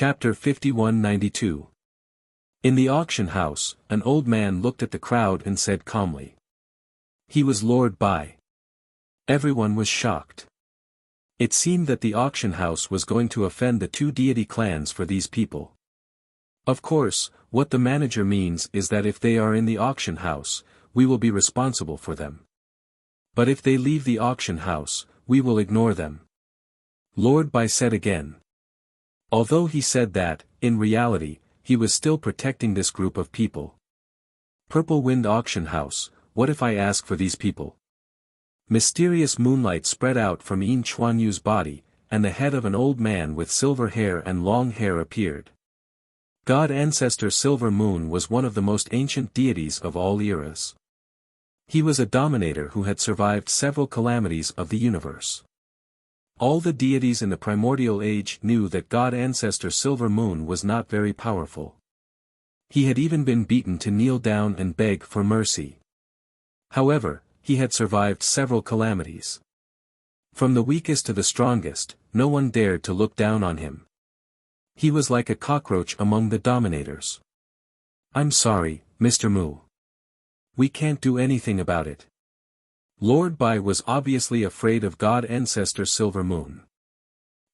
Chapter 5192. In the auction house, an old man looked at the crowd and said calmly. He was Lord Bai. Everyone was shocked. It seemed that the auction house was going to offend the two deity clans for these people. Of course, what the manager means is that if they are in the auction house, we will be responsible for them. But if they leave the auction house, we will ignore them. Lord Bai said again. Although he said that, in reality, he was still protecting this group of people. Purple Wind Auction House, what if I ask for these people? Mysterious moonlight spread out from Yin Chuanyu's body, and the head of an old man with silver hair and long hair appeared. God Ancestor Silver Moon was one of the most ancient deities of all eras. He was a dominator who had survived several calamities of the universe. All the deities in the primordial age knew that God Ancestor Silver Moon was not very powerful. He had even been beaten to kneel down and beg for mercy. However, he had survived several calamities. From the weakest to the strongest, no one dared to look down on him. He was like a cockroach among the dominators. I'm sorry, Mr. Mu. We can't do anything about it. Lord Bai was obviously afraid of God Ancestor Silver Moon.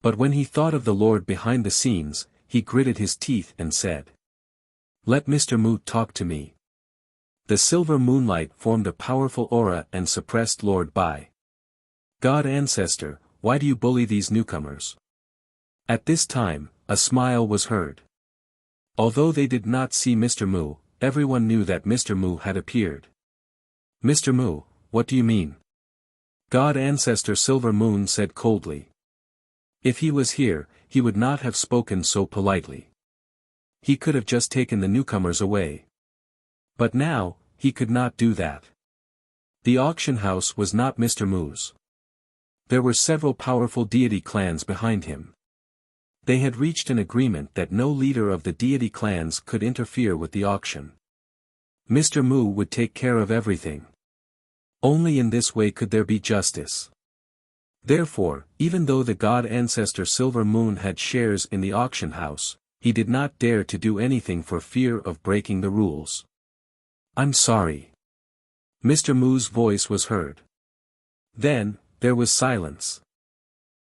But when he thought of the Lord behind the scenes, he gritted his teeth and said. Let Mr. Mu talk to me. The silver moonlight formed a powerful aura and suppressed Lord Bai. God Ancestor, why do you bully these newcomers? At this time, a smile was heard. Although they did not see Mr. Mu, everyone knew that Mr. Mu had appeared. Mr. Mu, what do you mean? God Ancestor Silver Moon said coldly. If he was here, he would not have spoken so politely. He could have just taken the newcomers away. But now, he could not do that. The auction house was not Mr. Mu's. There were several powerful deity clans behind him. They had reached an agreement that no leader of the deity clans could interfere with the auction. Mr. Mu would take care of everything. Only in this way could there be justice. Therefore, even though the God Ancestor Silver Moon had shares in the auction house, he did not dare to do anything for fear of breaking the rules. I'm sorry. Mr. Mu's voice was heard. Then, there was silence.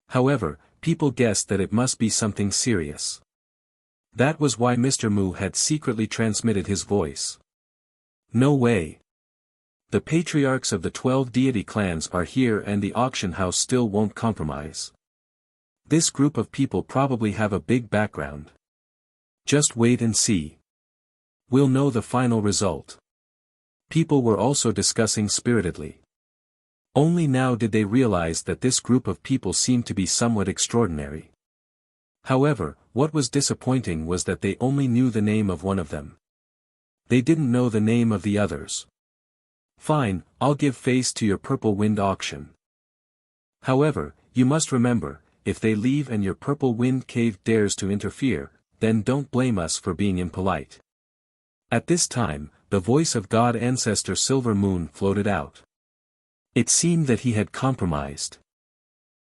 However, people guessed that it must be something serious. That was why Mr. Mu had secretly transmitted his voice. No way. The patriarchs of the 12 deity clans are here and the auction house still won't compromise. This group of people probably have a big background. Just wait and see. We'll know the final result. People were also discussing spiritedly. Only now did they realize that this group of people seemed to be somewhat extraordinary. However, what was disappointing was that they only knew the name of one of them. They didn't know the name of the others. Fine, I'll give face to your Purple Wind auction. However, you must remember, if they leave and your Purple Wind cave dares to interfere, then don't blame us for being impolite. At this time, the voice of God Ancestor Silver Moon floated out. It seemed that he had compromised.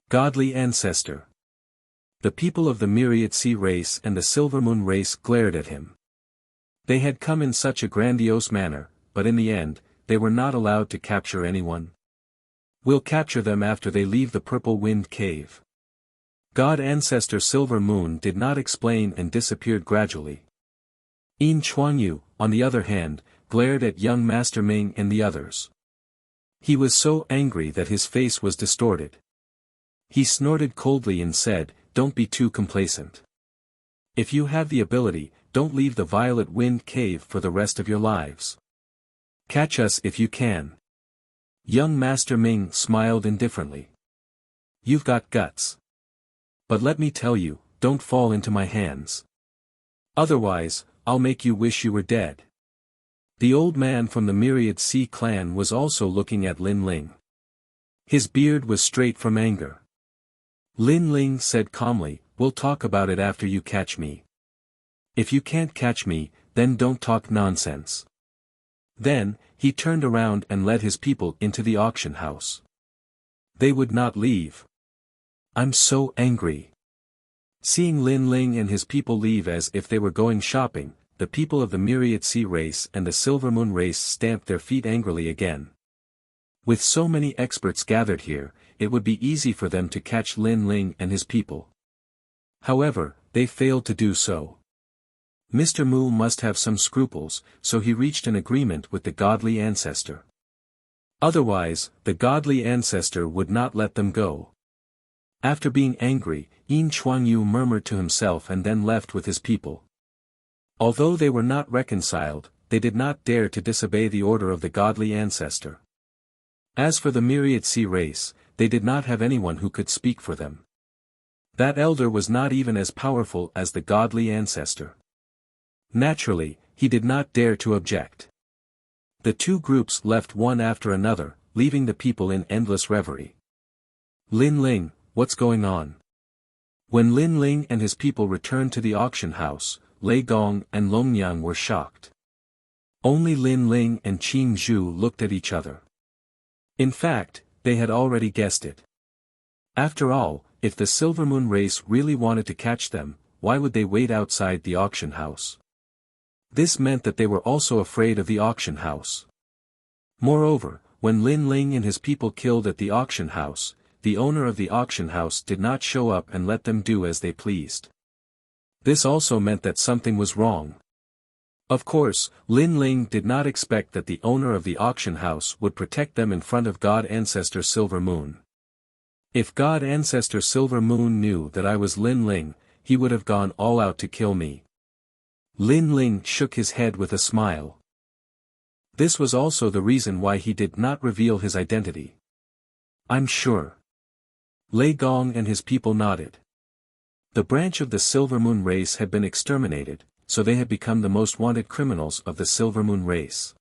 Godly Ancestor. The people of the Myriad Sea race and the Silver Moon race glared at him. They had come in such a grandiose manner, but in the end, they were not allowed to capture anyone. We'll capture them after they leave the Purple Wind Cave. God Ancestor Silver Moon did not explain and disappeared gradually. Yin Chuanyu, on the other hand, glared at young Master Ming and the others. He was so angry that his face was distorted. He snorted coldly and said, "Don't be too complacent. If you have the ability, don't leave the Violet Wind Cave for the rest of your lives. Catch us if you can." Young Master Ming smiled indifferently. You've got guts. But let me tell you, don't fall into my hands. Otherwise, I'll make you wish you were dead. The old man from the Myriad Sea clan was also looking at Lin Ling. His beard was straight from anger. Lin Ling said calmly, "We'll talk about it after you catch me. If you can't catch me, then don't talk nonsense." Then, he turned around and led his people into the auction house. They would not leave. I'm so angry. Seeing Lin Ling and his people leave as if they were going shopping, the people of the Myriad Sea race and the Silver Moon race stamped their feet angrily again. With so many experts gathered here, it would be easy for them to catch Lin Ling and his people. However, they failed to do so. Mr. Mu must have some scruples, so he reached an agreement with the godly ancestor. Otherwise, the godly ancestor would not let them go. After being angry, Yin Chuangyu murmured to himself and then left with his people. Although they were not reconciled, they did not dare to disobey the order of the godly ancestor. As for the Myriad Sea race, they did not have anyone who could speak for them. That elder was not even as powerful as the godly ancestor. Naturally, he did not dare to object. The two groups left one after another, leaving the people in endless reverie. Lin Ling, what's going on? When Lin Ling and his people returned to the auction house, Lei Gong and Long Yang were shocked. Only Lin Ling and Qing Zhu looked at each other. In fact, they had already guessed it. After all, if the Silver Moon race really wanted to catch them, why would they wait outside the auction house? This meant that they were also afraid of the auction house. Moreover, when Lin Ling and his people killed at the auction house, the owner of the auction house did not show up and let them do as they pleased. This also meant that something was wrong. Of course, Lin Ling did not expect that the owner of the auction house would protect them in front of God Ancestor Silver Moon. If God Ancestor Silver Moon knew that I was Lin Ling, he would have gone all out to kill me. Lin Ling shook his head with a smile. This was also the reason why he did not reveal his identity. I'm sure. Lei Gong and his people nodded. The branch of the Silver Moon race had been exterminated, so they had become the most wanted criminals of the Silver Moon race.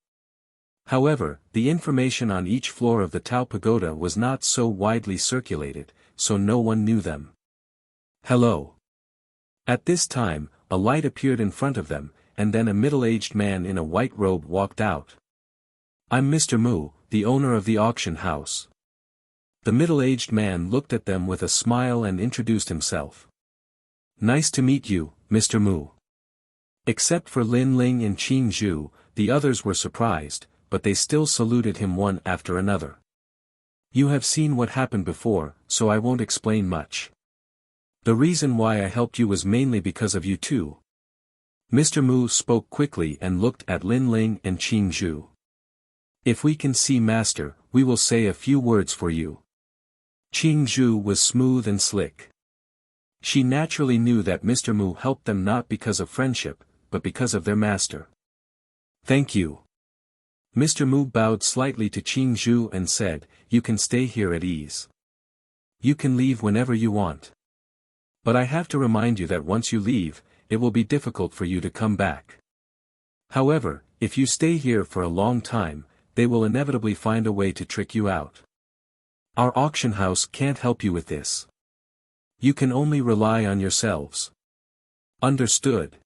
However, the information on each floor of the Tao Pagoda was not so widely circulated, so no one knew them. Hello. At this time, a light appeared in front of them, and then a middle-aged man in a white robe walked out. I'm Mr. Mu, the owner of the auction house. The middle-aged man looked at them with a smile and introduced himself. Nice to meet you, Mr. Mu. Except for Lin Ling and Qing Zhu, the others were surprised, but they still saluted him one after another. You have seen what happened before, so I won't explain much. The reason why I helped you was mainly because of you too. Mr. Mu spoke quickly and looked at Lin Ling and Qing Zhu. If we can see Master, we will say a few words for you. Qing Zhu was smooth and slick. She naturally knew that Mr. Mu helped them not because of friendship, but because of their master. Thank you. Mr. Mu bowed slightly to Qing Zhu and said, you can stay here at ease. You can leave whenever you want. But I have to remind you that once you leave, it will be difficult for you to come back. However, if you stay here for a long time, they will inevitably find a way to trick you out. Our auction house can't help you with this. You can only rely on yourselves. Understood.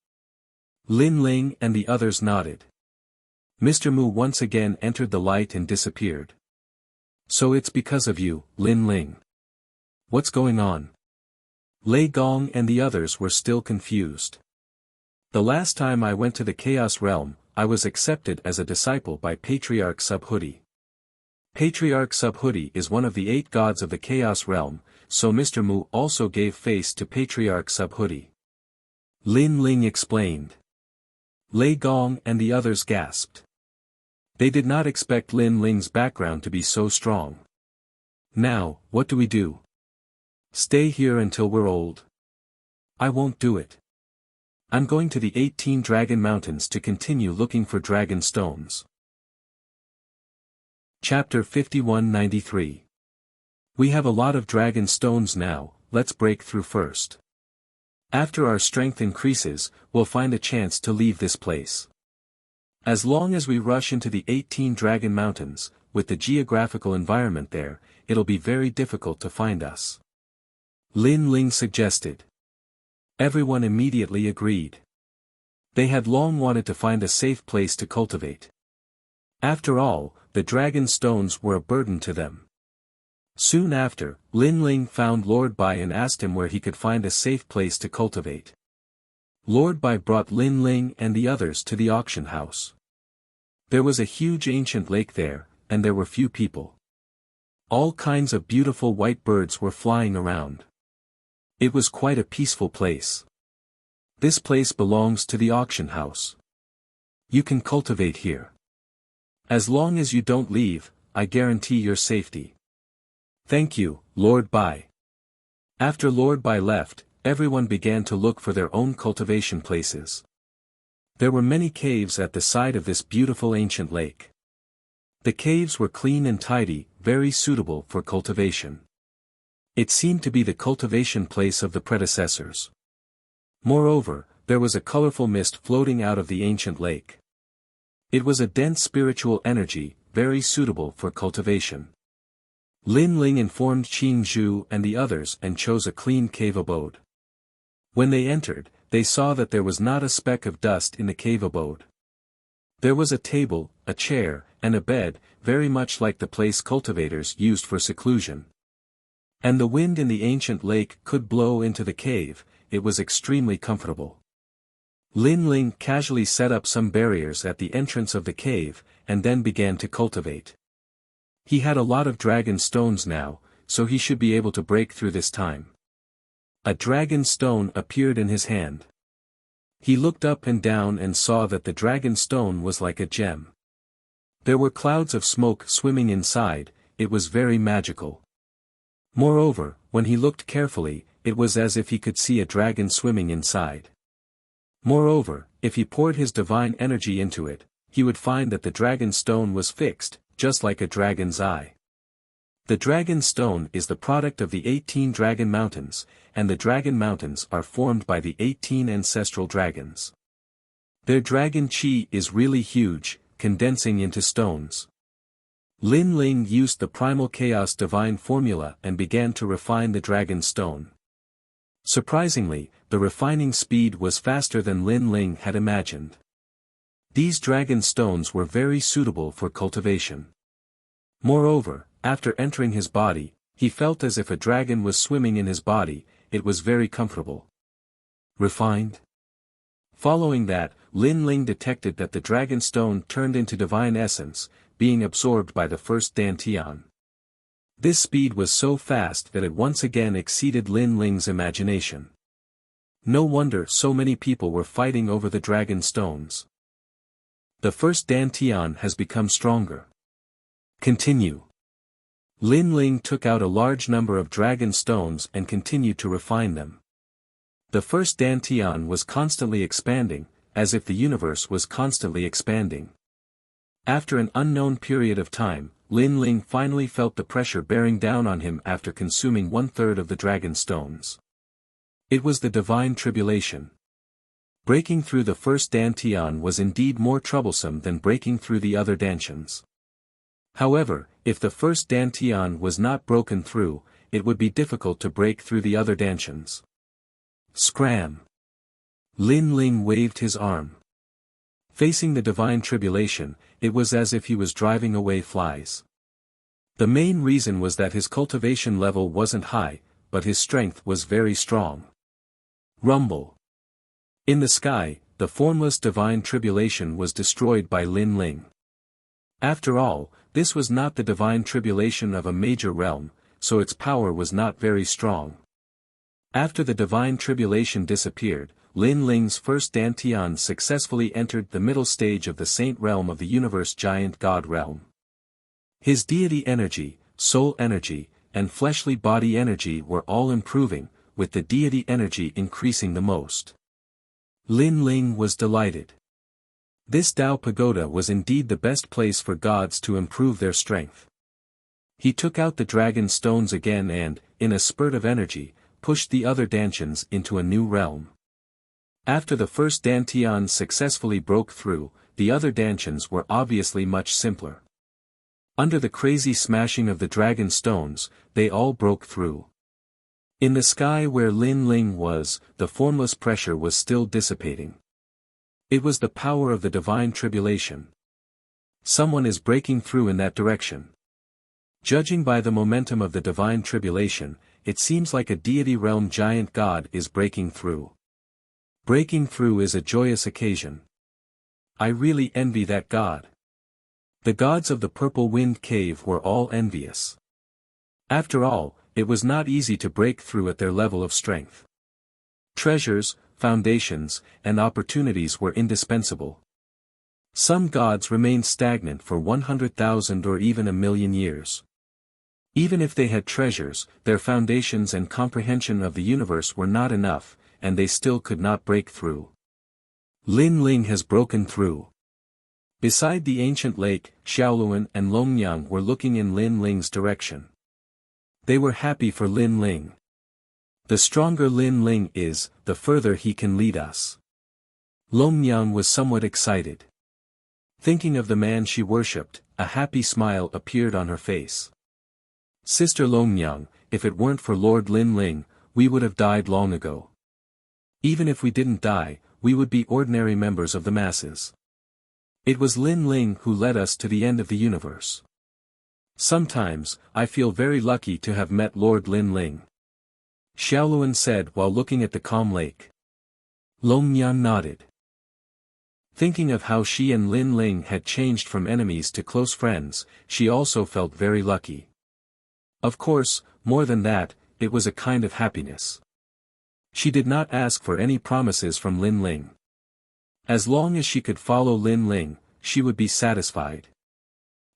Lin Ling and the others nodded. Mr. Mu once again entered the light and disappeared. So it's because of you, Lin Ling. What's going on? Lei Gong and the others were still confused. The last time I went to the Chaos Realm, I was accepted as a disciple by Patriarch Subhuti. Patriarch Subhuti is one of the 8 gods of the Chaos Realm, so Mr. Mu also gave face to Patriarch Subhuti. Lin Ling explained. Lei Gong and the others gasped. They did not expect Lin Ling's background to be so strong. Now, what do we do? Stay here until we're old? I won't do it. I'm going to the 18 Dragon Mountains to continue looking for dragon stones. Chapter 5193. We have a lot of dragon stones now, let's break through first. After our strength increases, we'll find a chance to leave this place. As long as we rush into the 18 Dragon Mountains, with the geographical environment there, it'll be very difficult to find us. Lin Ling suggested. Everyone immediately agreed. They had long wanted to find a safe place to cultivate. After all, the dragon stones were a burden to them. Soon after, Lin Ling found Lord Bai and asked him where he could find a safe place to cultivate. Lord Bai brought Lin Ling and the others to the auction house. There was a huge ancient lake there, and there were few people. All kinds of beautiful white birds were flying around. It was quite a peaceful place. This place belongs to the auction house. You can cultivate here. As long as you don't leave, I guarantee your safety. Thank you, Lord Bai. After Lord Bai left, everyone began to look for their own cultivation places. There were many caves at the side of this beautiful ancient lake. The caves were clean and tidy, very suitable for cultivation. It seemed to be the cultivation place of the predecessors. Moreover, there was a colorful mist floating out of the ancient lake. It was a dense spiritual energy, very suitable for cultivation. Lin Ling informed Qing Zhu and the others and chose a clean cave abode. When they entered, they saw that there was not a speck of dust in the cave abode. There was a table, a chair, and a bed, very much like the place cultivators used for seclusion. And the wind in the ancient lake could blow into the cave, it was extremely comfortable. Lin Ling casually set up some barriers at the entrance of the cave, and then began to cultivate. He had a lot of dragon stones now, so he should be able to break through this time. A dragon stone appeared in his hand. He looked up and down and saw that the dragon stone was like a gem. There were clouds of smoke swimming inside, it was very magical. Moreover, when he looked carefully, it was as if he could see a dragon swimming inside. Moreover, if he poured his divine energy into it, he would find that the dragon stone was fixed, just like a dragon's eye. The dragon stone is the product of the 18 dragon mountains, and the dragon mountains are formed by the 18 ancestral dragons. Their dragon chi is really huge, condensing into stones. Lin Ling used the primal chaos divine formula and began to refine the dragon stone. Surprisingly, the refining speed was faster than Lin Ling had imagined. These dragon stones were very suitable for cultivation. Moreover, after entering his body, he felt as if a dragon was swimming in his body, it was very comfortable. Refined? Following that, Lin Ling detected that the dragon stone turned into divine essence, being absorbed by the first Dantian. This speed was so fast that it once again exceeded Lin Ling's imagination. No wonder so many people were fighting over the dragon stones. The first Dantian has become stronger. Continue. Lin Ling took out a large number of dragon stones and continued to refine them. The first Dantian was constantly expanding, as if the universe was constantly expanding. After an unknown period of time, Lin Ling finally felt the pressure bearing down on him after consuming 1/3 of the dragon stones. It was the divine tribulation. Breaking through the first Dantian was indeed more troublesome than breaking through the other Dantians. However, if the first Dantian was not broken through, it would be difficult to break through the other Dantians. Scram! Lin Ling waved his arm. Facing the divine tribulation, it was as if he was driving away flies. The main reason was that his cultivation level wasn't high, but his strength was very strong. Rumble. In the sky, the formless divine tribulation was destroyed by Lin Ling. After all, this was not the divine tribulation of a major realm, so its power was not very strong. After the divine tribulation disappeared, Lin Ling's first Dantian successfully entered the middle stage of the saint realm of the universe giant god realm. His deity energy, soul energy, and fleshly body energy were all improving, with the deity energy increasing the most. Lin Ling was delighted. This Tao Pagoda was indeed the best place for gods to improve their strength. He took out the dragon stones again and, in a spurt of energy, pushed the other Dantians into a new realm. After the first Dantian successfully broke through, the other Dantians were obviously much simpler. Under the crazy smashing of the dragon stones, they all broke through. In the sky where Lin Ling was, the formless pressure was still dissipating. It was the power of the divine tribulation. Someone is breaking through in that direction. Judging by the momentum of the divine tribulation, it seems like a deity realm giant god is breaking through. Breaking through is a joyous occasion. I really envy that god. The gods of the Purple Wind Cave were all envious. After all, it was not easy to break through at their level of strength. Treasures, foundations, and opportunities were indispensable. Some gods remained stagnant for 100,000 or even 1,000,000 years. Even if they had treasures, their foundations and comprehension of the universe were not enough, and they still could not break through. Lin Ling has broken through. Beside the ancient lake, Xiaoluan and Longnyang were looking in Lin Ling's direction. They were happy for Lin Ling. The stronger Lin Ling is, the further he can lead us. Longnyang was somewhat excited. Thinking of the man she worshipped, a happy smile appeared on her face. Sister Longnyang, if it weren't for Lord Lin Ling, we would have died long ago. Even if we didn't die, we would be ordinary members of the masses. It was Lin Ling who led us to the end of the universe. Sometimes, I feel very lucky to have met Lord Lin Ling. Xiaoluan said while looking at the calm lake. Longnyang nodded. Thinking of how she and Lin Ling had changed from enemies to close friends, she also felt very lucky. Of course, more than that, it was a kind of happiness. She did not ask for any promises from Lin Ling. As long as she could follow Lin Ling, she would be satisfied.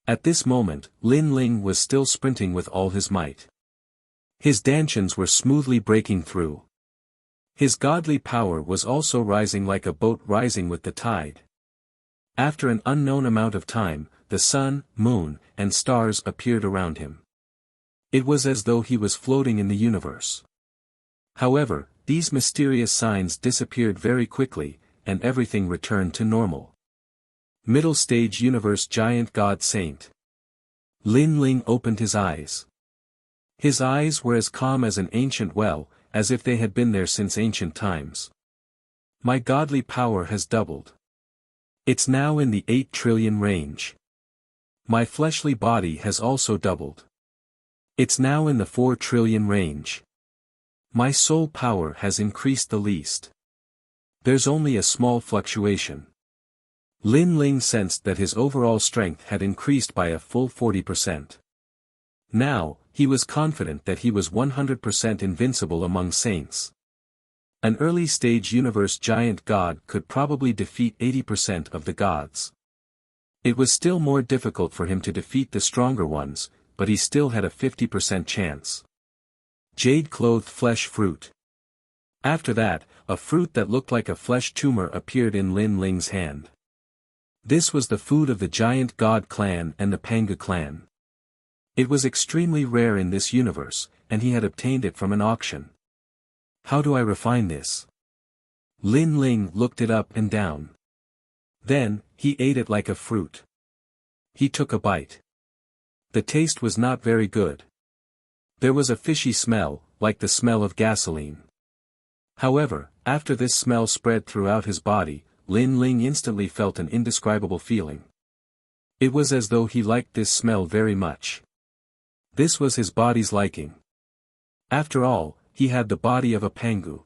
At this moment, Lin Ling was still sprinting with all his might. His dantians were smoothly breaking through. His godly power was also rising like a boat rising with the tide. After an unknown amount of time, the sun, moon, and stars appeared around him. It was as though he was floating in the universe. However, these mysterious signs disappeared very quickly, and everything returned to normal. Middle stage universe giant god saint. Lin Ling opened his eyes. His eyes were as calm as an ancient well, as if they had been there since ancient times. My godly power has doubled. It's now in the 8 trillion range. My fleshly body has also doubled. It's now in the 4 trillion range. My soul power has increased the least. There's only a small fluctuation. Lin Ling sensed that his overall strength had increased by a full 40%. Now, he was confident that he was 100% invincible among saints. An early-stage universe giant god could probably defeat 80% of the gods. It was still more difficult for him to defeat the stronger ones, but he still had a 50% chance. Jade-clothed flesh fruit. After that, a fruit that looked like a flesh tumor appeared in Lin Ling's hand. This was the food of the giant god clan and the Panga clan. It was extremely rare in this universe, and he had obtained it from an auction. How do I refine this? Lin Ling looked it up and down. Then, he ate it like a fruit. He took a bite. The taste was not very good. There was a fishy smell, like the smell of gasoline. However, after this smell spread throughout his body, Lin Ling instantly felt an indescribable feeling. It was as though he liked this smell very much. This was his body's liking. After all, he had the body of a pangu.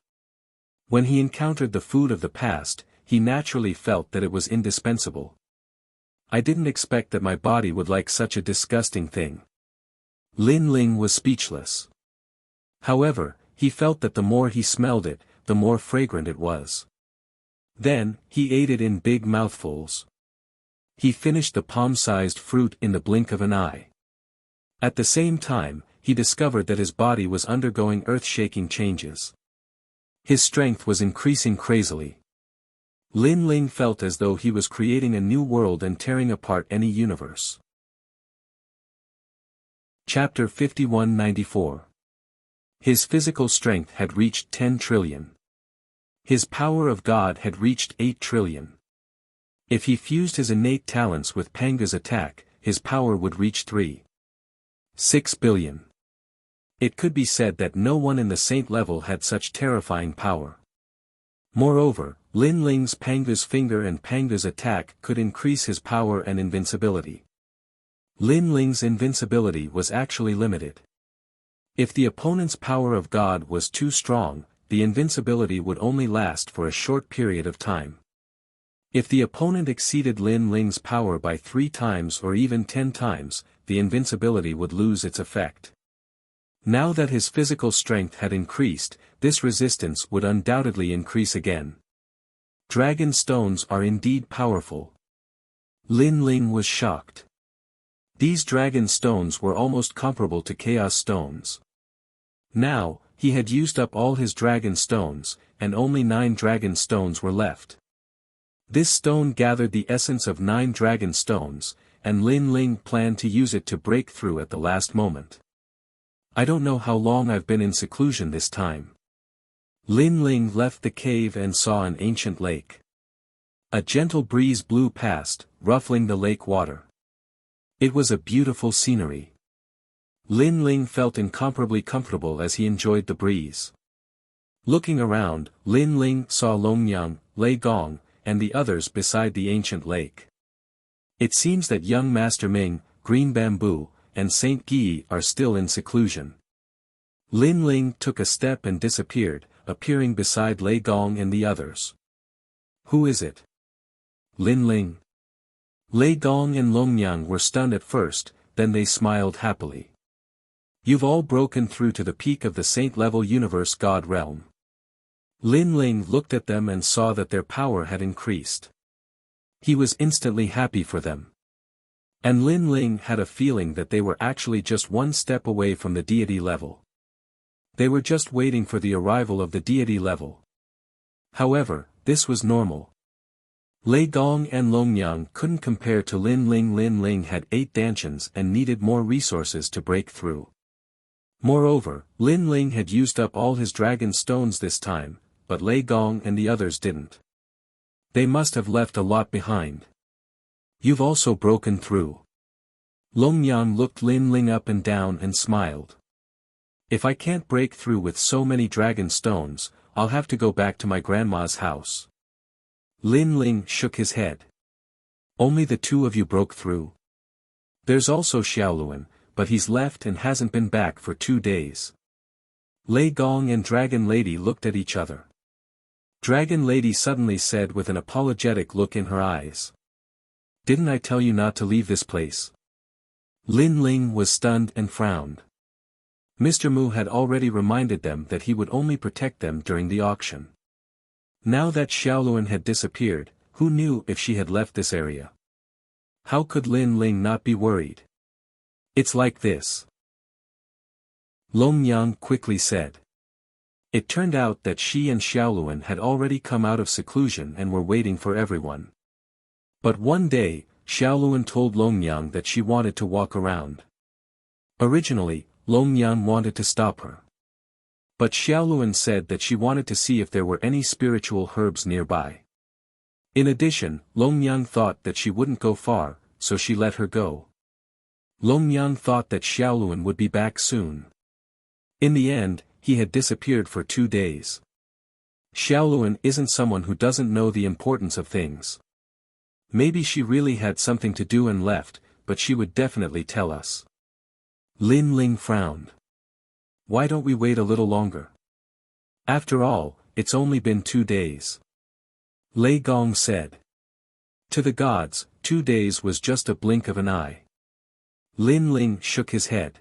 When he encountered the food of the past, he naturally felt that it was indispensable. I didn't expect that my body would like such a disgusting thing. Lin Ling was speechless. However, he felt that the more he smelled it, the more fragrant it was. Then, he ate it in big mouthfuls. He finished the palm-sized fruit in the blink of an eye. At the same time, he discovered that his body was undergoing earth-shaking changes. His strength was increasing crazily. Lin Ling felt as though he was creating a new world and tearing apart any universe. Chapter 5194. His physical strength had reached 10 trillion. His power of God had reached 8 trillion. If he fused his innate talents with Panga's attack, his power would reach 3.6 billion. It could be said that no one in the saint level had such terrifying power. Moreover, Lin Ling's Panga's finger and Panga's attack could increase his power and invincibility. Lin Ling's invincibility was actually limited. If the opponent's power of God was too strong, the invincibility would only last for a short period of time. If the opponent exceeded Lin Ling's power by 3 times or even 10 times, the invincibility would lose its effect. Now that his physical strength had increased, this resistance would undoubtedly increase again. Dragon stones are indeed powerful. Lin Ling was shocked. These dragon stones were almost comparable to chaos stones. Now, he had used up all his dragon stones, and only 9 dragon stones were left. This stone gathered the essence of 9 dragon stones, and Lin Ling planned to use it to break through at the last moment. I don't know how long I've been in seclusion this time. Lin Ling left the cave and saw an ancient lake. A gentle breeze blew past, ruffling the lake water. It was a beautiful scenery. Lin Ling felt incomparably comfortable as he enjoyed the breeze. Looking around, Lin Ling saw Longyang, Lei Gong, and the others beside the ancient lake. It seems that young Master Ming, Green Bamboo, and Saint Guy are still in seclusion. Lin Ling took a step and disappeared, appearing beside Lei Gong and the others. Who is it? Lin Ling. Lei Gong and Longyang were stunned at first, then they smiled happily. You've all broken through to the peak of the saint-level universe god realm. Lin Ling looked at them and saw that their power had increased. He was instantly happy for them. And Lin Ling had a feeling that they were actually just one step away from the deity level. They were just waiting for the arrival of the deity level. However, this was normal. Lei Gong and Longyang couldn't compare to Lin Ling. Lin Ling had 8 dantians and needed more resources to break through. Moreover, Lin Ling had used up all his dragon stones this time, but Lei Gong and the others didn't. They must have left a lot behind. You've also broken through. Longyang looked Lin Ling up and down and smiled. If I can't break through with so many dragon stones, I'll have to go back to my grandma's house. Lin Ling shook his head. Only the 2 of you broke through. There's also Xiaoluan, but he's left and hasn't been back for 2 days. Lei Gong and Dragon Lady looked at each other. Dragon Lady suddenly said with an apologetic look in her eyes. Didn't I tell you not to leave this place? Lin Ling was stunned and frowned. Mr. Mu had already reminded them that he would only protect them during the auction. Now that Xiaoluan had disappeared, who knew if she had left this area? How could Lin Ling not be worried? It's like this. Longyang quickly said. It turned out that she and Xiaoluan had already come out of seclusion and were waiting for everyone. But one day, Xiaoluan told Longyang that she wanted to walk around. Originally, Longyang wanted to stop her. But Xiaoluan said that she wanted to see if there were any spiritual herbs nearby. In addition, Longyang thought that she wouldn't go far, so she let her go. Longyang thought that Xiaoluan would be back soon. In the end, he had disappeared for 2 days. Xiaoluan isn't someone who doesn't know the importance of things. Maybe she really had something to do and left, but she would definitely tell us. Lin Ling frowned. Why don't we wait a little longer? After all, it's only been 2 days. Lei Gong said. To the gods, 2 days was just a blink of an eye. Lin Ling shook his head.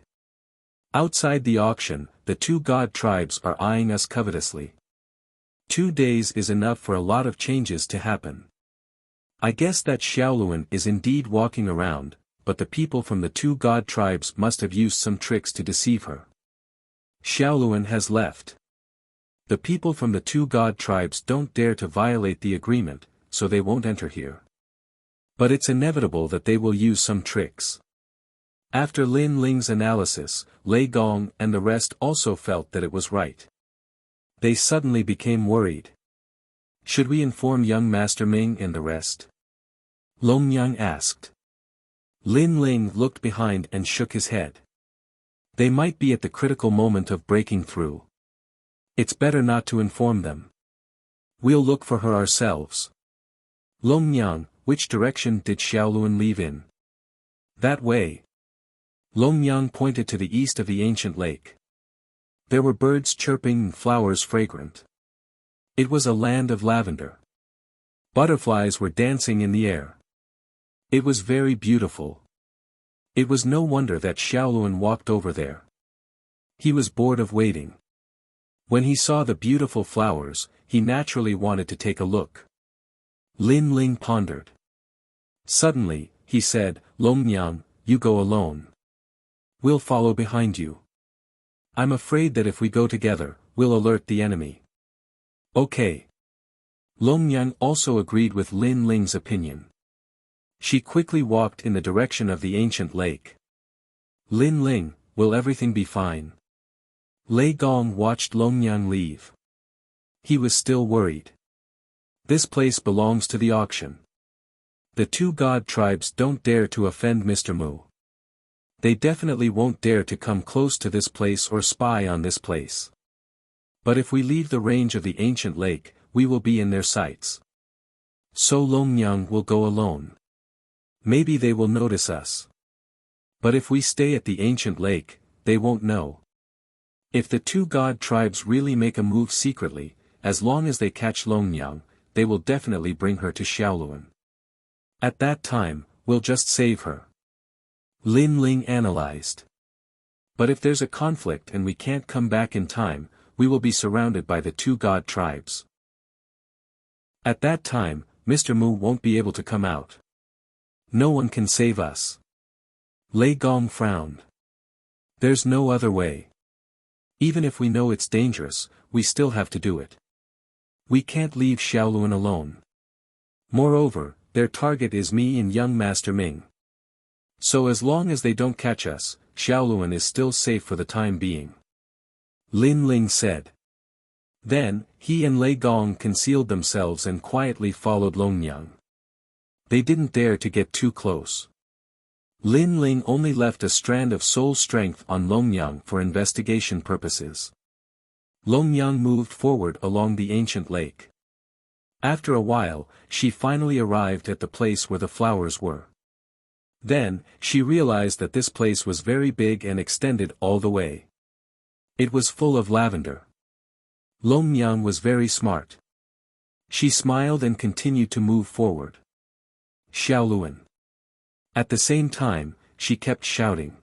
Outside the auction, the 2 god tribes are eyeing us covetously. 2 days is enough for a lot of changes to happen. I guess that Xiaoluan is indeed walking around, but the people from the 2 god tribes must have used some tricks to deceive her. Xiaoluan has left. The people from the 2 god tribes don't dare to violate the agreement, so they won't enter here. But it's inevitable that they will use some tricks. After Lin Ling's analysis, Lei Gong and the rest also felt that it was right. They suddenly became worried. Should we inform young Master Ming and the rest? Longyang asked. Lin Ling looked behind and shook his head. They might be at the critical moment of breaking through. It's better not to inform them. We'll look for her ourselves. Longyang, which direction did Xiaoluan leave in? That way, Longyang pointed to the east of the ancient lake. There were birds chirping and flowers fragrant. It was a land of lavender. Butterflies were dancing in the air. It was very beautiful. It was no wonder that Xiaoluan walked over there. He was bored of waiting. When he saw the beautiful flowers, he naturally wanted to take a look. Lin Ling pondered. Suddenly, he said, "Longyang, you go alone. We'll follow behind you. I'm afraid that if we go together, we'll alert the enemy." "Okay." Longyang also agreed with Lin Ling's opinion. She quickly walked in the direction of the ancient lake. "Lin Ling, will everything be fine?" Lei Gong watched Longyang leave. He was still worried. This place belongs to the auction. The two god tribes don't dare to offend Mr. Mu. They definitely won't dare to come close to this place or spy on this place. But if we leave the range of the ancient lake, we will be in their sights. So Longyang will go alone. Maybe they will notice us. But if we stay at the ancient lake, they won't know. If the two god tribes really make a move secretly, as long as they catch Longyang, they will definitely bring her to Xiaoluan. At that time, we'll just save her. Lin Ling analyzed. But if there's a conflict and we can't come back in time, we will be surrounded by the two god tribes. At that time, Mr. Mu won't be able to come out. No one can save us. Lei Gong frowned. There's no other way. Even if we know it's dangerous, we still have to do it. We can't leave Xiaoluan alone. Moreover, their target is me and young Master Ming. So as long as they don't catch us, Xiaoluan is still safe for the time being. Lin Ling said. Then, he and Lei Gong concealed themselves and quietly followed Longyang. They didn't dare to get too close. Lin Ling only left a strand of soul strength on Longyang for investigation purposes. Longyang moved forward along the ancient lake. After a while, she finally arrived at the place where the flowers were. Then, she realized that this place was very big and extended all the way. It was full of lavender. Longyang was very smart. She smiled and continued to move forward. Xiaoluan. At the same time, she kept shouting.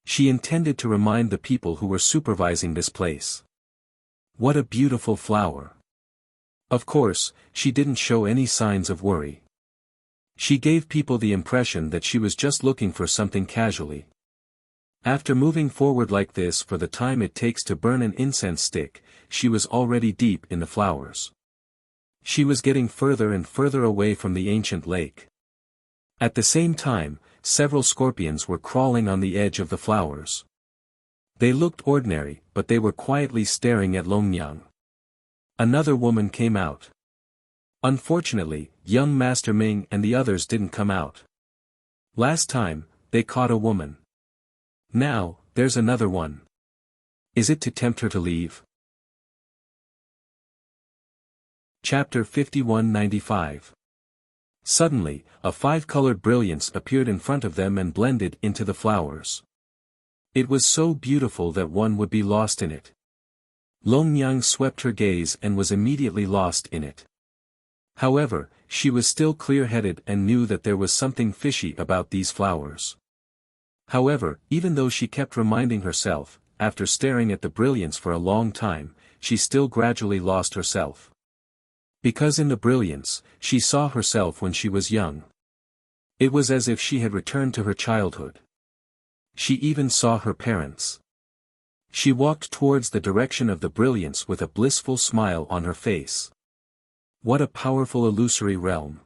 She intended to remind the people who were supervising this place. What a beautiful flower. Of course, she didn't show any signs of worry. She gave people the impression that she was just looking for something casually. After moving forward like this for the time it takes to burn an incense stick, she was already deep in the flowers. She was getting further and further away from the ancient lake. At the same time, several scorpions were crawling on the edge of the flowers. They looked ordinary, but they were quietly staring at Longyang. Another woman came out. Unfortunately, young Master Ming and the others didn't come out. Last time, they caught a woman. Now, there's another one. Is it to tempt her to leave? Chapter 5195. Suddenly, a five-colored brilliance appeared in front of them and blended into the flowers. It was so beautiful that one would be lost in it. Longyang swept her gaze and was immediately lost in it. However, she was still clear-headed and knew that there was something fishy about these flowers. However, even though she kept reminding herself, after staring at the brilliance for a long time, she still gradually lost herself. Because in the brilliance, she saw herself when she was young. It was as if she had returned to her childhood. She even saw her parents. She walked towards the direction of the brilliance with a blissful smile on her face. What a powerful illusory realm.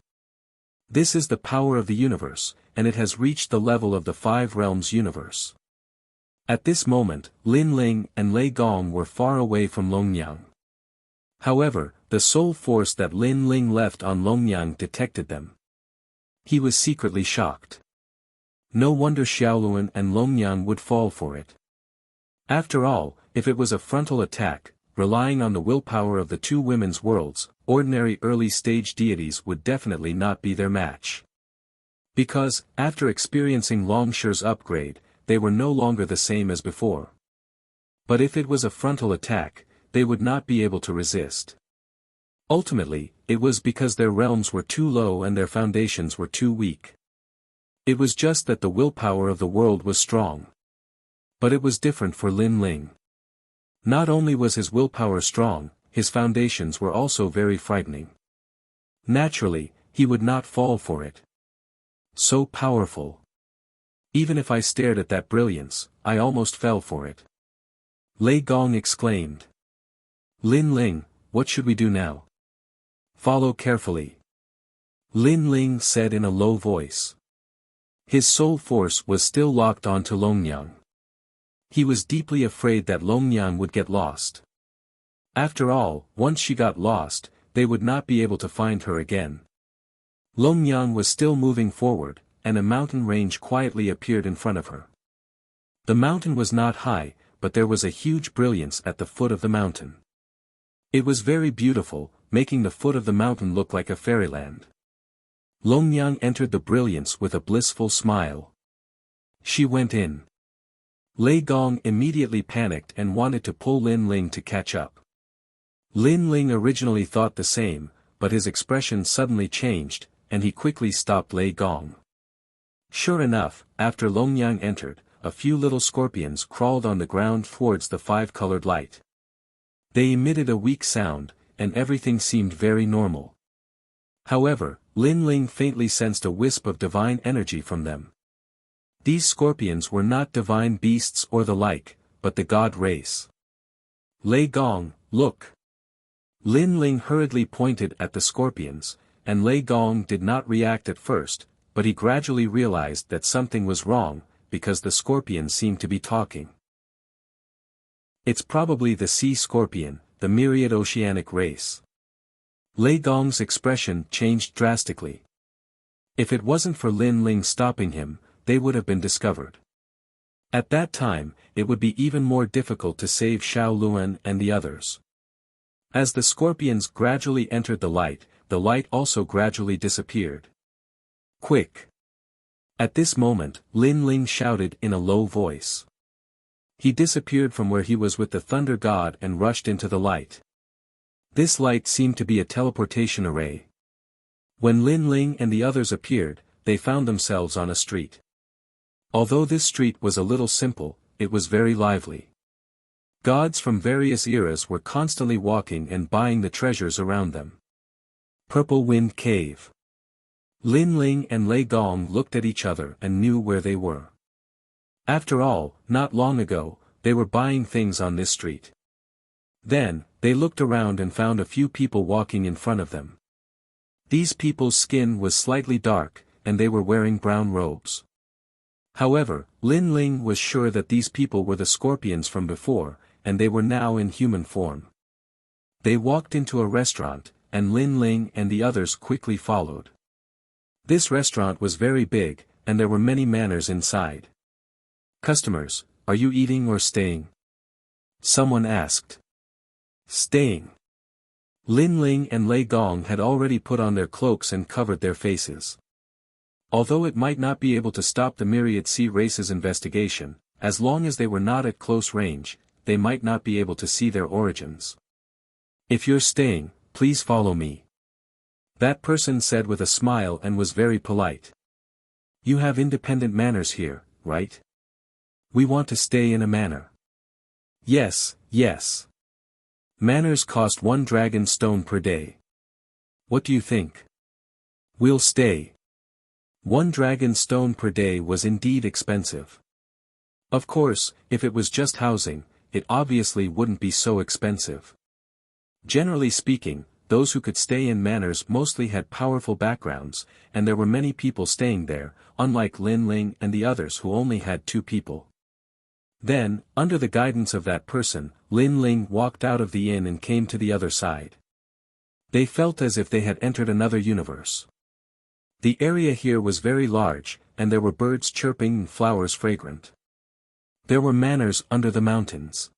This is the power of the universe, and it has reached the level of the five realms universe. At this moment, Lin Ling and Lei Gong were far away from Longyang. However, the soul force that Lin Ling left on Longyang detected them. He was secretly shocked. No wonder Xiaoluan and Longyang would fall for it. After all, if it was a frontal attack, relying on the willpower of the two women's worlds, ordinary early-stage deities would definitely not be their match. Because, after experiencing Longshire's upgrade, they were no longer the same as before. But if it was a frontal attack, they would not be able to resist. Ultimately, it was because their realms were too low and their foundations were too weak. It was just that the willpower of the world was strong. But it was different for Lin Ling. Not only was his willpower strong, his foundations were also very frightening. Naturally, he would not fall for it. So powerful. Even if I stared at that brilliance, I almost fell for it. Lei Gong exclaimed. Lin Ling, what should we do now? Follow carefully. Lin Ling said in a low voice. His soul force was still locked onto Longnyang. He was deeply afraid that Longnyang would get lost. After all, once she got lost, they would not be able to find her again. Longnyang was still moving forward, and a mountain range quietly appeared in front of her. The mountain was not high, but there was a huge brilliance at the foot of the mountain. It was very beautiful, making the foot of the mountain look like a fairyland. Longnyang entered the brilliance with a blissful smile. She went in. Lei Gong immediately panicked and wanted to pull Lin Ling to catch up. Lin Ling originally thought the same, but his expression suddenly changed, and he quickly stopped Lei Gong. Sure enough, after Longnyang entered, a few little scorpions crawled on the ground towards the five-colored light. They emitted a weak sound, and everything seemed very normal. However, Lin Ling faintly sensed a wisp of divine energy from them. These scorpions were not divine beasts or the like, but the god race. Lei Gong, look! Lin Ling hurriedly pointed at the scorpions, and Lei Gong did not react at first, but he gradually realized that something was wrong, because the scorpions seemed to be talking. It's probably the sea scorpion, the myriad oceanic race. Lei Gong's expression changed drastically. If it wasn't for Lin Ling stopping him, they would have been discovered. At that time, it would be even more difficult to save Xiao Luan and the others. As the scorpions gradually entered the light also gradually disappeared. Quick! At this moment, Lin Ling shouted in a low voice. He disappeared from where he was with the thunder god and rushed into the light. This light seemed to be a teleportation array. When Lin Ling and the others appeared, they found themselves on a street. Although this street was a little simple, it was very lively. Gods from various eras were constantly walking and buying the treasures around them. Purple Wind Cave. Lin Ling and Lei Gong looked at each other and knew where they were. After all, not long ago, they were buying things on this street. Then, they looked around and found a few people walking in front of them. These people's skin was slightly dark, and they were wearing brown robes. However, Lin Ling was sure that these people were the scorpions from before, and they were now in human form. They walked into a restaurant, and Lin Ling and the others quickly followed. This restaurant was very big, and there were many manners inside. Customers, are you eating or staying? Someone asked. Staying. Lin Ling and Lei Gong had already put on their cloaks and covered their faces. Although it might not be able to stop the myriad sea race's investigation, as long as they were not at close range, they might not be able to see their origins. If you're staying, please follow me. That person said with a smile and was very polite. You have independent manners here, right? We want to stay in a manor. Yes, yes. Manors cost 1 dragon stone per day. What do you think? We'll stay. 1 dragon stone per day was indeed expensive. Of course, if it was just housing, it obviously wouldn't be so expensive. Generally speaking, those who could stay in manors mostly had powerful backgrounds, and there were many people staying there, unlike Lin Ling and the others who only had 2 people. Then, under the guidance of that person, Lin Ling walked out of the inn and came to the other side. They felt as if they had entered another universe. The area here was very large, and there were birds chirping and flowers fragrant. There were manors under the mountains.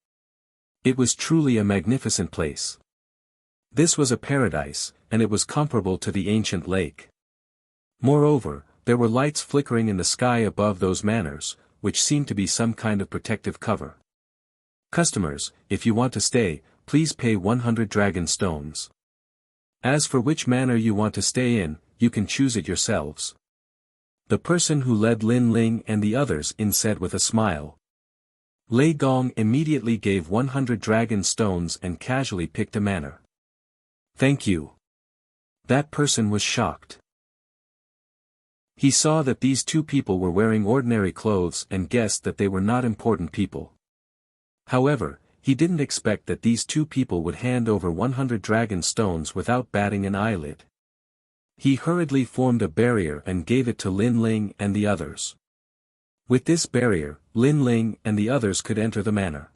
It was truly a magnificent place. This was a paradise, and it was comparable to the ancient lake. Moreover, there were lights flickering in the sky above those manors, which seemed to be some kind of protective cover. Customers, if you want to stay, please pay 100 dragon stones. As for which manor you want to stay in, you can choose it yourselves. The person who led Lin Ling and the others in said with a smile. Lei Gong immediately gave 100 dragon stones and casually picked a manor. Thank you. That person was shocked. He saw that these two people were wearing ordinary clothes and guessed that they were not important people. However, he didn't expect that these two people would hand over 100 dragon stones without batting an eyelid. He hurriedly formed a barrier and gave it to Lin Ling and the others. With this barrier, Lin Ling and the others could enter the manor.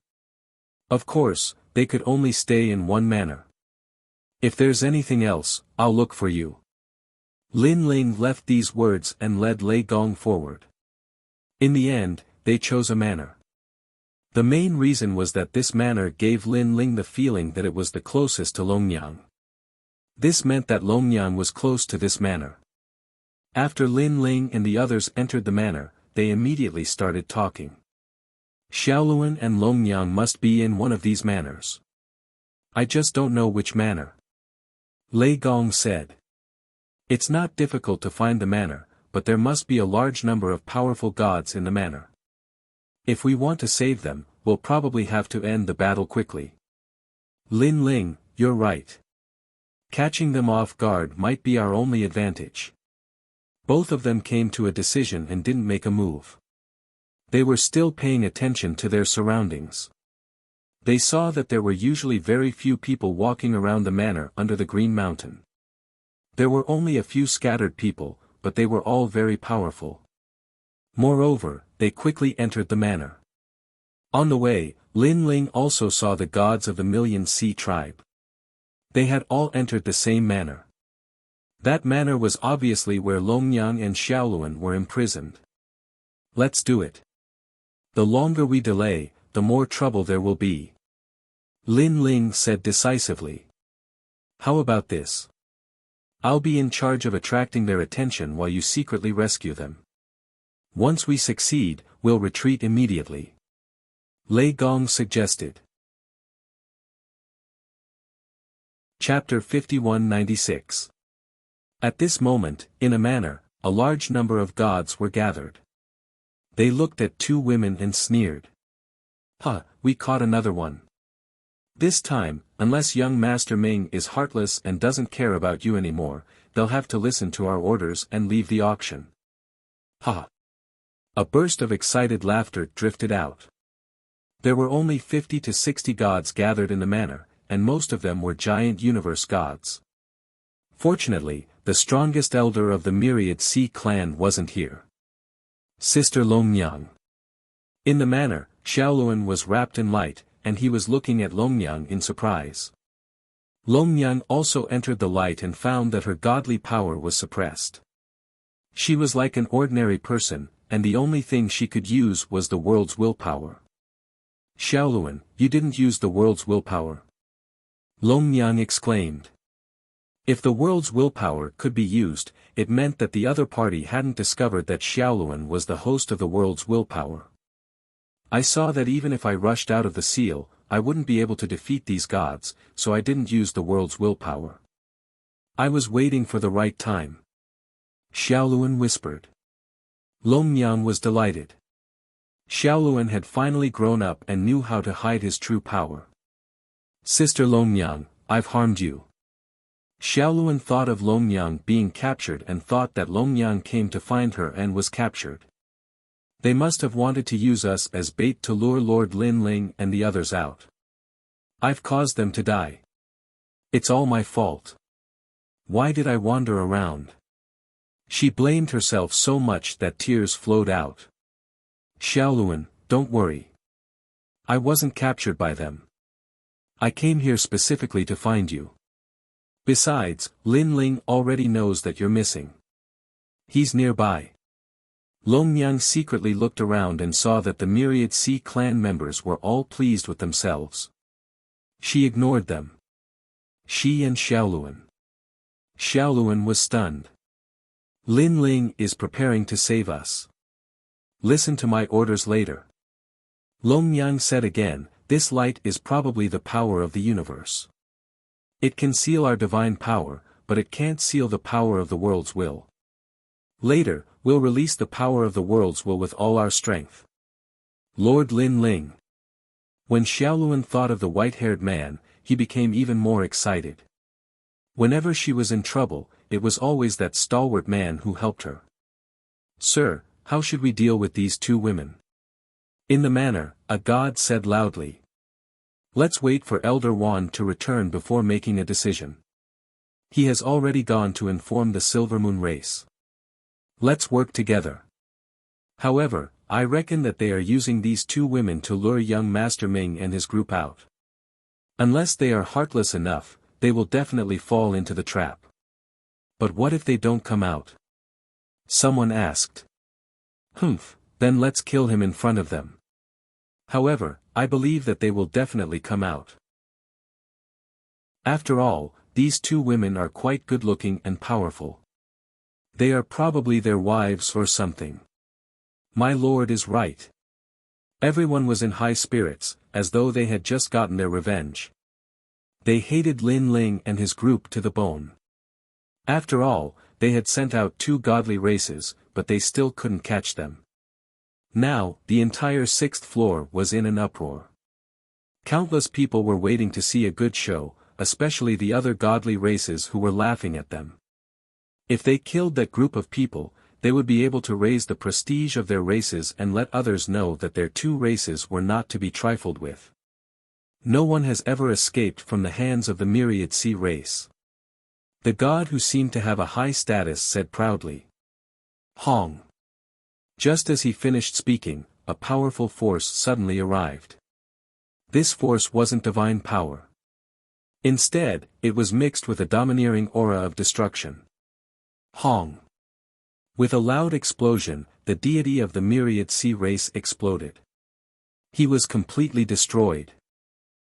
Of course, they could only stay in one manor. If there's anything else, I'll look for you. Lin Ling left these words and led Lei Gong forward. In the end, they chose a manor. The main reason was that this manor gave Lin Ling the feeling that it was the closest to Longyang. This meant that Longyang was close to this manor. After Lin Ling and the others entered the manor, they immediately started talking. Xiaoluan and Longyang must be in one of these manors. I just don't know which manor. Lei Gong said. It's not difficult to find the manor, but there must be a large number of powerful gods in the manor. If we want to save them, we'll probably have to end the battle quickly. Lin Ling, you're right. Catching them off guard might be our only advantage. Both of them came to a decision and didn't make a move. They were still paying attention to their surroundings. They saw that there were usually very few people walking around the manor under the Green Mountain. There were only a few scattered people, but they were all very powerful. Moreover, they quickly entered the manor. On the way, Lin Ling also saw the gods of the Million Sea tribe. They had all entered the same manor. That manor was obviously where Longyang and Xiaoluan were imprisoned. Let's do it. The longer we delay, the more trouble there will be. Lin Ling said decisively. How about this? I'll be in charge of attracting their attention while you secretly rescue them. Once we succeed, we'll retreat immediately. Lei Gong suggested. Chapter 5196. At this moment, in a manor, a large number of gods were gathered. They looked at two women and sneered. Huh, we caught another one. This time, unless young Master Ming is heartless and doesn't care about you anymore, they'll have to listen to our orders and leave the auction. Ha! A burst of excited laughter drifted out. There were only 50 to 60 gods gathered in the manor, and most of them were giant universe gods. Fortunately, the strongest elder of the Myriad Sea clan wasn't here. Sister Longyang. In the manor, Xiaoluan was wrapped in light, and he was looking at Longyang in surprise. Longyang also entered the light and found that her godly power was suppressed. She was like an ordinary person, and the only thing she could use was the world's willpower. Xiaoluan, you didn't use the world's willpower. Longyang exclaimed. If the world's willpower could be used, it meant that the other party hadn't discovered that Xiaoluan was the host of the world's willpower. I saw that even if I rushed out of the seal, I wouldn't be able to defeat these gods, so I didn't use the world's willpower. I was waiting for the right time. Xiaoluan whispered. Longyang was delighted. Xiaoluan had finally grown up and knew how to hide his true power. Sister Longyang, I've harmed you. Xiaoluan thought of Longyang being captured and thought that Longyang came to find her and was captured. They must have wanted to use us as bait to lure Lord Lin Ling and the others out. I've caused them to die. It's all my fault. Why did I wander around? She blamed herself so much that tears flowed out. Xiaoluan, don't worry. I wasn't captured by them. I came here specifically to find you. Besides, Lin Ling already knows that you're missing. He's nearby. Longyang secretly looked around and saw that the Myriad Sea clan members were all pleased with themselves. She ignored them. She and Xiaoluan. Xiaoluan was stunned. Lin Ling is preparing to save us. Listen to my orders later. Long Yang said again, this light is probably the power of the universe. It can seal our divine power, but it can't seal the power of the world's will. Later, we'll release the power of the world's will with all our strength. Lord Lin Ling. When Xiaoluan thought of the white-haired man, he became even more excited. Whenever she was in trouble, it was always that stalwart man who helped her. Sir, how should we deal with these two women? In the manner, a god said loudly. Let's wait for Elder Wan to return before making a decision. He has already gone to inform the Silver Moon race. Let's work together. However, I reckon that they are using these two women to lure young Master Ming and his group out. Unless they are heartless enough, they will definitely fall into the trap. But what if they don't come out? Someone asked. Humph, then let's kill him in front of them. However, I believe that they will definitely come out. After all, these two women are quite good-looking and powerful. They are probably their wives or something. My lord is right. Everyone was in high spirits, as though they had just gotten their revenge. They hated Lin Ling and his group to the bone. After all, they had sent out two godly races, but they still couldn't catch them. Now, the entire sixth floor was in an uproar. Countless people were waiting to see a good show, especially the other godly races who were laughing at them. If they killed that group of people, they would be able to raise the prestige of their races and let others know that their two races were not to be trifled with. No one has ever escaped from the hands of the Myriad Sea race. The god who seemed to have a high status said proudly. Hong. Just as he finished speaking, a powerful force suddenly arrived. This force wasn't divine power. Instead, it was mixed with a domineering aura of destruction. Hong. With a loud explosion, the deity of the Myriad Sea race exploded. He was completely destroyed.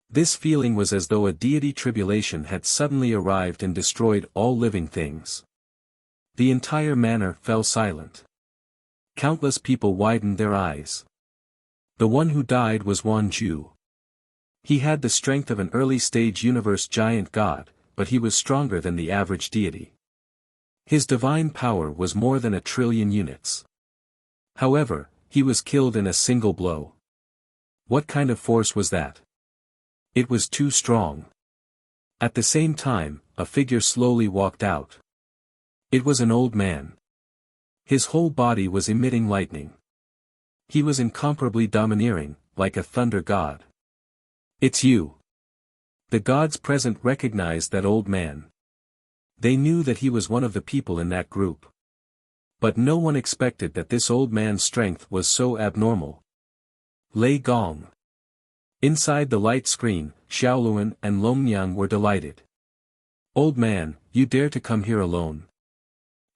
This feeling was as though a deity tribulation had suddenly arrived and destroyed all living things. The entire manor fell silent. Countless people widened their eyes. The one who died was Wan Ju. He had the strength of an early-stage universe giant god, but he was stronger than the average deity. His divine power was more than 1 trillion units. However, he was killed in a single blow. What kind of force was that? It was too strong. At the same time, a figure slowly walked out. It was an old man. His whole body was emitting lightning. He was incomparably domineering, like a thunder god. It's you. The gods present recognized that old man. They knew that he was one of the people in that group. But no one expected that this old man's strength was so abnormal. Lei Gong. Inside the light screen, Xiaoluan and Longyang were delighted. Old man, you dare to come here alone.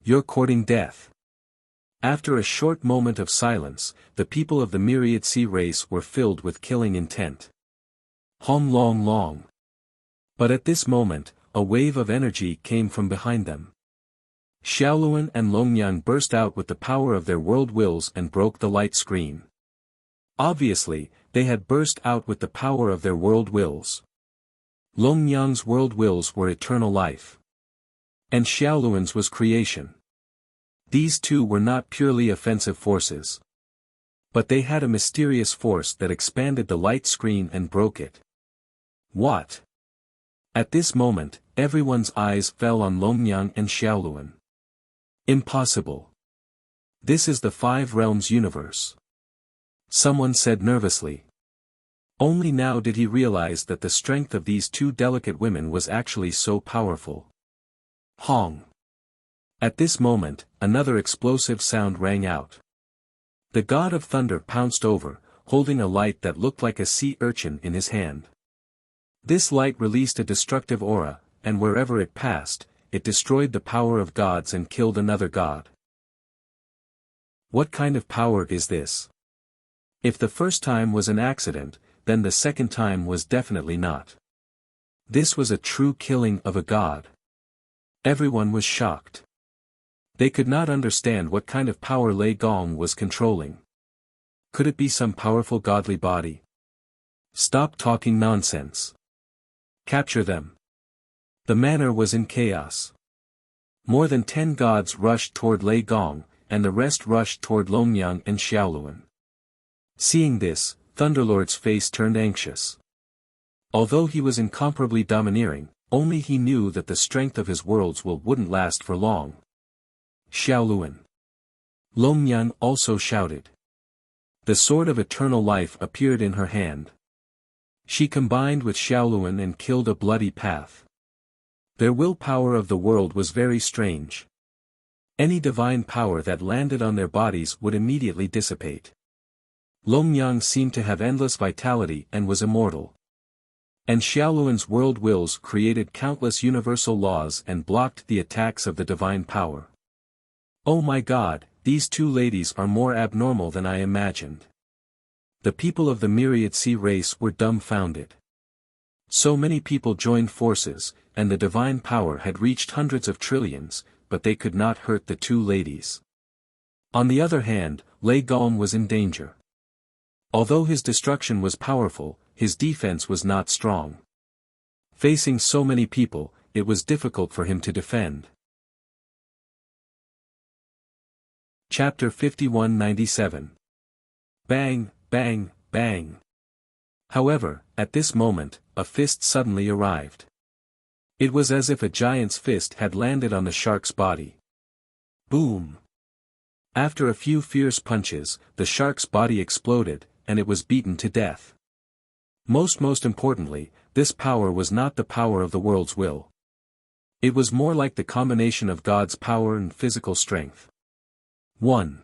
You're courting death. After a short moment of silence, the people of the Myriad Sea race were filled with killing intent. Hom Long Long. But at this moment, a wave of energy came from behind them. Xiaoluan and Longyang burst out with the power of their world wills and broke the light screen. Obviously, they had burst out with the power of their world wills. Longyang's world wills were eternal life. And Xiaoluan's was creation. These two were not purely offensive forces. But they had a mysterious force that expanded the light screen and broke it. What? At this moment, everyone's eyes fell on Longyang and Xiaoluan. Impossible. This is the Five Realms universe. Someone said nervously. Only now did he realize that the strength of these two delicate women was actually so powerful. Hong. At this moment, another explosive sound rang out. The god of thunder pounced over, holding a light that looked like a sea urchin in his hand. This light released a destructive aura, and wherever it passed, it destroyed the power of gods and killed another god. What kind of power is this? If the first time was an accident, then the second time was definitely not. This was a true killing of a god. Everyone was shocked. They could not understand what kind of power Lei Gong was controlling. Could it be some powerful godly body? Stop talking nonsense. Capture them. The manor was in chaos. More than 10 gods rushed toward Lei Gong, and the rest rushed toward Longmiang and Xiaoluan. Seeing this, Thunderlord's face turned anxious. Although he was incomparably domineering, only he knew that the strength of his world's will wouldn't last for long. Xiaoluan. Longmiang also shouted. The sword of eternal life appeared in her hand. She combined with Xiaoluan and killed a bloody path. Their willpower of the world was very strange. Any divine power that landed on their bodies would immediately dissipate. Longmiang seemed to have endless vitality and was immortal. And Xiaoluan's world wills created countless universal laws and blocked the attacks of the divine power. Oh my God, these two ladies are more abnormal than I imagined. The people of the Myriad Sea race were dumbfounded. So many people joined forces, and the divine power had reached hundreds of trillions, but they could not hurt the two ladies. On the other hand, Lei Gong was in danger. Although his destruction was powerful, his defense was not strong. Facing so many people, it was difficult for him to defend. Chapter 5197. Bang, bang, bang. However, at this moment, a fist suddenly arrived. It was as if a giant's fist had landed on the shark's body. Boom! After a few fierce punches, the shark's body exploded, and it was beaten to death. Most importantly, this power was not the power of the world's will. It was more like the combination of God's power and physical strength. 1.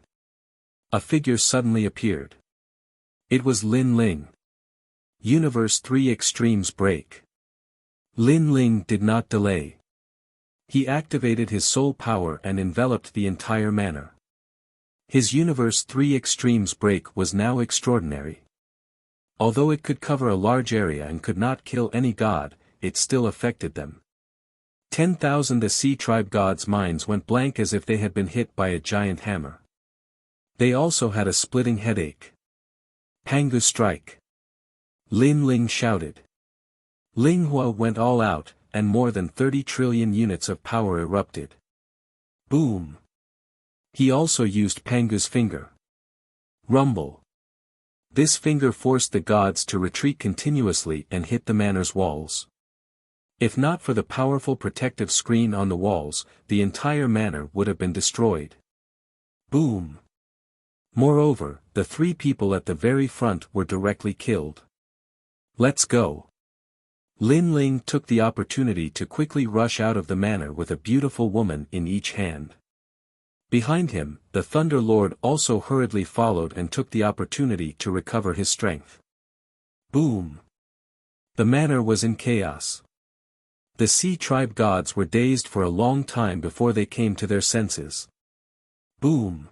A figure suddenly appeared. It was Lin Ling. Universe 3 Extremes Break. Lin Ling did not delay. He activated his soul power and enveloped the entire manor. His Universe 3 Extremes Break was now extraordinary. Although it could cover a large area and could not kill any god, it still affected them. 10,000 the Sea Tribe gods' minds went blank as if they had been hit by a giant hammer. They also had a splitting headache. Pangu strike! Lin Ling shouted. Ling Hua went all out, and more than 30 trillion units of power erupted. Boom! He also used Pangu's finger. Rumble! This finger forced the gods to retreat continuously and hit the manor's walls. If not for the powerful protective screen on the walls, the entire manor would have been destroyed. Boom! Moreover, the 3 people at the very front were directly killed. Let's go! Lin Ling took the opportunity to quickly rush out of the manor with a beautiful woman in each hand. Behind him, the Thunder Lord also hurriedly followed and took the opportunity to recover his strength. Boom! The manor was in chaos. The Sea Tribe gods were dazed for a long time before they came to their senses. Boom!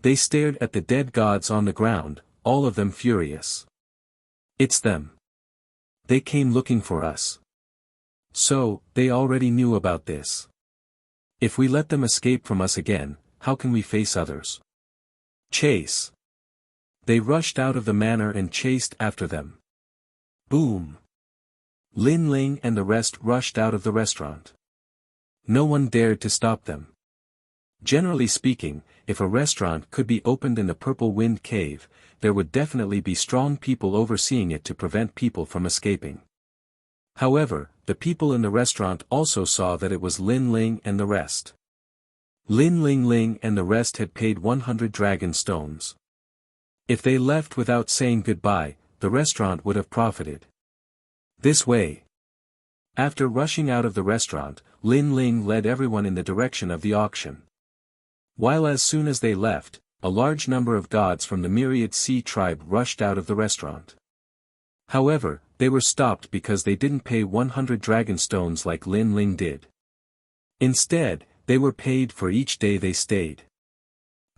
They stared at the dead gods on the ground, all of them furious. It's them. They came looking for us. So, they already knew about this. If we let them escape from us again, how can we face others? Chase! They rushed out of the manor and chased after them. Boom! Lin Ling and the rest rushed out of the restaurant. No one dared to stop them. Generally speaking, if a restaurant could be opened in the Purple Wind Cave, there would definitely be strong people overseeing it to prevent people from escaping. However, the people in the restaurant also saw that it was Lin Ling and the rest. Lin Ling and the rest had paid 100 dragon stones. If they left without saying goodbye, the restaurant would have profited. This way. After rushing out of the restaurant, Lin Ling led everyone in the direction of the auction. While as soon as they left, a large number of gods from the Myriad Sea Tribe rushed out of the restaurant. However, they were stopped because they didn't pay 100 dragon stones like Lin Ling did. Instead, they were paid for each day they stayed.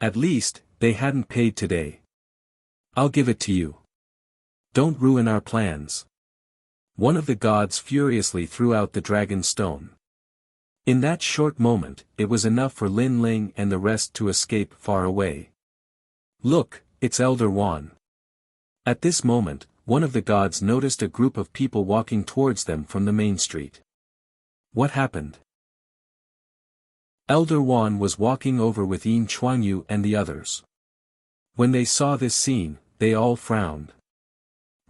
At least, they hadn't paid today. I'll give it to you. Don't ruin our plans. One of the gods furiously threw out the dragon stone. In that short moment, it was enough for Lin Ling and the rest to escape far away. Look, it's Elder Wan. At this moment, one of the gods noticed a group of people walking towards them from the main street. What happened? Elder Wan was walking over with Yin Chuangyu and the others. When they saw this scene, they all frowned.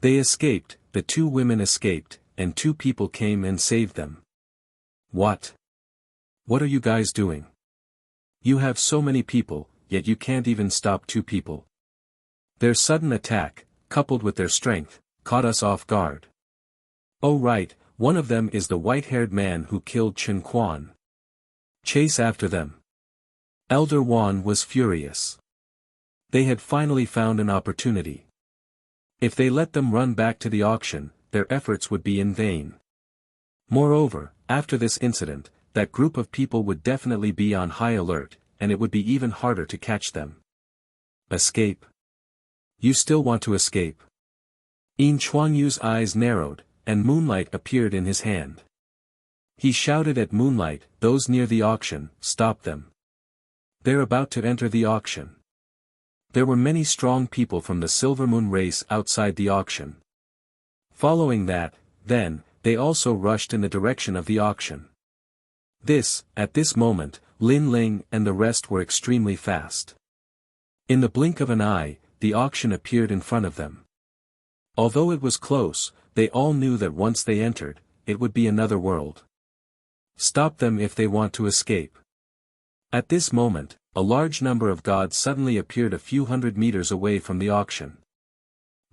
They escaped, the two women escaped, and two people came and saved them. What? What are you guys doing? You have so many people, yet you can't even stop two people. Their sudden attack, coupled with their strength, caught us off guard. Oh right, one of them is the white-haired man who killed Chen Quan. Chase after them. Elder Wan was furious. They had finally found an opportunity. If they let them run back to the auction, their efforts would be in vain. Moreover, after this incident, that group of people would definitely be on high alert, and it would be even harder to catch them. Escape? You still want to escape? Yin Chuangyu's eyes narrowed, and moonlight appeared in his hand. He shouted at Moonlight, those near the auction, stop them. They're about to enter the auction. There were many strong people from the Silver Moon race outside the auction. Following that, then, they also rushed in the direction of the auction. At this moment, Lin Ling and the rest were extremely fast. In the blink of an eye, the auction appeared in front of them. Although it was close, they all knew that once they entered, it would be another world. Stop them if they want to escape. At this moment, a large number of gods suddenly appeared a few hundred meters away from the auction.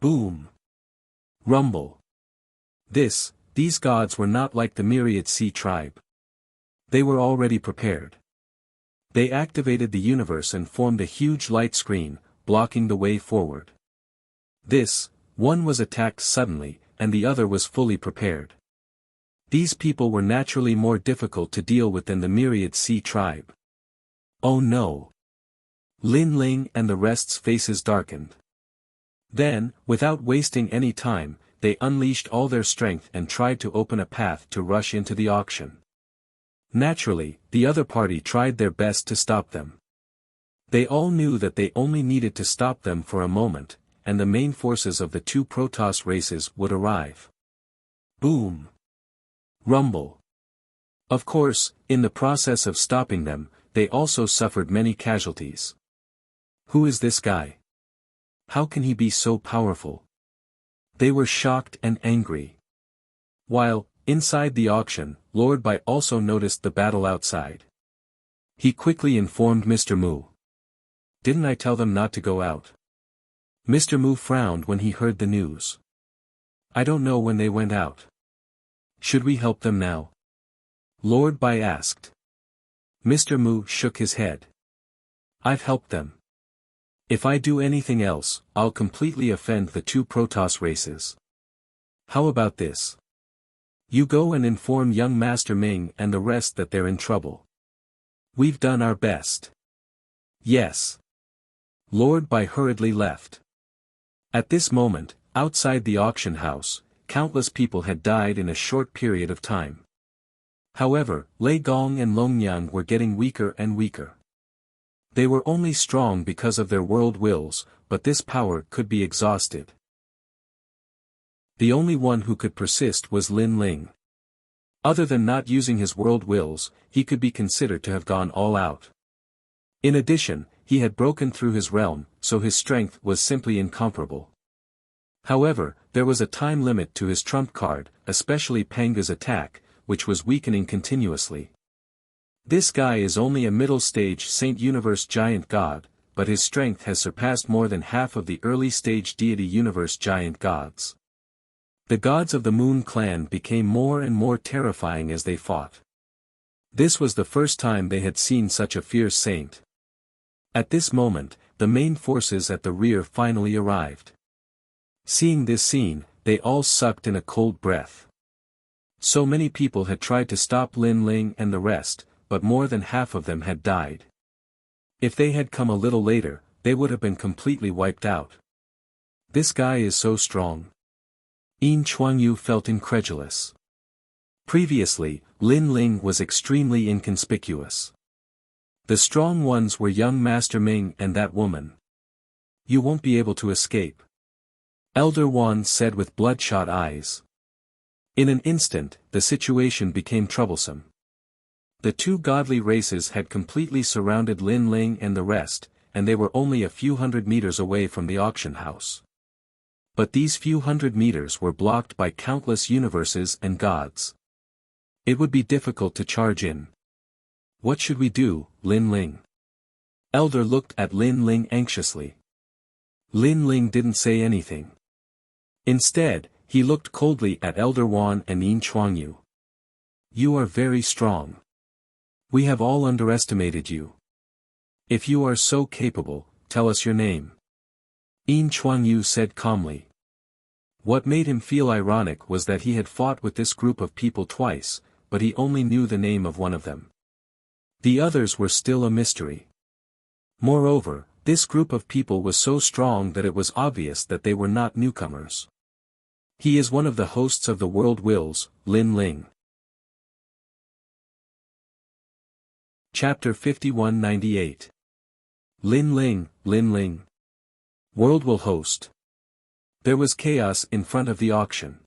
Boom! Rumble! These gods were not like the myriad sea tribe. They were already prepared. They activated the universe and formed a huge light screen, blocking the way forward. One was attacked suddenly, and the other was fully prepared. These people were naturally more difficult to deal with than the myriad sea tribe. Oh no! Lin Ling and the rest's faces darkened. Then, without wasting any time, they unleashed all their strength and tried to open a path to rush into the auction. Naturally, the other party tried their best to stop them. They all knew that they only needed to stop them for a moment, and the main forces of the two Protoss races would arrive. Boom! Rumble! Of course, in the process of stopping them, they also suffered many casualties. Who is this guy? How can he be so powerful? They were shocked and angry. While, inside the auction, Lord Bai also noticed the battle outside. He quickly informed Mr. Mu. Didn't I tell them not to go out? Mr. Mu frowned when he heard the news. I don't know when they went out. Should we help them now? Lord Bai asked. Mr. Mu shook his head. I've helped them. If I do anything else, I'll completely offend the two Protoss races. How about this? You go and inform young Master Ming and the rest that they're in trouble. We've done our best. Yes. Lord Bai hurriedly left. At this moment, outside the auction house, countless people had died in a short period of time. However, Lei Gong and Longyang were getting weaker and weaker. They were only strong because of their world wills, but this power could be exhausted. The only one who could persist was Lin Ling. Other than not using his world wills, he could be considered to have gone all out. In addition, he had broken through his realm, so his strength was simply incomparable. However, there was a time limit to his trump card, especially Panga's attack, which was weakening continuously. This guy is only a middle-stage Saint Universe giant god, but his strength has surpassed more than half of the early-stage deity universe giant gods. The gods of the Moon Clan became more and more terrifying as they fought. This was the first time they had seen such a fierce saint. At this moment, the main forces at the rear finally arrived. Seeing this scene, they all sucked in a cold breath. So many people had tried to stop Lin Ling and the rest, but more than half of them had died. If they had come a little later, they would have been completely wiped out. This guy is so strong. Yin Chuangyu felt incredulous. Previously, Lin Ling was extremely inconspicuous. The strong ones were young Master Ming and that woman. You won't be able to escape. Elder Wan said with bloodshot eyes. In an instant, the situation became troublesome. The two godly races had completely surrounded Lin Ling and the rest, and they were only a few hundred meters away from the auction house. But these few hundred meters were blocked by countless universes and gods. It would be difficult to charge in. What should we do, Lin Ling? Elder looked at Lin Ling anxiously. Lin Ling didn't say anything. Instead, he looked coldly at Elder Wan and Yin Chuangyu. You are very strong. We have all underestimated you. If you are so capable, tell us your name. Yin Chuangyu said calmly. What made him feel ironic was that he had fought with this group of people twice, but he only knew the name of one of them. The others were still a mystery. Moreover, this group of people was so strong that it was obvious that they were not newcomers. He is one of the hosts of the World Wills, Lin Ling. Chapter 5198. Lin Ling, Lin Ling. World will host. There was chaos in front of the auction.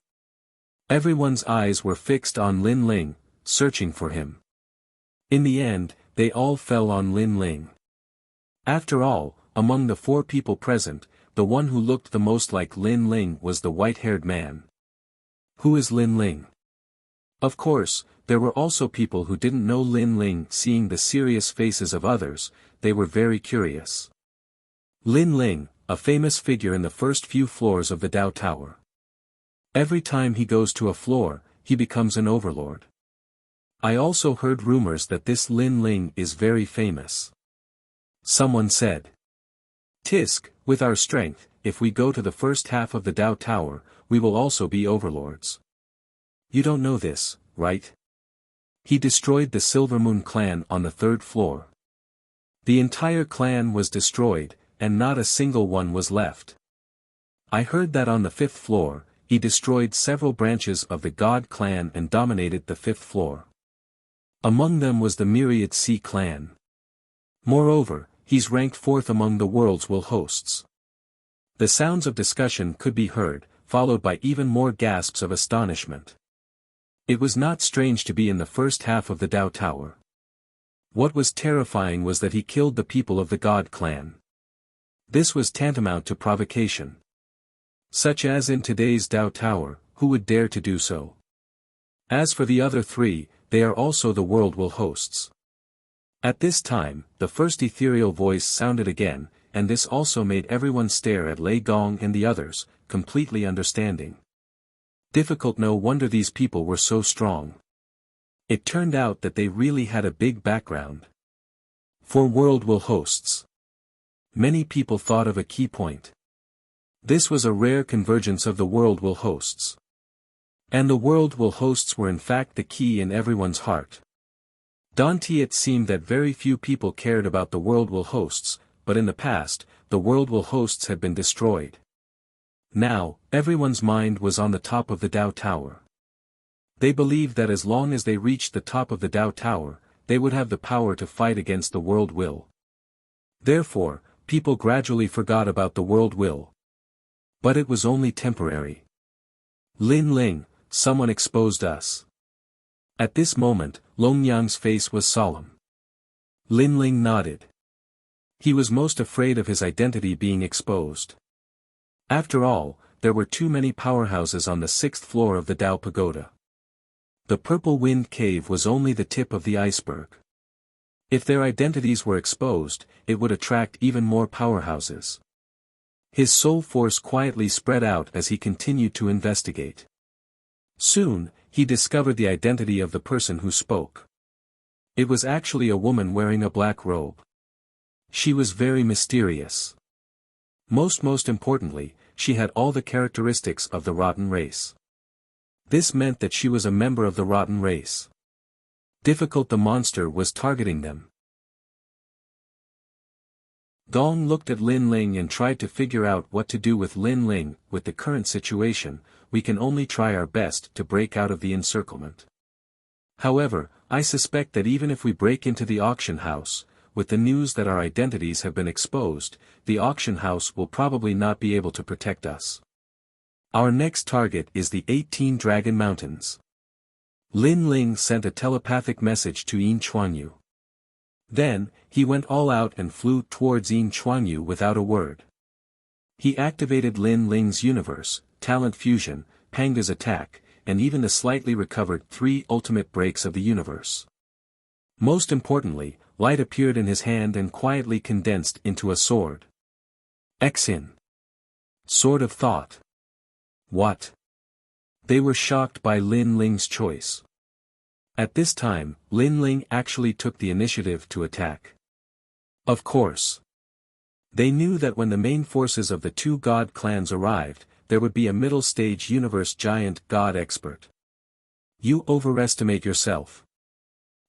Everyone's eyes were fixed on Lin Ling, searching for him. In the end, they all fell on Lin Ling. After all, among the four people present, the one who looked the most like Lin Ling was the white-haired man. Who is Lin Ling? Of course, there were also people who didn't know Lin Ling. Seeing the serious faces of others, they were very curious. Lin Ling, a famous figure in the first few floors of the Dao Tower. Every time he goes to a floor, he becomes an overlord. I also heard rumors that this Lin Ling is very famous. Someone said. Tisk, with our strength, if we go to the first half of the Dao Tower, we will also be overlords. You don't know this, right? He destroyed the Silver Moon clan on the third floor. The entire clan was destroyed, and not a single one was left. I heard that on the fifth floor, he destroyed several branches of the God clan and dominated the fifth floor. Among them was the Myriad Sea clan. Moreover, he's ranked fourth among the world's will hosts. The sounds of discussion could be heard, followed by even more gasps of astonishment. It was not strange to be in the first half of the Dao Tower. What was terrifying was that he killed the people of the God clan. This was tantamount to provocation. Such as in today's Dao Tower, who would dare to do so? As for the other three, they are also the world will hosts. At this time, the first ethereal voice sounded again, and this also made everyone stare at Lei Gong and the others, completely understanding. Difficult, no wonder these people were so strong. It turned out that they really had a big background. For world will hosts. Many people thought of a key point. This was a rare convergence of the world will hosts. And the world will hosts were in fact the key in everyone's heart. Dante, it seemed that very few people cared about the world will hosts, but in the past, the world will hosts had been destroyed. Now, everyone's mind was on the top of the Dao Tower. They believed that as long as they reached the top of the Dao Tower, they would have the power to fight against the world will. Therefore, people gradually forgot about the world will. But it was only temporary. Lin Ling, someone exposed us. At this moment, Long Yang's face was solemn. Lin Ling nodded. He was most afraid of his identity being exposed. After all, there were too many powerhouses on the sixth floor of the Dao Pagoda. The Purple Wind Cave was only the tip of the iceberg. If their identities were exposed, it would attract even more powerhouses. His soul force quietly spread out as he continued to investigate. Soon, he discovered the identity of the person who spoke. It was actually a woman wearing a black robe. She was very mysterious. Most importantly, she had all the characteristics of the rotten race. This meant that she was a member of the rotten race. Difficult, the monster was targeting them. Gong looked at Lin Ling and tried to figure out what to do with Lin Ling. With the current situation, we can only try our best to break out of the encirclement. However, I suspect that even if we break into the auction house, with the news that our identities have been exposed, the auction house will probably not be able to protect us. Our next target is the 18 Dragon Mountains. Lin Ling sent a telepathic message to Yin Chuanyu. Then, he went all out and flew towards Yin Chuanyu without a word. He activated Lin Ling's universe, talent fusion, Panga's attack, and even the slightly recovered 3 ultimate breaks of the universe. Most importantly, light appeared in his hand and quietly condensed into a sword. Xin. Sword of Thought. What? They were shocked by Lin Ling's choice. At this time, Lin Ling actually took the initiative to attack. Of course. They knew that when the main forces of the 2 god clans arrived, there would be a middle-stage universe giant god expert. You overestimate yourself.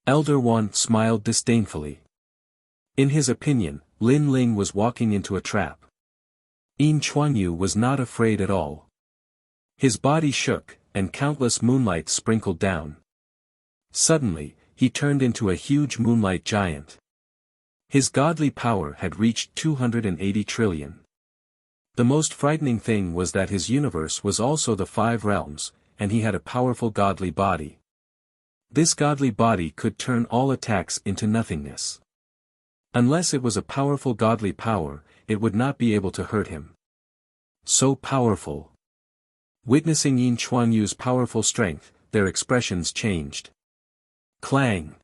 Elder One smiled disdainfully. In his opinion, Lin Ling was walking into a trap. Yin Chuanyu was not afraid at all. His body shook, and countless moonlight sprinkled down. Suddenly, he turned into a huge moonlight giant. His godly power had reached 280 trillion. The most frightening thing was that his universe was also the 5 realms, and he had a powerful godly body. This godly body could turn all attacks into nothingness. Unless it was a powerful godly power, it would not be able to hurt him. So powerful. Witnessing Yin Chuanyu's powerful strength, their expressions changed. Clang!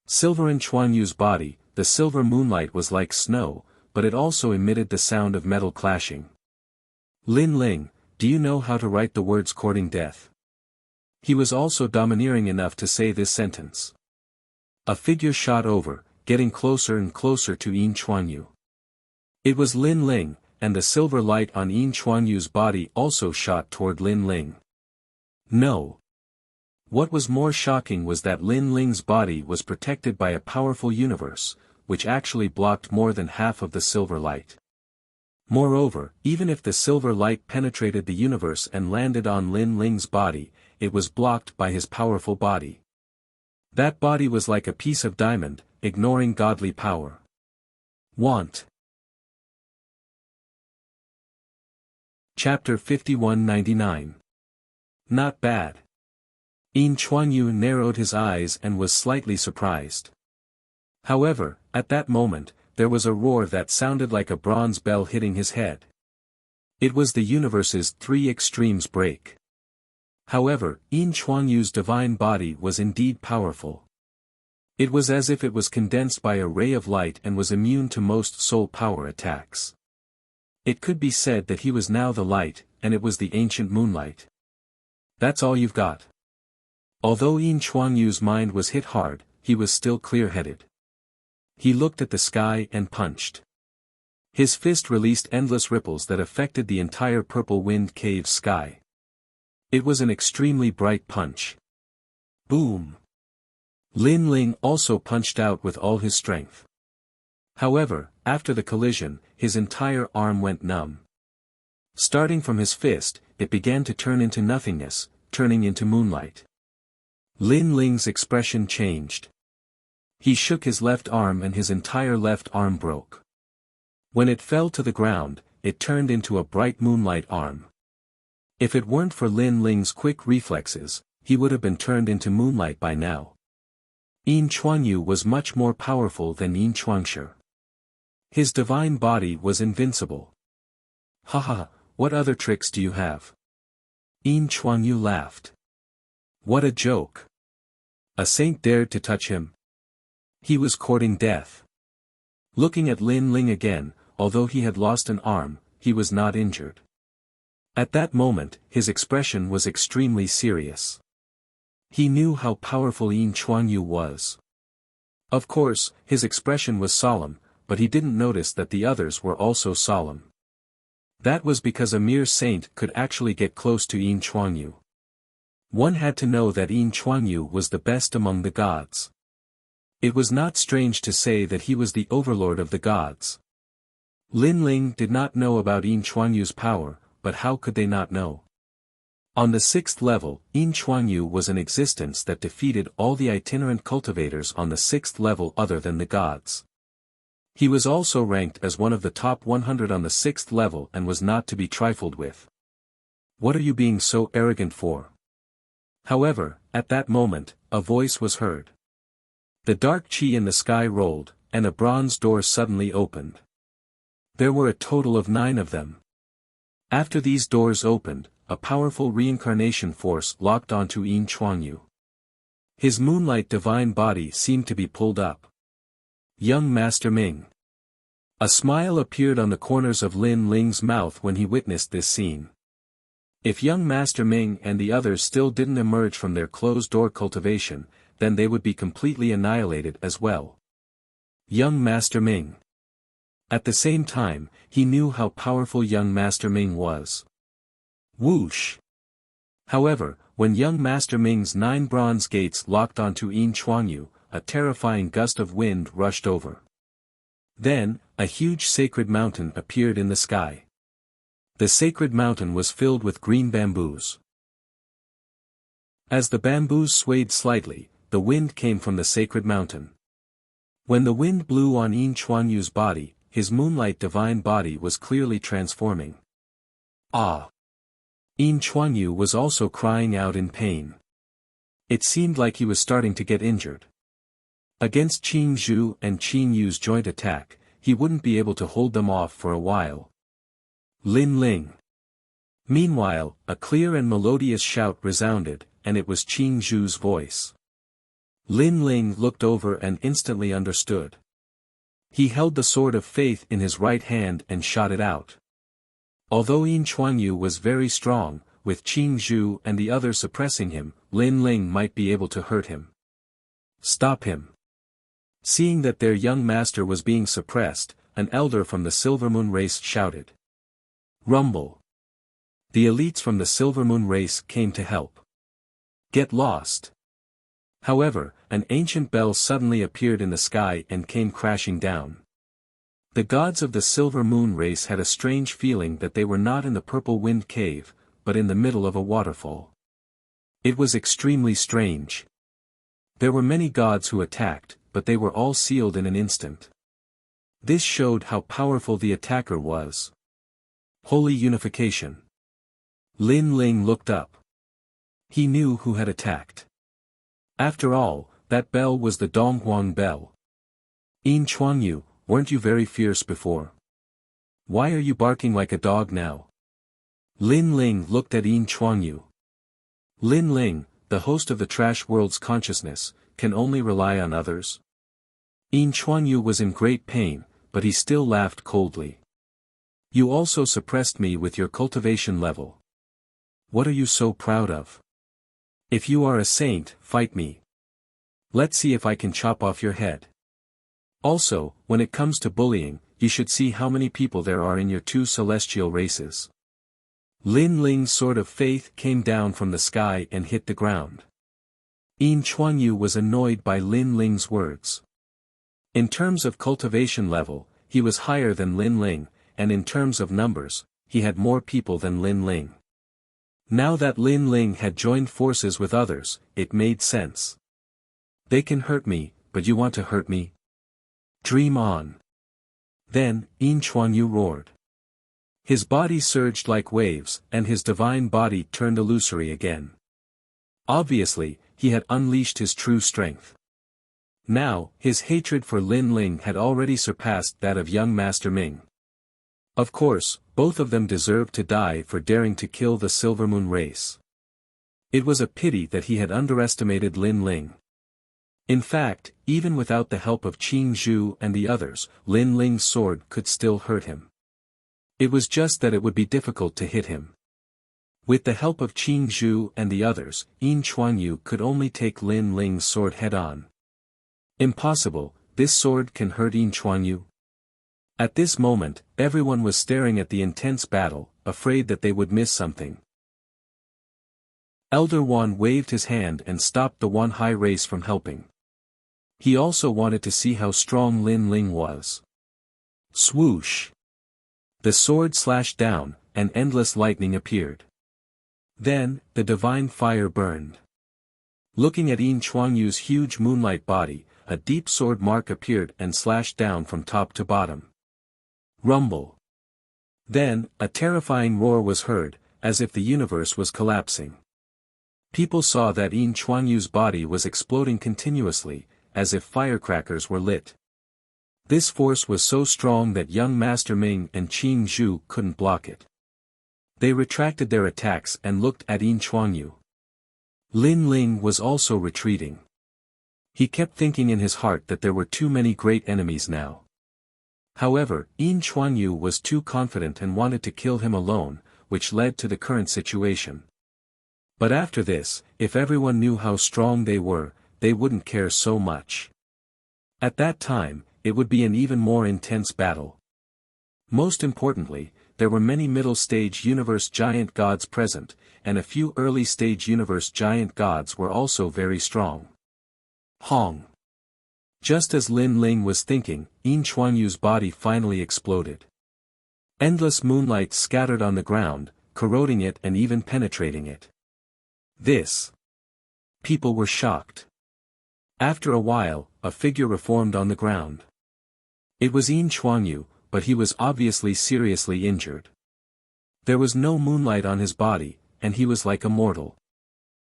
Silver in Chuanyu's body, the silver moonlight was like snow, but it also emitted the sound of metal clashing. Lin Ling, do you know how to write the words courting death? He was also domineering enough to say this sentence. A figure shot over, getting closer and closer to Yin Chuanyu. It was Lin Ling, and the silver light on Yin Chuanyu's body also shot toward Lin Ling. No. What was more shocking was that Lin Ling's body was protected by a powerful universe, which actually blocked more than half of the silver light. Moreover, even if the silver light penetrated the universe and landed on Lin Ling's body, it was blocked by his powerful body. That body was like a piece of diamond, ignoring godly power. Want. Chapter 5199. Not bad. Yin Chuanyu narrowed his eyes and was slightly surprised. However, at that moment, there was a roar that sounded like a bronze bell hitting his head. It was the universe's 3 extremes break. However, Yin Chuanyu's divine body was indeed powerful. It was as if it was condensed by a ray of light and was immune to most soul power attacks. It could be said that he was now the light, and it was the ancient moonlight. That's all you've got. Although Yin Chuanyu's mind was hit hard, he was still clear-headed. He looked at the sky and punched. His fist released endless ripples that affected the entire Purple Wind Cave's sky. It was an extremely bright punch. Boom! Lin Ling also punched out with all his strength. However, after the collision, his entire arm went numb. Starting from his fist, it began to turn into nothingness, turning into moonlight. Lin Ling's expression changed. He shook his left arm and his entire left arm broke. When it fell to the ground, it turned into a bright moonlight arm. If it weren't for Lin Ling's quick reflexes, he would have been turned into moonlight by now. Yin Chuanyu was much more powerful than Yin Chuangshi. His divine body was invincible. Haha, what other tricks do you have? Yin Chuanyu laughed. What a joke. A saint dared to touch him. He was courting death. Looking at Lin Ling again, although he had lost an arm, he was not injured. At that moment, his expression was extremely serious. He knew how powerful Yin Chuanyu was. Of course, his expression was solemn, but he didn't notice that the others were also solemn. That was because a mere saint could actually get close to Yin Chuanyu. One had to know that Yin Chuanyu was the best among the gods. It was not strange to say that he was the overlord of the gods. Lin Ling did not know about Yin Chuanyu's power, but how could they not know? On the 6th level, Yin Chuanyu was an existence that defeated all the itinerant cultivators on the 6th level other than the gods. He was also ranked as one of the top 100 on the 6th level and was not to be trifled with. What are you being so arrogant for? However, at that moment, a voice was heard. The dark chi in the sky rolled, and a bronze door suddenly opened. There were a total of 9 of them. After these doors opened, a powerful reincarnation force locked onto Yin Chuangyu. His moonlight divine body seemed to be pulled up. Young Master Ming. A smile appeared on the corners of Lin Ling's mouth when he witnessed this scene. If young Master Ming and the others still didn't emerge from their closed-door cultivation, then they would be completely annihilated as well. Young Master Ming. At the same time, he knew how powerful young Master Ming was. Whoosh! However, when young Master Ming's 9 bronze gates locked onto Yin Chuangyu, a terrifying gust of wind rushed over. Then, a huge sacred mountain appeared in the sky. The sacred mountain was filled with green bamboos. As the bamboos swayed slightly, the wind came from the sacred mountain. When the wind blew on Yin Chuanyu's body, his moonlight divine body was clearly transforming. Ah! Yin Chuangyu was also crying out in pain. It seemed like he was starting to get injured. Against Qin Zhu and Qin Yu's joint attack, he wouldn't be able to hold them off for a while. Lin Ling. Meanwhile, a clear and melodious shout resounded, and it was Qin Zhu's voice. Lin Ling looked over and instantly understood. He held the sword of faith in his right hand and shot it out. Although Yin Chuangyu was very strong, with Qin Zhu and the others suppressing him, Lin Ling might be able to hurt him. Stop him. Seeing that their young master was being suppressed, an elder from the Silver Moon race shouted. Rumble. The elites from the Silver Moon race came to help. Get lost. However, an ancient bell suddenly appeared in the sky and came crashing down. The gods of the Silver Moon race had a strange feeling that they were not in the Purple Wind Cave, but in the middle of a waterfall. It was extremely strange. There were many gods who attacked, but they were all sealed in an instant. This showed how powerful the attacker was. Holy unification. Lin Ling looked up. He knew who had attacked. After all, that bell was the Donghuang bell. Yin Chuangyu, weren't you very fierce before? Why are you barking like a dog now? Lin Ling looked at Yin Chuangyu. Lin Ling, the host of the Trash World's consciousness, can only rely on others. Yin Chuangyu was in great pain, but he still laughed coldly. You also suppressed me with your cultivation level. What are you so proud of? If you are a saint, fight me. Let's see if I can chop off your head. Also, when it comes to bullying, you should see how many people there are in your 2 celestial races. Lin Ling's sword of faith came down from the sky and hit the ground. Yin Chuangyu was annoyed by Lin Ling's words. In terms of cultivation level, he was higher than Lin Ling, and in terms of numbers, he had more people than Lin Ling. Now that Lin Ling had joined forces with others, it made sense. They can hurt me, but you want to hurt me? Dream on. Then, Yin Chuangyu roared. His body surged like waves, and his divine body turned illusory again. Obviously, he had unleashed his true strength. Now, his hatred for Lin Ling had already surpassed that of young Master Ming. Of course, both of them deserved to die for daring to kill the Silver Moon race. It was a pity that he had underestimated Lin Ling. In fact, even without the help of Qin Zhu and the others, Lin Ling's sword could still hurt him. It was just that it would be difficult to hit him. With the help of Qin Zhu and the others, Yin Chuangyu could only take Lin Ling's sword head-on. Impossible, this sword can hurt Yin Chuangyu. At this moment, everyone was staring at the intense battle, afraid that they would miss something. Elder Wan waved his hand and stopped the Wan Hai race from helping. He also wanted to see how strong Lin Ling was. Swoosh! The sword slashed down, and endless lightning appeared. Then, the divine fire burned. Looking at Yin Chuangyu's huge moonlight body, a deep sword mark appeared and slashed down from top to bottom. Rumble. Then, a terrifying roar was heard, as if the universe was collapsing. People saw that Yin Chuanyu's body was exploding continuously, as if firecrackers were lit. This force was so strong that young Master Ming and Qing Zhu couldn't block it. They retracted their attacks and looked at Yin Chuanyu. Lin Ling was also retreating. He kept thinking in his heart that there were too many great enemies now. However, Yin Chuanyu was too confident and wanted to kill him alone, which led to the current situation. But after this, if everyone knew how strong they were, they wouldn't care so much. At that time, it would be an even more intense battle. Most importantly, there were many middle-stage universe giant gods present, and a few early-stage universe giant gods were also very strong. Hong. Just as Lin Ling was thinking, Yin Chuanyu's body finally exploded. Endless moonlight scattered on the ground, corroding it and even penetrating it. People were shocked. After a while, a figure reformed on the ground. It was Yin Chuanyu, but he was obviously seriously injured. There was no moonlight on his body, and he was like a mortal.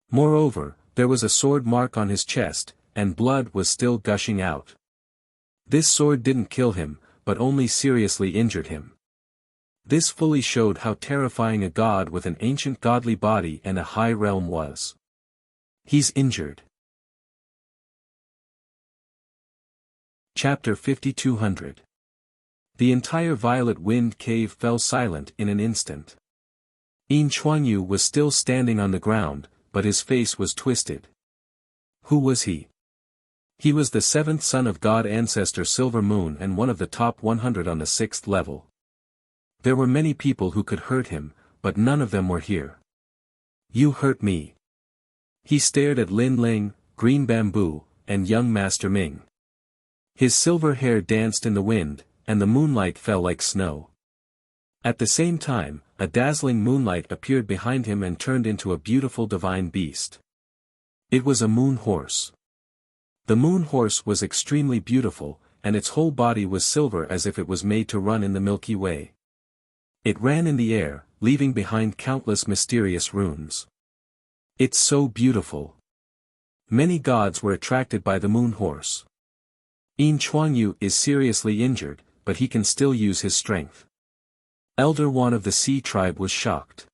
Moreover, there was a sword mark on his chest, and blood was still gushing out. This sword didn't kill him, but only seriously injured him. This fully showed how terrifying a god with an ancient godly body and a high realm was. He's injured. Chapter 5200. The entire Violet Wind Cave fell silent in an instant. Yin Chuanyu was still standing on the ground, but his face was twisted. Who was he? He was the seventh son of God ancestor Silver Moon and one of the top 100 on the 6th level. There were many people who could hurt him, but none of them were here. You hurt me. He stared at Lin Ling, Green Bamboo, and young Master Ming. His silver hair danced in the wind, and the moonlight fell like snow. At the same time, a dazzling moonlight appeared behind him and turned into a beautiful divine beast. It was a moon horse. The moon horse was extremely beautiful, and its whole body was silver as if it was made to run in the Milky Way. It ran in the air, leaving behind countless mysterious runes. It's so beautiful. Many gods were attracted by the moon horse. Yin Chuanyu is seriously injured, but he can still use his strength. Elder One of the Sea tribe was shocked.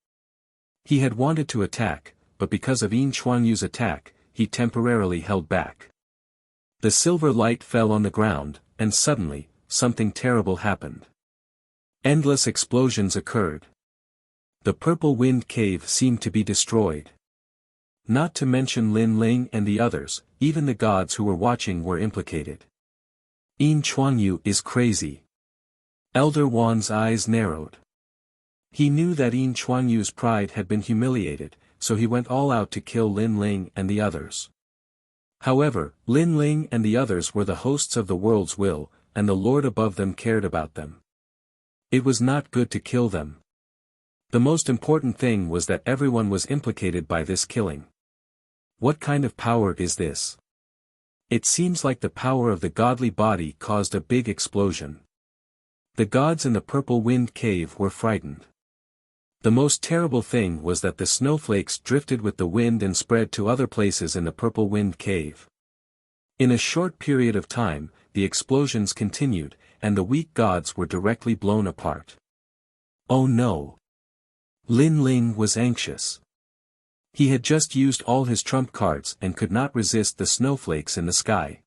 He had wanted to attack, but because of Yin Chuanyu's attack, he temporarily held back. The silver light fell on the ground, and suddenly, something terrible happened. Endless explosions occurred. The Purple Wind Cave seemed to be destroyed. Not to mention Lin Ling and the others, even the gods who were watching were implicated. Yin Chuanyu is crazy. Elder Wan's eyes narrowed. He knew that Yin Chuanyu's pride had been humiliated, so he went all out to kill Lin Ling and the others. However, Lin Ling and the others were the hosts of the world's will, and the Lord above them cared about them. It was not good to kill them. The most important thing was that everyone was implicated by this killing. What kind of power is this? It seems like the power of the godly body caused a big explosion. The gods in the Purple Wind Cave were frightened. The most terrible thing was that the snowflakes drifted with the wind and spread to other places in the Purple Wind Cave. In a short period of time, the explosions continued, and the weak gods were directly blown apart. Oh no! Lin Ling was anxious. He had just used all his trump cards and could not resist the snowflakes in the sky.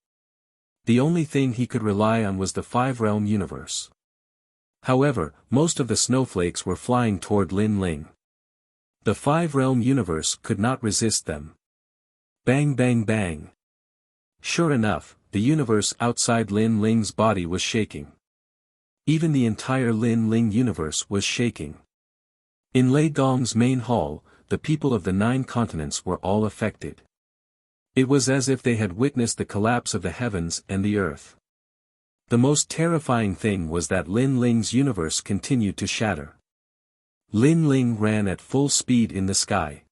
The only thing he could rely on was the five-realm universe. However, most of the snowflakes were flying toward Lin Ling. The five-realm universe could not resist them. Bang bang bang. Sure enough, the universe outside Lin Ling's body was shaking. Even the entire Lin Ling universe was shaking. In Lei Gong's main hall, the people of the 9 continents were all affected. It was as if they had witnessed the collapse of the heavens and the earth. The most terrifying thing was that Lin Ling's universe continued to shatter. Lin Ling ran at full speed in the sky.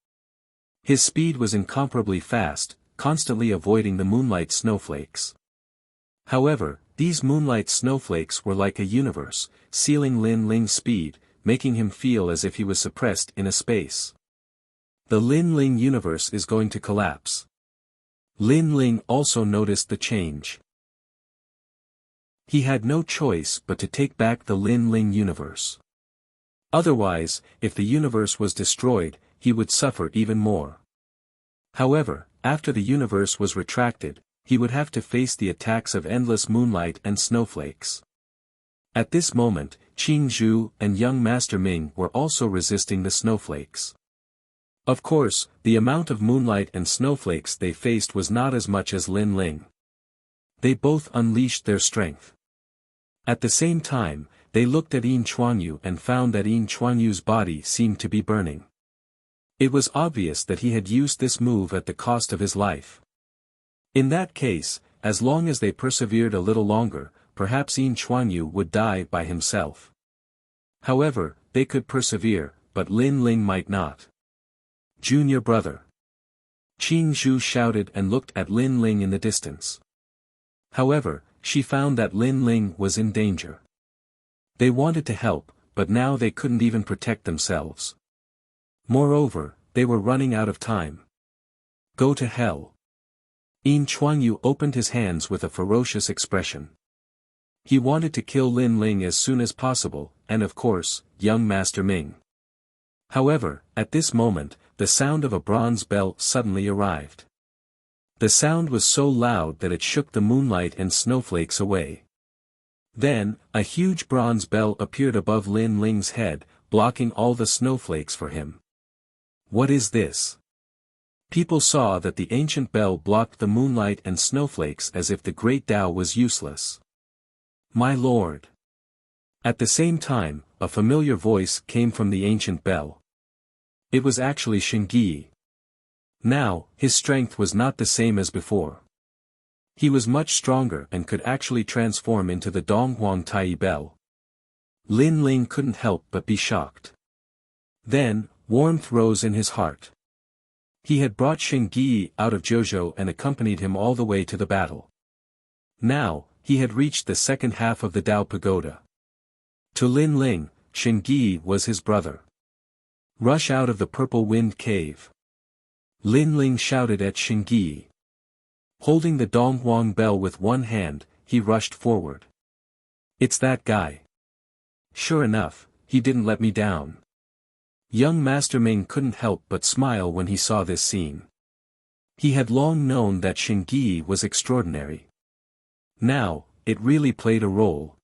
His speed was incomparably fast, constantly avoiding the moonlight snowflakes. However, these moonlight snowflakes were like a universe, sealing Lin Ling's speed, making him feel as if he was suppressed in a space. The Lin Ling universe is going to collapse. Lin Ling also noticed the change. He had no choice but to take back the Lin Ling universe. Otherwise, if the universe was destroyed, he would suffer even more. However, after the universe was retracted, he would have to face the attacks of endless moonlight and snowflakes. At this moment, Qing Zhu and young Master Ming were also resisting the snowflakes. Of course, the amount of moonlight and snowflakes they faced was not as much as Lin Ling. They both unleashed their strength. At the same time, they looked at Yin Chuanyu and found that Yin Chuanyu's body seemed to be burning. It was obvious that he had used this move at the cost of his life. In that case, as long as they persevered a little longer, perhaps Yin Chuanyu would die by himself. However, they could persevere, but Lin Ling might not. Junior brother. Qing Zhu shouted and looked at Lin Ling in the distance. However, she found that Lin Ling was in danger. They wanted to help, but now they couldn't even protect themselves. Moreover, they were running out of time. Go to hell. Yin Chuanyu opened his hands with a ferocious expression. He wanted to kill Lin Ling as soon as possible, and of course, young Master Ming. However, at this moment, the sound of a bronze bell suddenly arrived. The sound was so loud that it shook the moonlight and snowflakes away. Then, a huge bronze bell appeared above Lin Ling's head, blocking all the snowflakes for him. What is this? People saw that the ancient bell blocked the moonlight and snowflakes as if the great Tao was useless. My lord. At the same time, a familiar voice came from the ancient bell. It was actually Shingyi. Now, his strength was not the same as before. He was much stronger and could actually transform into the Donghuang Tai bell. Lin Ling couldn't help but be shocked. Then, warmth rose in his heart. He had brought Shingyi out of Zhozhou and accompanied him all the way to the battle. Now, he had reached the second half of the Dao Pagoda. To Lin Ling, Shingyi was his brother. Rush out of the Purple Wind Cave. Lin Ling shouted at Shingyi. Holding the Donghuang bell with one hand, he rushed forward. It's that guy. Sure enough, he didn't let me down. Young Master Ming couldn't help but smile when he saw this scene. He had long known that Shingyi was extraordinary. Now, it really played a role.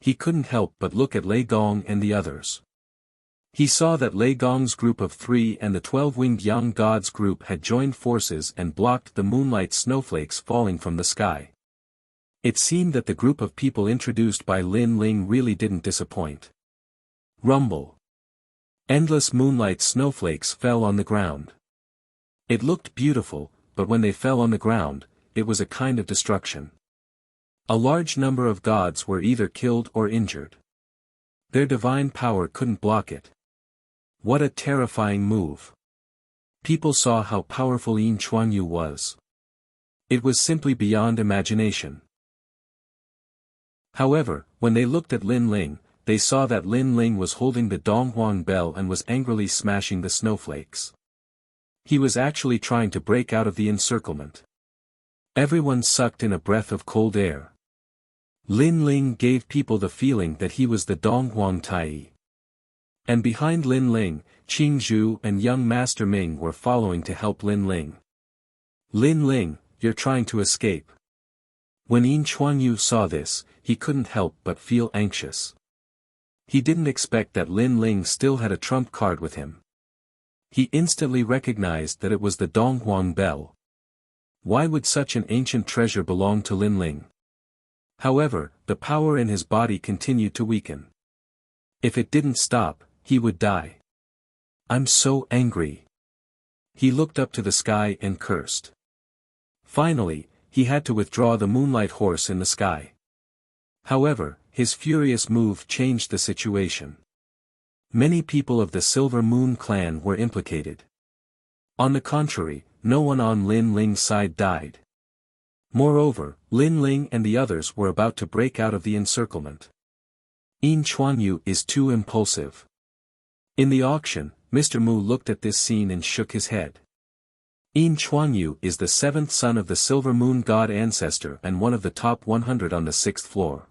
He couldn't help but look at Lei Gong and the others. He saw that Lei Gong's group of 3 and the 12-winged young gods group had joined forces and blocked the moonlight snowflakes falling from the sky. It seemed that the group of people introduced by Lin Ling really didn't disappoint. Rumble. Endless moonlight snowflakes fell on the ground. It looked beautiful, but when they fell on the ground, it was a kind of destruction. A large number of gods were either killed or injured. Their divine power couldn't block it. What a terrifying move. People saw how powerful Yin Chuanyu was. It was simply beyond imagination. However, when they looked at Lin Ling, they saw that Lin Ling was holding the Donghuang bell and was angrily smashing the snowflakes. He was actually trying to break out of the encirclement. Everyone sucked in a breath of cold air. Lin Ling gave people the feeling that he was the Donghuang Tai. And behind Lin Ling, Qing Zhu and young Master Ming were following to help Lin Ling. Lin Ling, you're trying to escape. When Yin Chuanyu saw this, he couldn't help but feel anxious. He didn't expect that Lin Ling still had a trump card with him. He instantly recognized that it was the Donghuang bell. Why would such an ancient treasure belong to Lin Ling? However, the power in his body continued to weaken. If it didn't stop, he would die. I'm so angry. He looked up to the sky and cursed. Finally, he had to withdraw the moonlight horse in the sky. However, his furious move changed the situation. Many people of the Silver Moon clan were implicated. On the contrary, no one on Lin Ling's side died. Moreover, Lin Ling and the others were about to break out of the encirclement. Yin Chuanyu is too impulsive. In the auction, Mr. Mu looked at this scene and shook his head. Yin Chuanyu is the seventh son of the Silver Moon God ancestor and one of the top 100 on the 6th floor.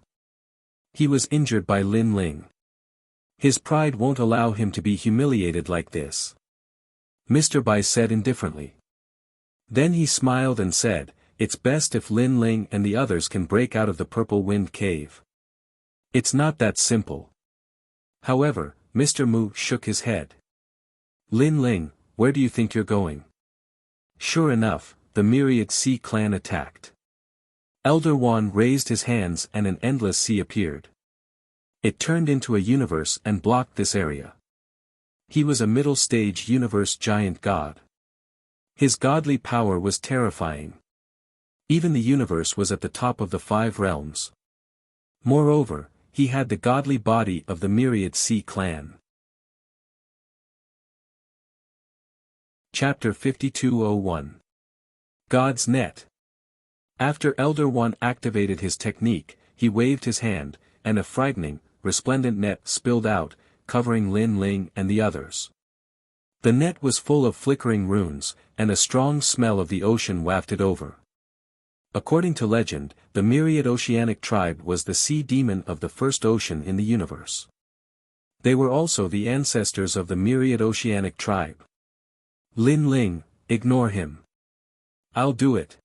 He was injured by Lin Ling. His pride won't allow him to be humiliated like this. Mr. Bai said indifferently. Then he smiled and said, "It's best if Lin Ling and the others can break out of the Purple Wind Cave." It's not that simple. However, Mr. Mu shook his head. "Lin Ling, where do you think you're going?" Sure enough, the Myriad Sea clan attacked. Elder Wan raised his hands and an endless sea appeared. It turned into a universe and blocked this area. He was a middle-stage universe giant god. His godly power was terrifying. Even the universe was at the top of the 5 realms. Moreover, he had the godly body of the Myriad Sea clan. Chapter 5201. God's Net. After Elder One activated his technique, he waved his hand, and a frightening, resplendent net spilled out, covering Lin Ling and the others. The net was full of flickering runes, and a strong smell of the ocean wafted over. According to legend, the Myriad Oceanic tribe was the sea demon of the first ocean in the universe. They were also the ancestors of the Myriad Oceanic tribe. Lin Ling, ignore him. I'll do it.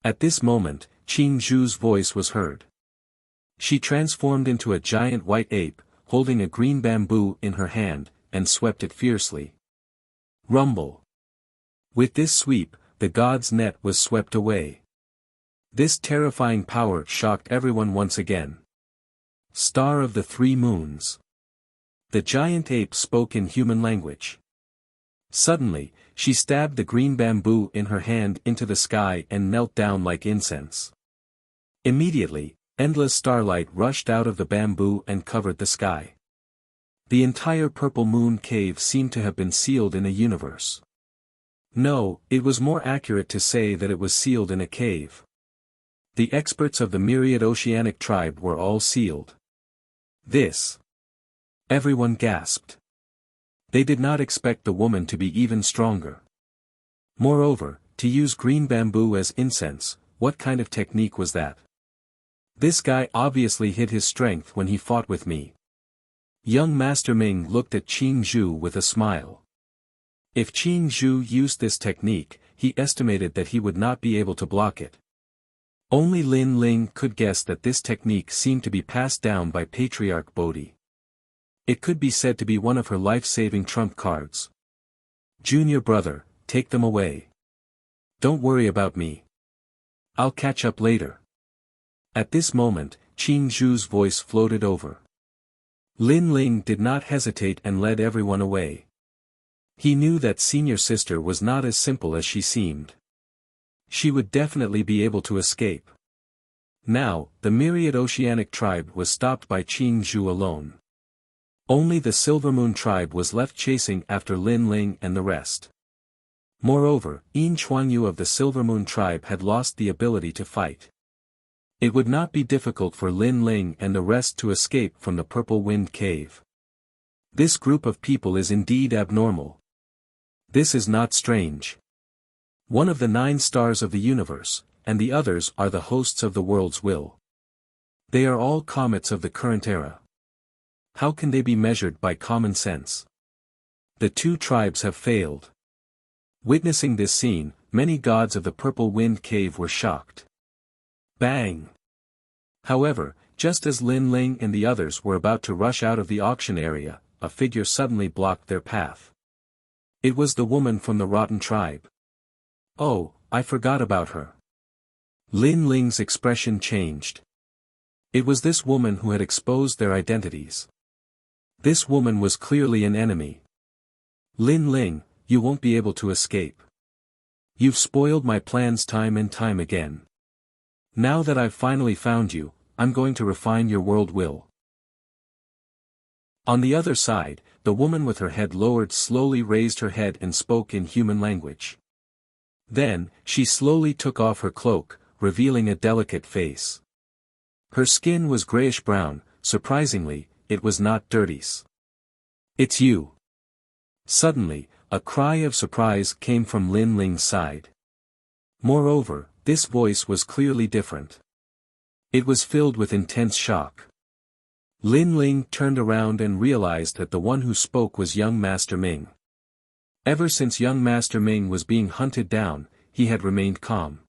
At this moment, Qing Zhu's voice was heard. She transformed into a giant white ape, holding a green bamboo in her hand, and swept it fiercely. Rumble. With this sweep, the god's net was swept away. This terrifying power shocked everyone once again. Star of the 3 moons. The giant ape spoke in human language. Suddenly, she stabbed the green bamboo in her hand into the sky and knelt down like incense. Immediately, endless starlight rushed out of the bamboo and covered the sky. The entire Purple Moon Cave seemed to have been sealed in a universe. No, it was more accurate to say that it was sealed in a cave. The experts of the Myriad Oceanic tribe were all sealed. This. Everyone gasped. They did not expect the woman to be even stronger. Moreover, to use green bamboo as incense, what kind of technique was that? This guy obviously hid his strength when he fought with me. Young Master Ming looked at Qing Zhu with a smile. If Qing Zhu used this technique, he estimated that he would not be able to block it. Only Lin Ling could guess that this technique seemed to be passed down by Patriarch Bodhi. It could be said to be one of her life-saving trump cards. Junior brother, take them away. Don't worry about me. I'll catch up later. At this moment, Qing Zhu's voice floated over. Lin Ling did not hesitate and led everyone away. He knew that senior sister was not as simple as she seemed. She would definitely be able to escape. Now, the Myriad Oceanic tribe was stopped by Qing Zhu alone. Only the Silver Moon tribe was left chasing after Lin Ling and the rest. Moreover, Yin Chuanyu of the Silver Moon tribe had lost the ability to fight. It would not be difficult for Lin Ling and the rest to escape from the Purple Wind Cave. This group of people is indeed abnormal. This is not strange. One of the 9 stars of the universe, and the others are the hosts of the world's will. They are all comets of the current era. How can they be measured by common sense? The 2 tribes have failed. Witnessing this scene, many gods of the Purple Wind Cave were shocked. Bang! However, just as Lin Ling and the others were about to rush out of the auction area, a figure suddenly blocked their path. It was the woman from the Rotten tribe. Oh, I forgot about her. Lin Ling's expression changed. It was this woman who had exposed their identities. This woman was clearly an enemy. Lin Ling, you won't be able to escape. You've spoiled my plans time and time again. Now that I've finally found you, I'm going to refine your world will. On the other side, the woman with her head lowered slowly raised her head and spoke in human language. Then, she slowly took off her cloak, revealing a delicate face. Her skin was grayish-brown. Surprisingly, it was not dirty. "It's you." Suddenly, a cry of surprise came from Lin Ling's side. Moreover, this voice was clearly different. It was filled with intense shock. Lin Ling turned around and realized that the one who spoke was young Master Ming. Ever since young Master Ming was being hunted down, he had remained calm.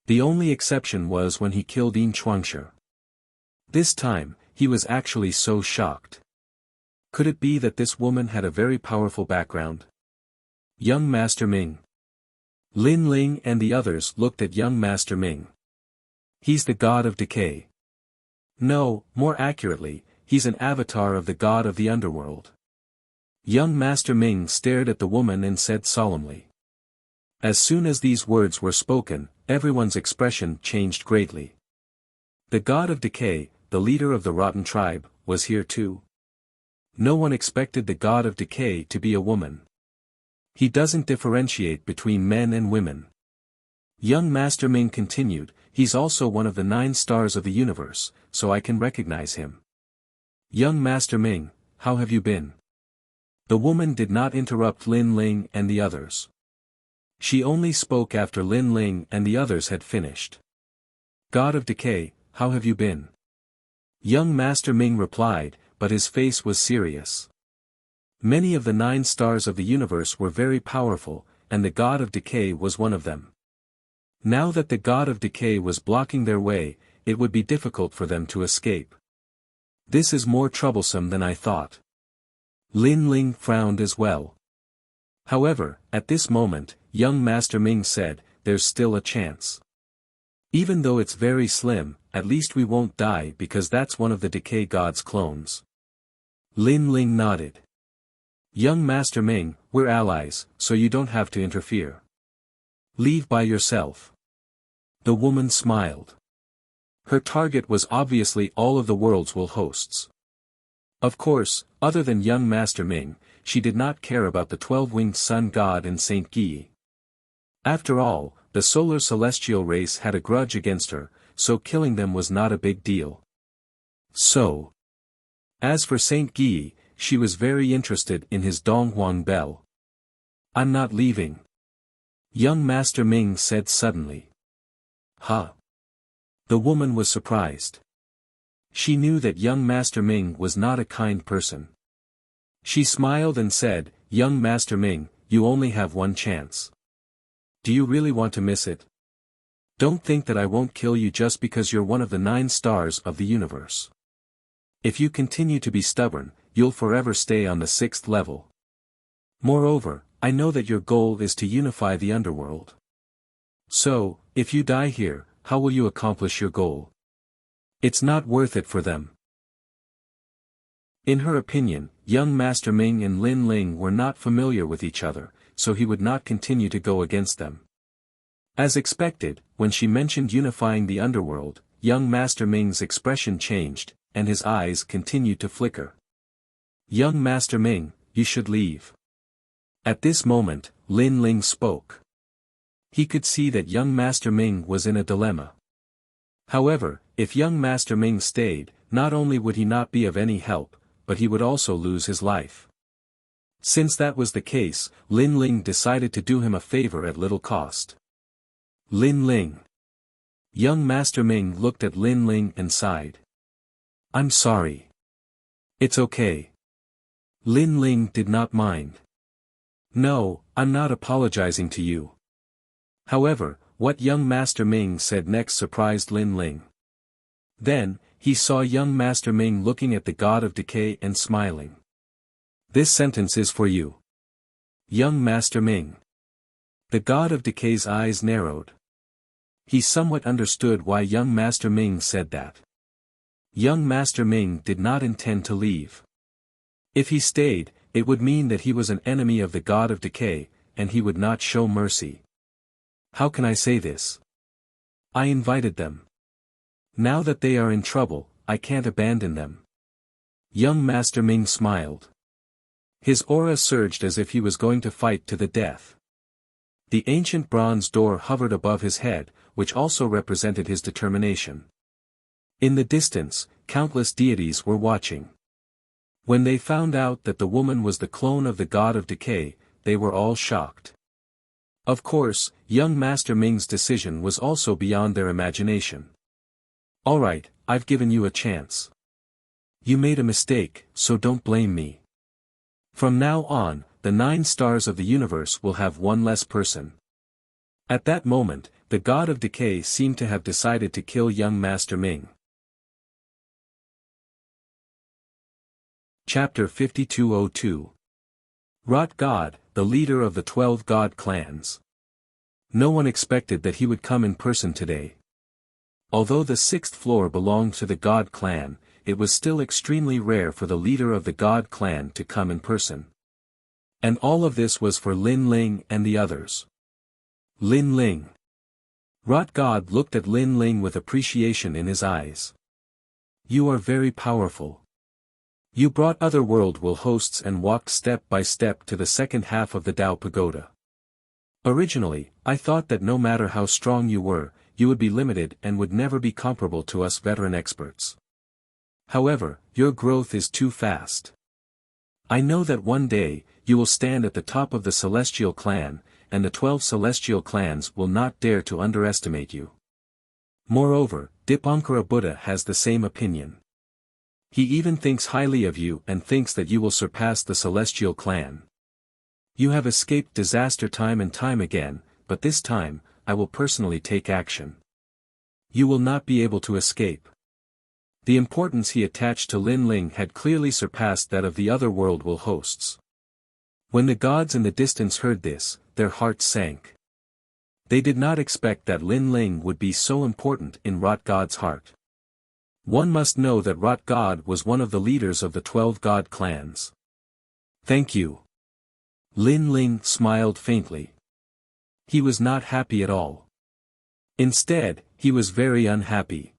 The only exception was when he killed Yin Chuangshi. This time, he was actually so shocked. Could it be that this woman had a very powerful background? Young Master Ming. Lin Ling and the others looked at young Master Ming. He's the god of decay. No, more accurately, he's an avatar of the god of the underworld. Young Master Ming stared at the woman and said solemnly. As soon as these words were spoken, everyone's expression changed greatly. The god of decay, the leader of the rotten tribe, was here too. No one expected the god of decay to be a woman. He doesn't differentiate between men and women. Young Master Ming continued, he's also one of the 9 stars of the universe, so I can recognize him. Young Master Ming, how have you been? The woman did not interrupt Lin Ling and the others. She only spoke after Lin Ling and the others had finished. God of decay, how have you been? Young Master Ming replied, but his face was serious. Many of the 9 stars of the universe were very powerful, and the god of decay was one of them. Now that the god of decay was blocking their way, it would be difficult for them to escape. This is more troublesome than I thought. Lin Ling frowned as well. However, at this moment, young Master Ming said, there's still a chance. Even though it's very slim, at least we won't die because that's one of the decay god's clones. Lin Ling nodded. Young Master Ming, we're allies, so you don't have to interfere. Leave by yourself. The woman smiled. Her target was obviously all of the world's will hosts. Of course, other than young Master Ming, she did not care about the 12-winged sun god and Saint Guy. After all, the solar celestial race had a grudge against her, so killing them was not a big deal. So, as for Saint Guy, she was very interested in his Donghuang bell. I'm not leaving. Young Master Ming said suddenly. Huh? The woman was surprised. She knew that young Master Ming was not a kind person. She smiled and said, young Master Ming, you only have one chance. Do you really want to miss it? Don't think that I won't kill you just because you're one of the 9 stars of the universe. If you continue to be stubborn, you'll forever stay on the 6th level. Moreover, I know that your goal is to unify the underworld. So, if you die here, how will you accomplish your goal? It's not worth it for them. In her opinion, young Master Ming and Lin Ling were not familiar with each other, so he would not continue to go against them. As expected, when she mentioned unifying the underworld, young Master Ming's expression changed, and his eyes continued to flicker. Young Master Ming, you should leave. At this moment, Lin Ling spoke. He could see that young Master Ming was in a dilemma. However, if young Master Ming stayed, not only would he not be of any help, but he would also lose his life. Since that was the case, Lin Ling decided to do him a favor at little cost. Lin Ling. Young Master Ming looked at Lin Ling and sighed. I'm sorry. It's okay. Lin Ling did not mind. No, I'm not apologizing to you. However, what young Master Ming said next surprised Lin Ling. Then, he saw young Master Ming looking at the god of decay and smiling. This sentence is for you. Young Master Ming. The god of decay's eyes narrowed. He somewhat understood why young Master Ming said that. Young Master Ming did not intend to leave. If he stayed, it would mean that he was an enemy of the god of decay, and he would not show mercy. How can I say this? I invited them. Now that they are in trouble, I can't abandon them. Young Master Ming smiled. His aura surged as if he was going to fight to the death. The ancient bronze door hovered above his head, which also represented his determination. In the distance, countless deities were watching. When they found out that the woman was the clone of the god of decay, they were all shocked. Of course, young Master Ming's decision was also beyond their imagination. Alright, I've given you a chance. You made a mistake, so don't blame me. From now on, the 9 stars of the universe will have one less person. At that moment, the god of decay seemed to have decided to kill young Master Ming. Chapter 5202. Rot God, the leader of the 12 god clans. No one expected that he would come in person today. Although the 6th floor belonged to the god clan, it was still extremely rare for the leader of the god clan to come in person. And all of this was for Lin Ling and the others. Lin Ling. Rot God looked at Lin Ling with appreciation in his eyes. You are very powerful. You brought otherworld will hosts and walked step by step to the second half of the Tao Pagoda. Originally, I thought that no matter how strong you were, you would be limited and would never be comparable to us veteran experts. However, your growth is too fast. I know that one day, you will stand at the top of the Celestial Clan, and the 12 Celestial Clans will not dare to underestimate you. Moreover, Dipankara Buddha has the same opinion. He even thinks highly of you and thinks that you will surpass the Celestial Clan. You have escaped disaster time and time again, but this time, I will personally take action. You will not be able to escape. The importance he attached to Lin Ling had clearly surpassed that of the other world will hosts. When the gods in the distance heard this, their hearts sank. They did not expect that Lin Ling would be so important in Rot God's heart. One must know that Rot God was one of the leaders of the 12 god clans. Thank you. Lin Ling smiled faintly. He was not happy at all. Instead, he was very unhappy.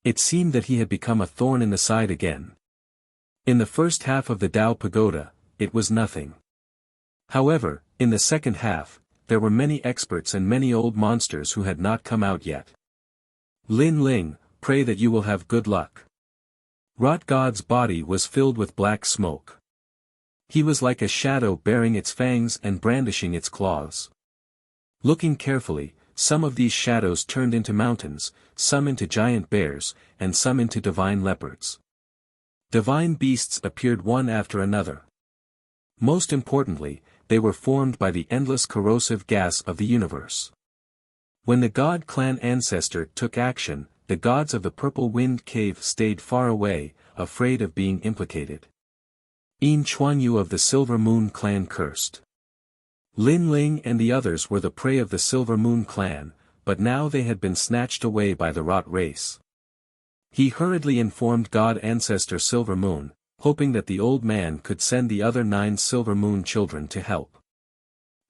It seemed that he had become a thorn in the side again. In the first half of the Tao Pagoda, it was nothing. However, in the second half, there were many experts and many old monsters who had not come out yet. Lin Ling, pray that you will have good luck. Rot God's body was filled with black smoke. He was like a shadow bearing its fangs and brandishing its claws. Looking carefully, some of these shadows turned into mountains, some into giant bears, and some into divine leopards. Divine beasts appeared one after another. Most importantly, they were formed by the endless corrosive gas of the universe. When the god clan ancestor took action, the gods of the Purple Wind Cave stayed far away, afraid of being implicated. Yin Chuanyu of the Silver Moon Clan cursed. Lin Ling and the others were the prey of the Silver Moon Clan, but now they had been snatched away by the Rot race. He hurriedly informed God Ancestor Silver Moon, hoping that the old man could send the other 9 Silver Moon children to help.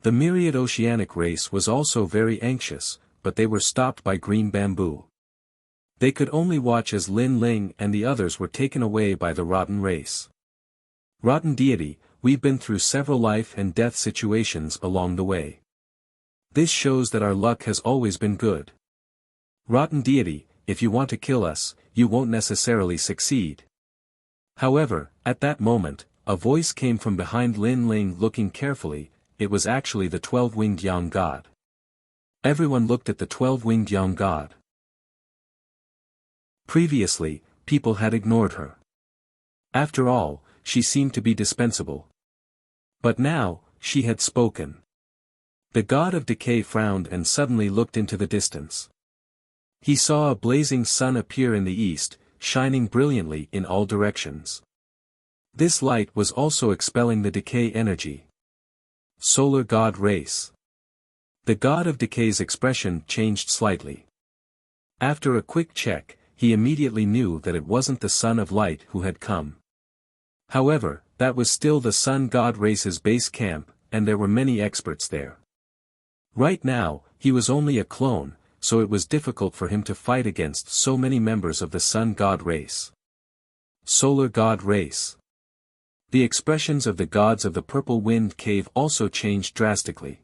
The Myriad Oceanic race was also very anxious, but they were stopped by Green Bamboo. They could only watch as Lin Ling and the others were taken away by the Rotten race. Rotten deity, we've been through several life and death situations along the way. This shows that our luck has always been good. Rotten deity, if you want to kill us, you won't necessarily succeed. However, at that moment, a voice came from behind Lin Ling looking carefully. It was actually the 12-winged Yang God. Everyone looked at the 12-winged Yang God. Previously, people had ignored her. After all, she seemed to be dispensable. But now, she had spoken. The god of decay frowned and suddenly looked into the distance. He saw a blazing sun appear in the east, shining brilliantly in all directions. This light was also expelling the decay energy. Solar God race. The god of decay's expression changed slightly. After a quick check, he immediately knew that it wasn't the Son of Light who had come. However, that was still the Sun God race's base camp, and there were many experts there. Right now, he was only a clone, so it was difficult for him to fight against so many members of the Sun God race. Solar God race. The expressions of the gods of the Purple Wind Cave also changed drastically.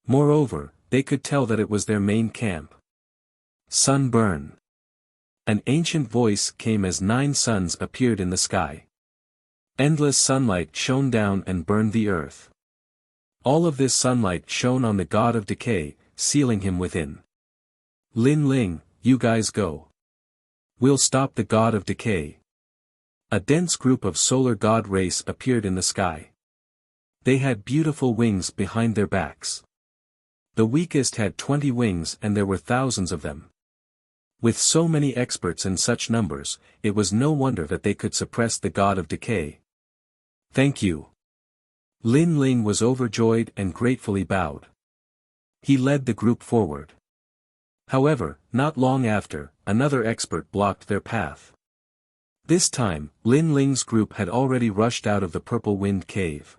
Moreover, they could tell that it was their main camp. Sun burn. An ancient voice came as 9 suns appeared in the sky. Endless sunlight shone down and burned the earth. All of this sunlight shone on the god of decay, sealing him within. Lin Ling, you guys go. We'll stop the god of decay. A dense group of solar god race appeared in the sky. They had beautiful wings behind their backs. The weakest had 20 wings and there were thousands of them. With so many experts and such numbers, it was no wonder that they could suppress the god of decay. Thank you. Lin Ling was overjoyed and gratefully bowed. He led the group forward. However, not long after, another expert blocked their path. This time, Lin Ling's group had already rushed out of the Purple Wind Cave.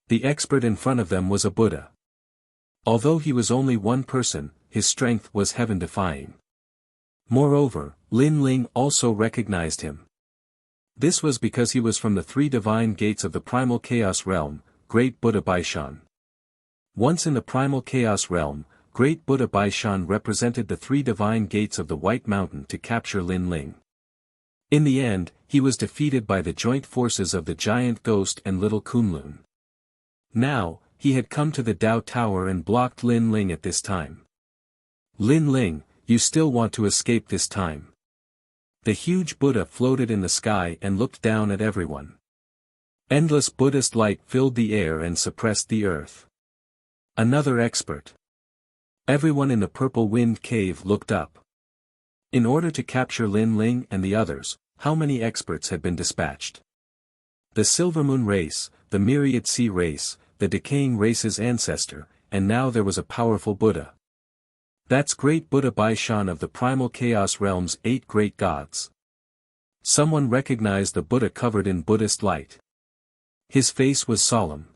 The expert in front of them was a Buddha. Although he was only one person, his strength was heaven-defying. Moreover, Lin Ling also recognized him. This was because he was from the 3 divine gates of the primal chaos realm, Great Buddha Baishan. Once in the primal chaos realm, Great Buddha Baishan represented the 3 divine gates of the White Mountain to capture Lin Ling. In the end, he was defeated by the joint forces of the giant ghost and little Kunlun. Now, he had come to the Dao Tower and blocked Lin Ling at this time. Lin Ling, you still want to escape this time. The huge Buddha floated in the sky and looked down at everyone. Endless Buddhist light filled the air and suppressed the earth. Another expert. Everyone in the Purple Wind Cave looked up. In order to capture Lin Ling and the others, how many experts had been dispatched? The Silvermoon race, the Myriad Sea race, the Decaying race's ancestor, and now there was a powerful Buddha. That's Great Buddha Baishan of the Primal Chaos Realm's 8 great gods. Someone recognized the Buddha covered in Buddhist light. His face was solemn.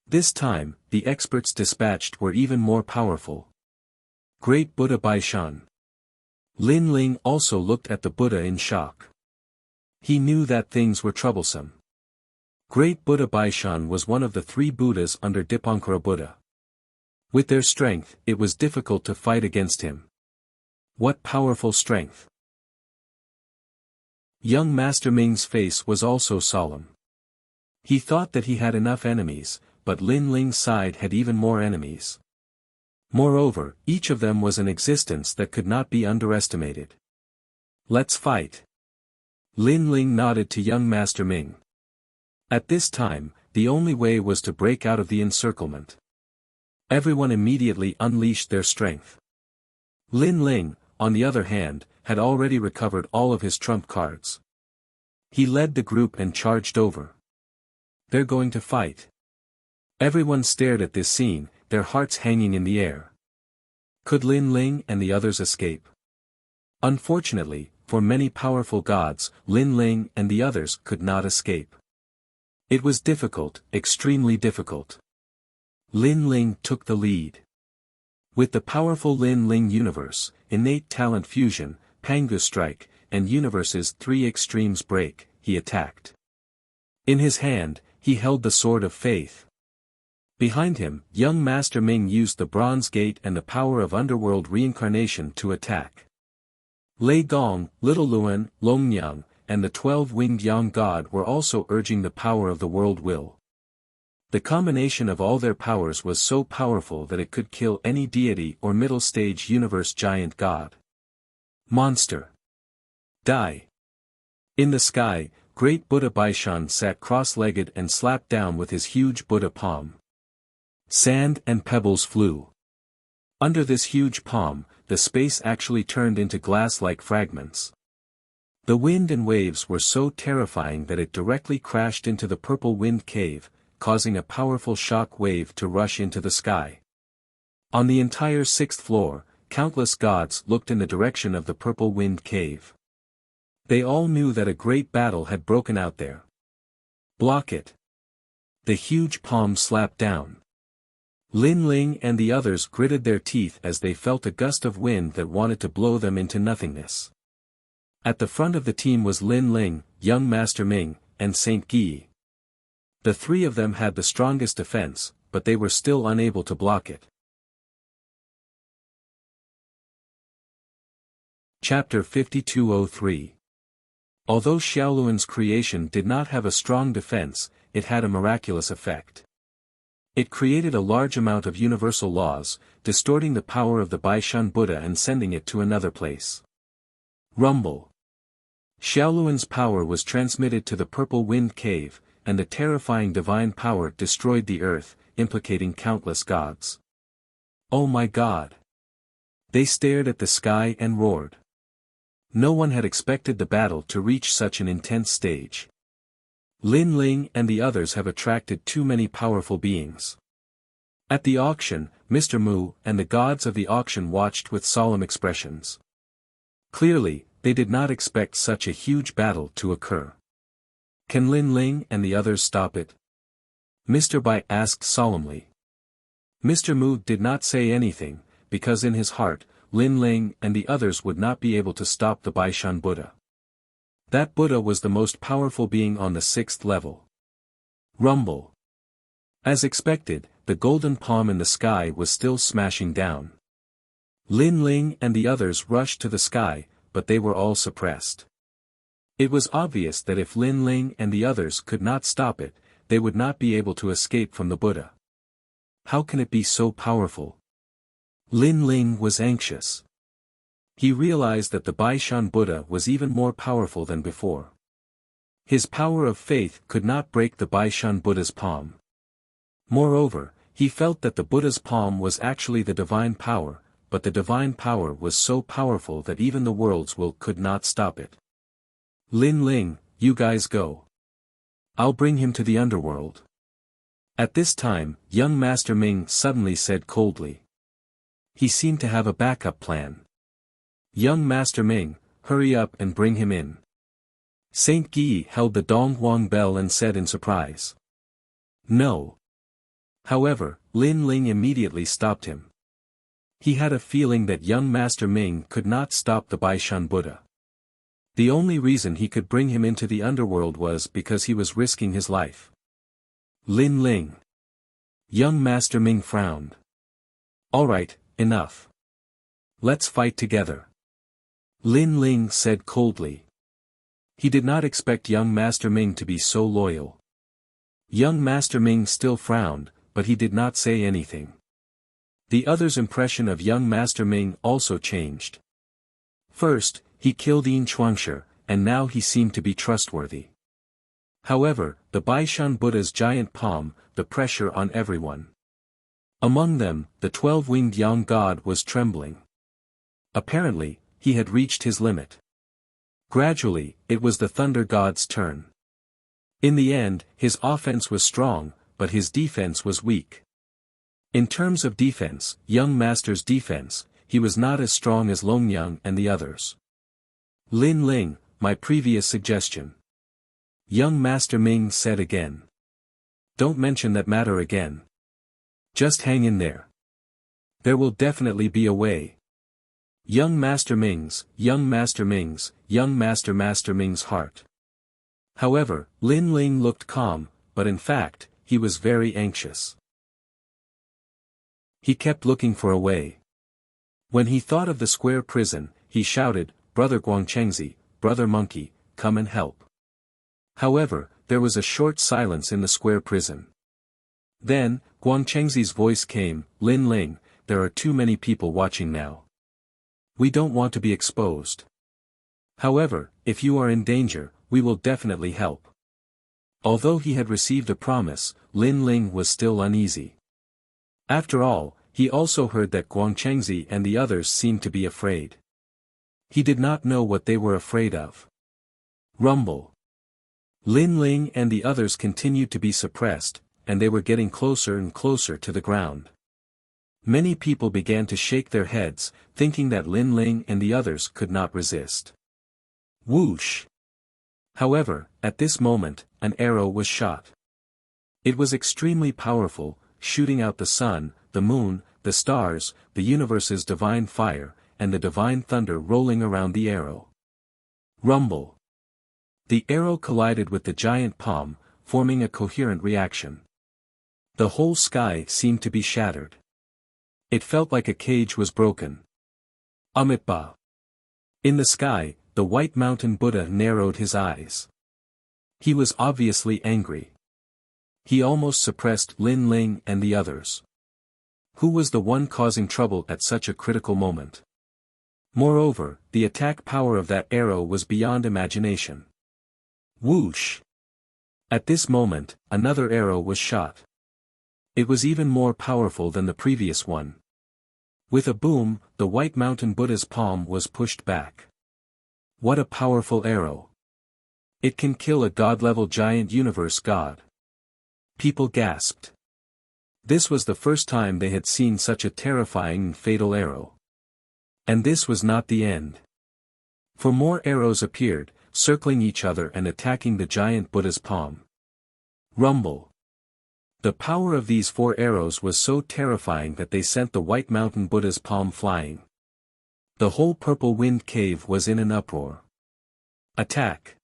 This time, the experts dispatched were even more powerful. Great Buddha Baishan. Lin Ling also looked at the Buddha in shock. He knew that things were troublesome. Great Buddha Baishan was one of the 3 Buddhas under Dipankara Buddha. With their strength, it was difficult to fight against him. What powerful strength! Young Master Ming's face was also solemn. He thought that he had enough enemies, but Lin Ling's side had even more enemies. Moreover, each of them was an existence that could not be underestimated. Let's fight. Lin Ling nodded to young Master Ming. At this time, the only way was to break out of the encirclement. Everyone immediately unleashed their strength. Lin Ling, on the other hand, had already recovered all of his trump cards. He led the group and charged over. They're going to fight. Everyone stared at this scene, their hearts hanging in the air. Could Lin Ling and the others escape? Unfortunately, for many powerful gods, Lin Ling and the others could not escape. It was difficult, extremely difficult. Lin Ling took the lead. With the powerful Lin Ling universe, innate talent fusion, Pangu strike, and universe's 3 extremes break, he attacked. In his hand, he held the sword of faith. Behind him, young Master Ming used the bronze gate and the power of underworld reincarnation to attack. Lei Gong, Little Luan, Longnyang, and the 12-winged Yang God were also urging the power of the world will. The combination of all their powers was so powerful that it could kill any deity or middle-stage universe giant god. Monster. Die. In the sky, Great Buddha Baishan sat cross-legged and slapped down with his huge Buddha palm. Sand and pebbles flew. Under this huge palm, the space actually turned into glass-like fragments. The wind and waves were so terrifying that it directly crashed into the Purple Wind Cave, causing a powerful shock wave to rush into the sky. On the entire 6th floor, countless gods looked in the direction of the Purple Wind Cave. They all knew that a great battle had broken out there. Block it. The huge palm slapped down. Lin Ling and the others gritted their teeth as they felt a gust of wind that wanted to blow them into nothingness. At the front of the team was Lin Ling, young Master Ming, and Saint Guy. The 3 of them had the strongest defense, but they were still unable to block it. Chapter 5203. Although Xiaoluan's creation did not have a strong defense, it had a miraculous effect. It created a large amount of universal laws, distorting the power of the Baishan Buddha and sending it to another place. Rumble. Xiaoluan's power was transmitted to the Purple Wind Cave, and the terrifying divine power destroyed the earth, implicating countless gods. Oh my God! They stared at the sky and roared. No one had expected the battle to reach such an intense stage. Lin Ling and the others have attracted too many powerful beings. At the auction, Mr. Mu and the gods of the auction watched with solemn expressions. Clearly, they did not expect such a huge battle to occur. Can Lin Ling and the others stop it? Mr. Bai asked solemnly. Mr. Mu did not say anything, because in his heart, Lin Ling and the others would not be able to stop the Baishan Buddha. That Buddha was the most powerful being on the 6th level. Rumble. As expected, the golden palm in the sky was still smashing down. Lin Ling and the others rushed to the sky, but they were all suppressed. It was obvious that if Lin Ling and the others could not stop it, they would not be able to escape from the Buddha. How can it be so powerful? Lin Ling was anxious. He realized that the Baishan Buddha was even more powerful than before. His power of faith could not break the Baishan Buddha's palm. Moreover, he felt that the Buddha's palm was actually the divine power, but the divine power was so powerful that even the world's will could not stop it. Lin Ling, you guys go. I'll bring him to the underworld. At this time, young Master Ming suddenly said coldly. He seemed to have a backup plan. Young Master Ming, hurry up and bring him in. Saint Guy held the Donghuang bell and said in surprise. No. However, Lin Ling immediately stopped him. He had a feeling that young Master Ming could not stop the Baishan Buddha. The only reason he could bring him into the underworld was because he was risking his life. Lin Ling. Young Master Ming frowned. Alright, enough. Let's fight together. Lin Ling said coldly. He did not expect young Master Ming to be so loyal. Young Master Ming still frowned, but he did not say anything. The other's impression of young Master Ming also changed. First, he killed Yin Chuangshi, and now he seemed to be trustworthy. However, the Baishan Buddha's giant palm, the pressure on everyone. Among them, the 12-winged Yang God was trembling. Apparently, he had reached his limit. Gradually, it was the Thunder God's turn. In the end, his offense was strong, but his defense was weak. In terms of defense, young Master's defense, he was not as strong as Longyang and the others. Lin Ling, my previous suggestion. Young Master Ming said again. Don't mention that matter again. Just hang in there. There will definitely be a way. Young Master Ming's heart. However, Lin Ling looked calm, but in fact, he was very anxious. He kept looking for a way. When he thought of the square prison, he shouted, Brother Guangchengzi, Brother Monkey, come and help. However, there was a short silence in the square prison. Then, Guangchengzi's voice came, Lin Ling, there are too many people watching now. We don't want to be exposed. However, if you are in danger, we will definitely help. Although he had received a promise, Lin Ling was still uneasy. After all, he also heard that Guangchengzi and the others seemed to be afraid. He did not know what they were afraid of. Rumble. Lin Ling and the others continued to be suppressed, and they were getting closer and closer to the ground. Many people began to shake their heads, thinking that Lin Ling and the others could not resist. Whoosh! However, at this moment, an arrow was shot. It was extremely powerful, shooting out the sun, the moon, the stars, the universe's divine fire, and the divine thunder rolling around the arrow. Rumble. The arrow collided with the giant palm, forming a coherent reaction. The whole sky seemed to be shattered. It felt like a cage was broken. Amitba. In the sky, the White Mountain Buddha narrowed his eyes. He was obviously angry. He almost suppressed Lin Ling and the others. Who was the one causing trouble at such a critical moment? Moreover, the attack power of that arrow was beyond imagination. Whoosh! At this moment, another arrow was shot. It was even more powerful than the previous one. With a boom, the White Mountain Buddha's palm was pushed back. What a powerful arrow! It can kill a god-level giant universe god. People gasped. This was the first time they had seen such a terrifying and fatal arrow. And this was not the end. For more arrows appeared, circling each other and attacking the giant Buddha's palm. Rumble. The power of these 4 arrows was so terrifying that they sent the White Mountain Buddha's palm flying. The whole Purple Wind Cave was in an uproar. Attack.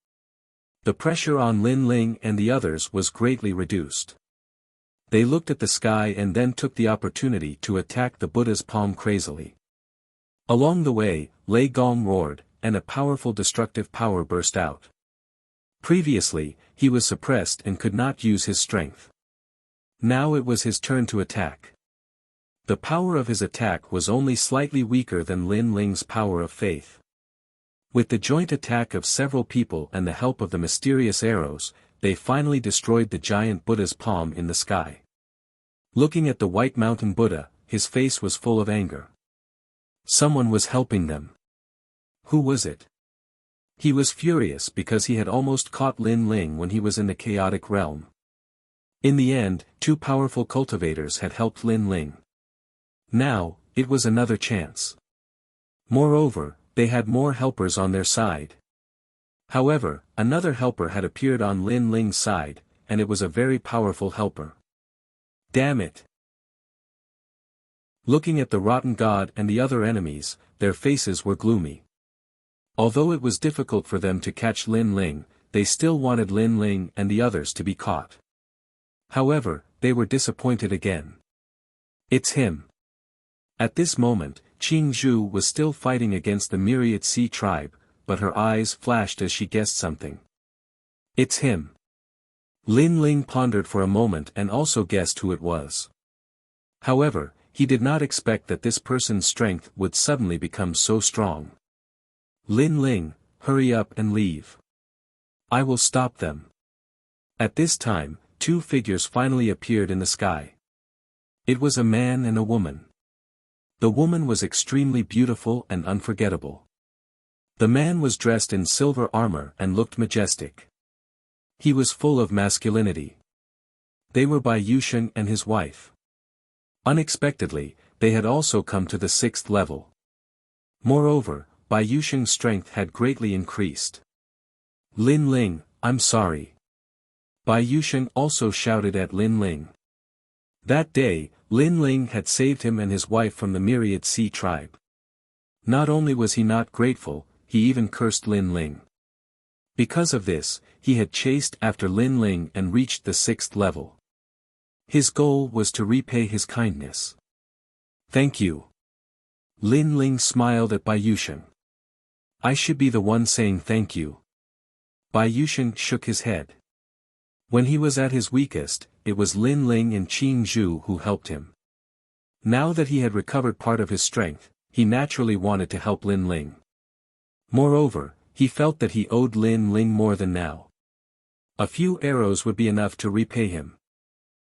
The pressure on Lin Ling and the others was greatly reduced. They looked at the sky and then took the opportunity to attack the Buddha's palm crazily. Along the way, Lei Gong roared, and a powerful destructive power burst out. Previously, he was suppressed and could not use his strength. Now it was his turn to attack. The power of his attack was only slightly weaker than Lin Ling's power of faith. With the joint attack of several people and the help of the mysterious arrows, they finally destroyed the giant Buddha's palm in the sky. Looking at the White Mountain Buddha, his face was full of anger. Someone was helping them. Who was it? He was furious because he had almost caught Lin Ling when he was in the chaotic realm. In the end, 2 powerful cultivators had helped Lin Ling. Now, it was another chance. Moreover, they had more helpers on their side. However, another helper had appeared on Lin Ling's side, and it was a very powerful helper. Damn it! Looking at the rotten god and the other enemies, their faces were gloomy. Although it was difficult for them to catch Lin Ling, they still wanted Lin Ling and the others to be caught. However, they were disappointed again. It's him. At this moment, Qing Zhu was still fighting against the Myriad Sea tribe, but her eyes flashed as she guessed something. It's him. Lin Ling pondered for a moment and also guessed who it was. However, he did not expect that this person's strength would suddenly become so strong. Lin Ling, hurry up and leave. I will stop them. At this time, 2 figures finally appeared in the sky. It was a man and a woman. The woman was extremely beautiful and unforgettable. The man was dressed in silver armor and looked majestic. He was full of masculinity. They were Bai Yusheng and his wife. Unexpectedly, they had also come to the 6th level. Moreover, Bai Yusheng's strength had greatly increased. Lin Ling, I'm sorry. Bai Yusheng also shouted at Lin Ling. That day, Lin Ling had saved him and his wife from the Myriad Sea tribe. Not only was he not grateful, he even cursed Lin Ling. Because of this, he had chased after Lin Ling and reached the 6th level. His goal was to repay his kindness. Thank you. Lin Ling smiled at Bai Yusheng. I should be the one saying thank you. Bai Yusheng shook his head. When he was at his weakest, it was Lin Ling and Qing Zhu who helped him. Now that he had recovered part of his strength, he naturally wanted to help Lin Ling. Moreover, he felt that he owed Lin Ling more than now. A few arrows would be enough to repay him.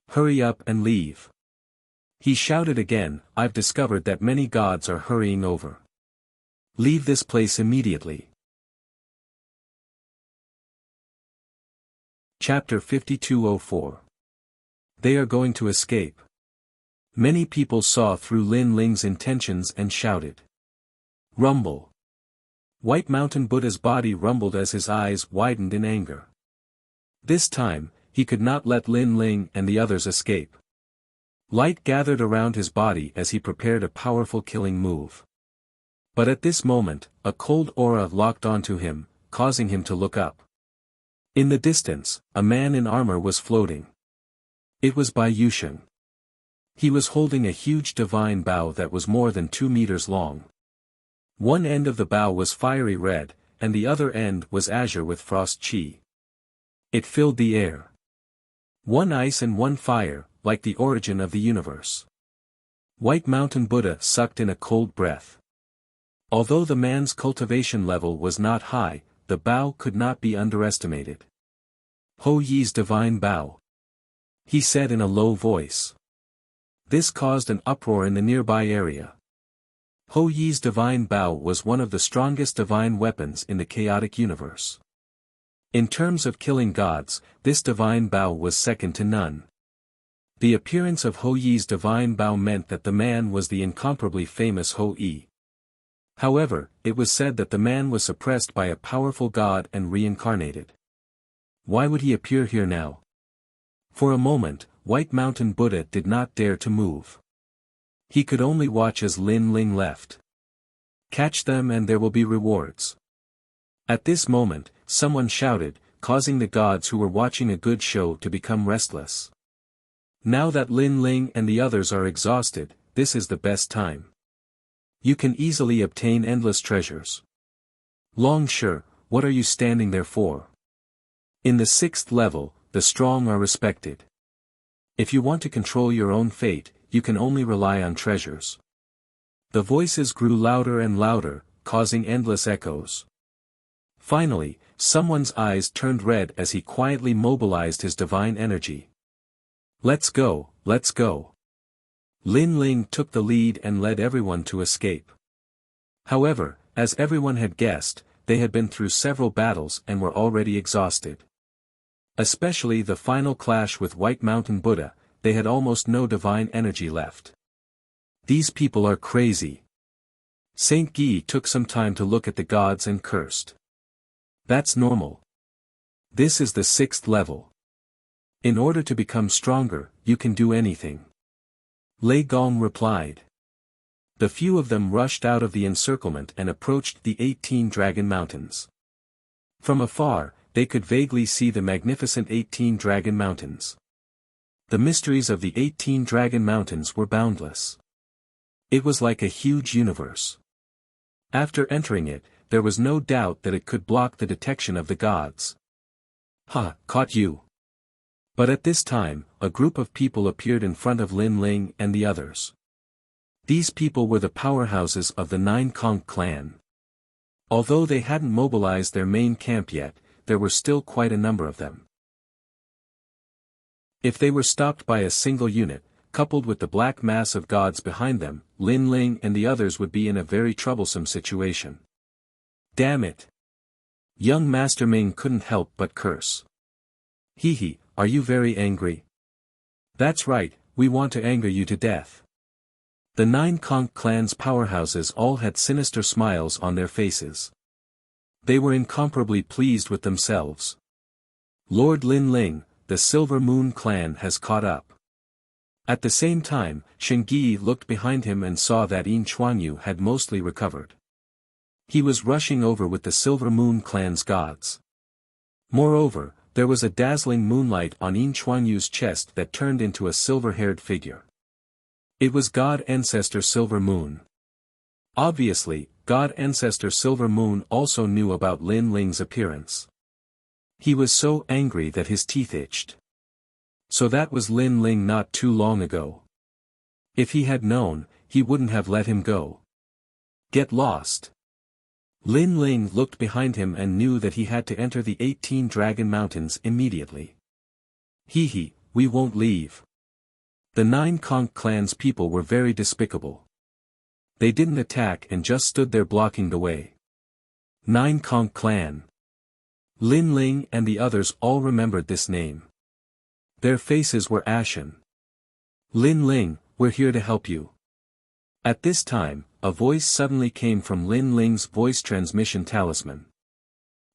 Hurry up and leave. He shouted again, I've discovered that many gods are hurrying over. Leave this place immediately. Chapter 5204. They are going to escape. Many people saw through Lin Ling's intentions and shouted. Rumble. White Mountain Buddha's body rumbled as his eyes widened in anger. This time, he could not let Lin Ling and the others escape. Light gathered around his body as he prepared a powerful killing move. But at this moment, a cold aura locked onto him, causing him to look up. In the distance, a man in armor was floating. It was Bai Yusheng. He was holding a huge divine bow that was more than 2 meters long. One end of the bow was fiery red, and the other end was azure with frost chi. It filled the air. One ice and one fire, like the origin of the universe. White Mountain Buddha sucked in a cold breath. Although the man's cultivation level was not high, the bow could not be underestimated. Ho Yi's divine bow, he said in a low voice. This caused an uproar in the nearby area. Ho Yi's divine bow was one of the strongest divine weapons in the chaotic universe. In terms of killing gods, this divine bow was second to none. The appearance of Ho Yi's divine bow meant that the man was the incomparably famous Ho Yi. However, it was said that the man was suppressed by a powerful god and reincarnated. Why would he appear here now? For a moment, White Mountain Buddha did not dare to move. He could only watch as Lin Ling left. Catch them and there will be rewards. At this moment, someone shouted, causing the gods who were watching a good show to become restless. Now that Lin Ling and the others are exhausted, this is the best time. You can easily obtain endless treasures. Long Shi, what are you standing there for? In the 6th level, the strong are respected. If you want to control your own fate, you can only rely on treasures. The voices grew louder and louder, causing endless echoes. Finally, someone's eyes turned red as he quietly mobilized his divine energy. Let's go, let's go. Lin Ling took the lead and led everyone to escape. However, as everyone had guessed, they had been through several battles and were already exhausted. Especially the final clash with White Mountain Buddha, they had almost no divine energy left. These people are crazy. Saint Guy took some time to look at the gods and cursed. That's normal. This is the 6th level. In order to become stronger, you can do anything. Lei Gong replied. The few of them rushed out of the encirclement and approached the 18 Dragon Mountains. From afar, they could vaguely see the magnificent 18 Dragon Mountains. The mysteries of the 18 Dragon Mountains were boundless. It was like a huge universe. After entering it, there was no doubt that it could block the detection of the gods. Ha, caught you. But at this time, a group of people appeared in front of Lin Ling and the others. These people were the powerhouses of the 9 Conch clan. Although they hadn't mobilized their main camp yet, there were still quite a number of them. If they were stopped by a single unit, coupled with the black mass of gods behind them, Lin Ling and the others would be in a very troublesome situation. Damn it! Young Master Ming couldn't help but curse. Hee, are you very angry? That's right, we want to anger you to death. The 9 Conch clan's powerhouses all had sinister smiles on their faces. They were incomparably pleased with themselves. Lord Lin Ling, the Silver Moon clan has caught up. At the same time, Shengyi looked behind him and saw that Yin Chuanyu had mostly recovered. He was rushing over with the Silver Moon clan's gods. Moreover, there was a dazzling moonlight on Yin Chuanyu's chest that turned into a silver-haired figure. It was God Ancestor Silver Moon. Obviously, God Ancestor Silver Moon also knew about Lin Ling's appearance. He was so angry that his teeth itched. So that was Lin Ling not too long ago. If he had known, he wouldn't have let him go. Get lost. Lin Ling looked behind him and knew that he had to enter the 18 Dragon Mountains immediately. Hee, we won't leave. The 9 Conch clan's people were very despicable. They didn't attack and just stood there blocking the way. 9 Conch clan. Lin Ling and the others all remembered this name. Their faces were ashen. Lin Ling, we're here to help you. At this time, a voice suddenly came from Lin Ling's voice transmission talisman.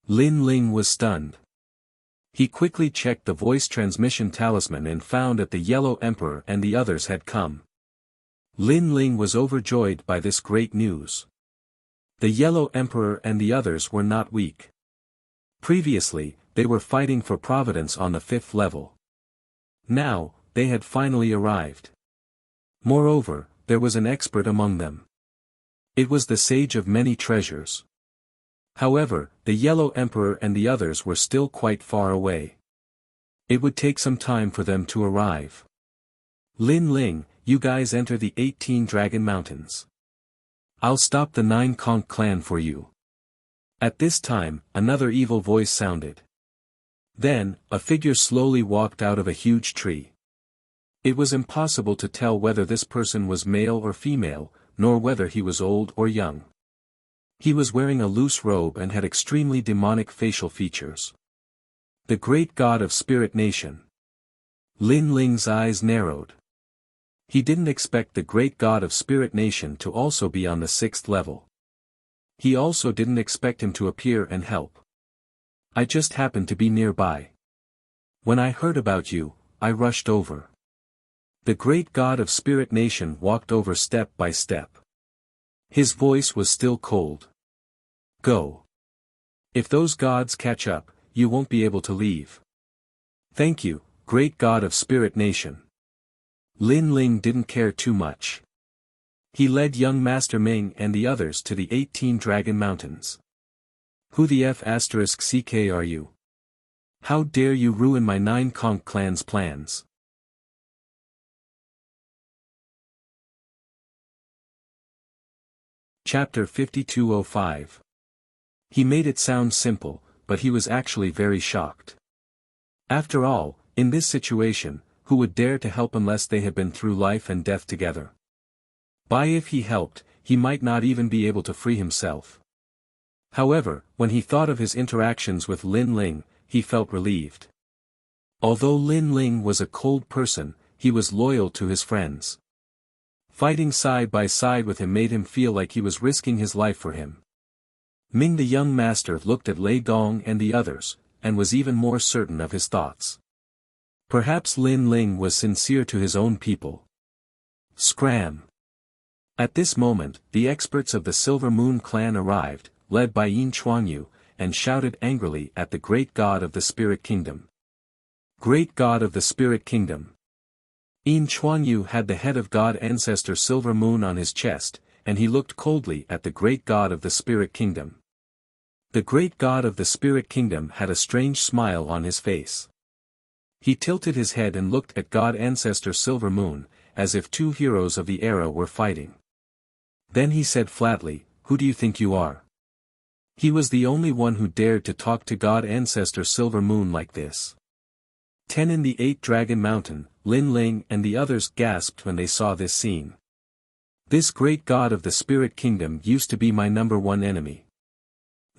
Lin Ling was stunned. He quickly checked the voice transmission talisman and found that the Yellow Emperor and the others had come. Lin Ling was overjoyed by this great news. The Yellow Emperor and the others were not weak. Previously, they were fighting for Providence on the 5th level. Now, they had finally arrived. Moreover, there was an expert among them. It was the sage of many treasures. However, the Yellow Emperor and the others were still quite far away. It would take some time for them to arrive. Lin Ling, you guys enter the 18 Dragon Mountains. I'll stop the 9 Conch clan for you. At this time, another evil voice sounded. Then, a figure slowly walked out of a huge tree. It was impossible to tell whether this person was male or female, nor whether he was old or young. He was wearing a loose robe and had extremely demonic facial features. The great god of Spirit Nation. Lin Ling's eyes narrowed. He didn't expect the great god of Spirit Nation to also be on the 6th level. He also didn't expect him to appear and help. I just happened to be nearby. When I heard about you, I rushed over. The great god of Spirit Nation walked over step by step. His voice was still cold. Go. If those gods catch up, you won't be able to leave. Thank you, great god of Spirit Nation. Lin Ling didn't care too much. He led young Master Ming and the others to the 18 Dragon Mountains. Who the F***ck are you? How dare you ruin my 9 Conch clan's plans? Chapter 5205. He made it sound simple, but he was actually very shocked. After all, in this situation, who would dare to help unless they had been through life and death together? If he helped, he might not even be able to free himself. However, when he thought of his interactions with Lin Ling, he felt relieved. Although Lin Ling was a cold person, he was loyal to his friends. Fighting side by side with him made him feel like he was risking his life for him. Ming the young master looked at Lei Gong and the others, and was even more certain of his thoughts. Perhaps Lin Ling was sincere to his own people. Scram! At this moment, the experts of the Silver Moon clan arrived, led by Yin Chuanyu, and shouted angrily at the great god of the Spirit Kingdom. Great god of the Spirit Kingdom! Yin Chuanyu had the head of God Ancestor Silver Moon on his chest, and he looked coldly at the great god of the Spirit Kingdom. The great god of the Spirit Kingdom had a strange smile on his face. He tilted his head and looked at God Ancestor Silver Moon, as if two heroes of the era were fighting. Then he said flatly, "Who do you think you are?" He was the only one who dared to talk to God Ancestor Silver Moon like this. 10 in the 8 Dragon Mountain, Lin Ling and the others gasped when they saw this scene. This great god of the Spirit Kingdom used to be my #1 enemy.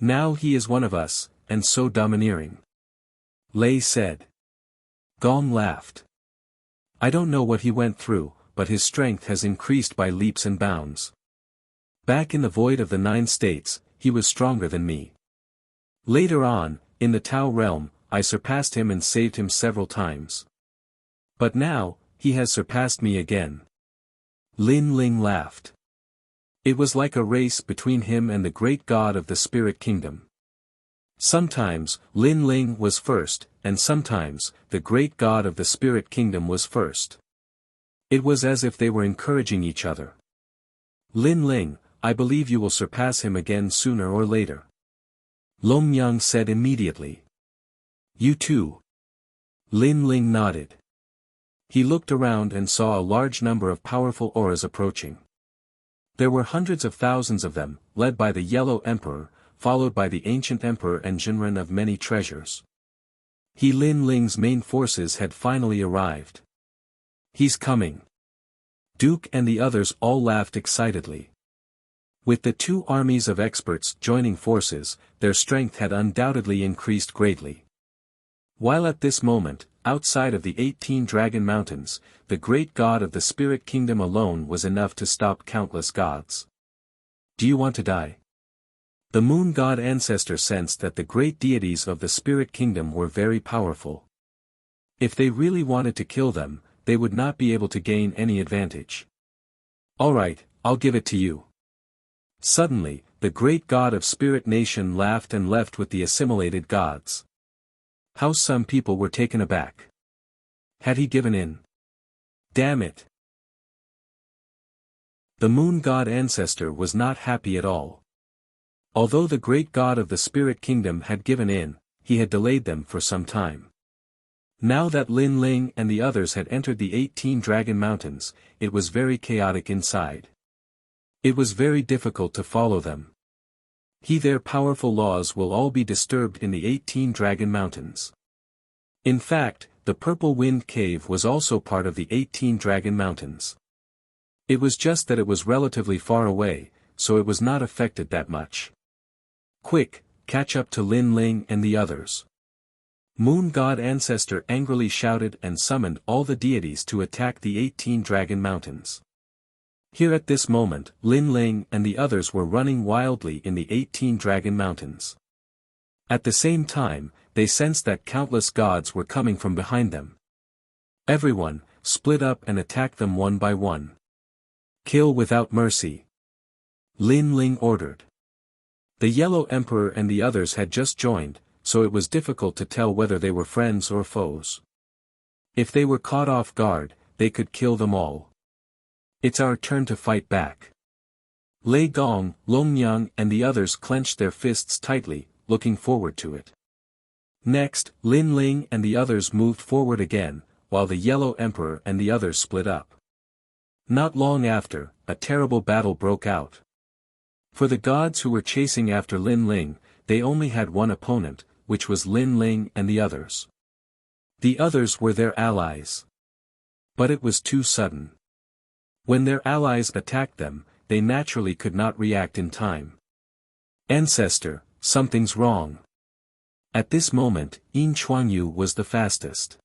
Now he is one of us, and so domineering. Lei said. Gong laughed. I don't know what he went through, but his strength has increased by leaps and bounds. Back in the void of the 9 states, he was stronger than me. Later on, in the Tao realm, I surpassed him and saved him several times. But now, he has surpassed me again. Lin Ling laughed. It was like a race between him and the great god of the Spirit Kingdom. Sometimes, Lin Ling was first, and sometimes, the great god of the Spirit Kingdom was first. It was as if they were encouraging each other. Lin Ling, I believe you will surpass him again sooner or later. Long Yang said immediately. You too. Lin Ling nodded. He looked around and saw a large number of powerful auras approaching. There were hundreds of thousands of them, led by the Yellow Emperor, followed by the Ancient Emperor and Jinren of many treasures. Lin Ling's main forces had finally arrived. He's coming. Duke and the others all laughed excitedly. With the 2 armies of experts joining forces, their strength had undoubtedly increased greatly. While at this moment, outside of the 18 Dragon Mountains, the great god of the Spirit Kingdom alone was enough to stop countless gods. Do you want to die? The Moon God Ancestor sensed that the great deities of the Spirit Kingdom were very powerful. If they really wanted to kill them, they would not be able to gain any advantage. Alright, I'll give it to you. Suddenly, the great god of Spirit Nation laughed and left with the assimilated gods. How some people were taken aback. Had he given in? Damn it. The moon god ancestor was not happy at all. Although the great god of the spirit kingdom had given in, he had delayed them for some time. Now that Lin Ling and the others had entered the 18 Dragon Mountains, it was very chaotic inside. It was very difficult to follow them. Their powerful laws will all be disturbed in the 18 Dragon Mountains. In fact, the Purple Wind Cave was also part of the 18 Dragon Mountains. It was just that it was relatively far away, so it was not affected that much. Quick, catch up to Lin Ling and the others. Moon God Ancestor angrily shouted and summoned all the deities to attack the 18 Dragon Mountains. Here at this moment, Lin Ling and the others were running wildly in the 18 Dragon Mountains. At the same time, they sensed that countless gods were coming from behind them. Everyone, split up and attack them one by one. Kill without mercy. Lin Ling ordered. The Yellow Emperor and the others had just joined, so it was difficult to tell whether they were friends or foes. If they were caught off guard, they could kill them all. It's our turn to fight back. Lei Gong, Longyang and the others clenched their fists tightly, looking forward to it. Next, Lin Ling and the others moved forward again, while the Yellow Emperor and the others split up. Not long after, a terrible battle broke out. For the gods who were chasing after Lin Ling, they only had one opponent, which was Lin Ling and the others. The others were their allies. But it was too sudden. When their allies attacked them, they naturally could not react in time. Ancestor, something's wrong. At this moment, Yin Chuanyu was the fastest.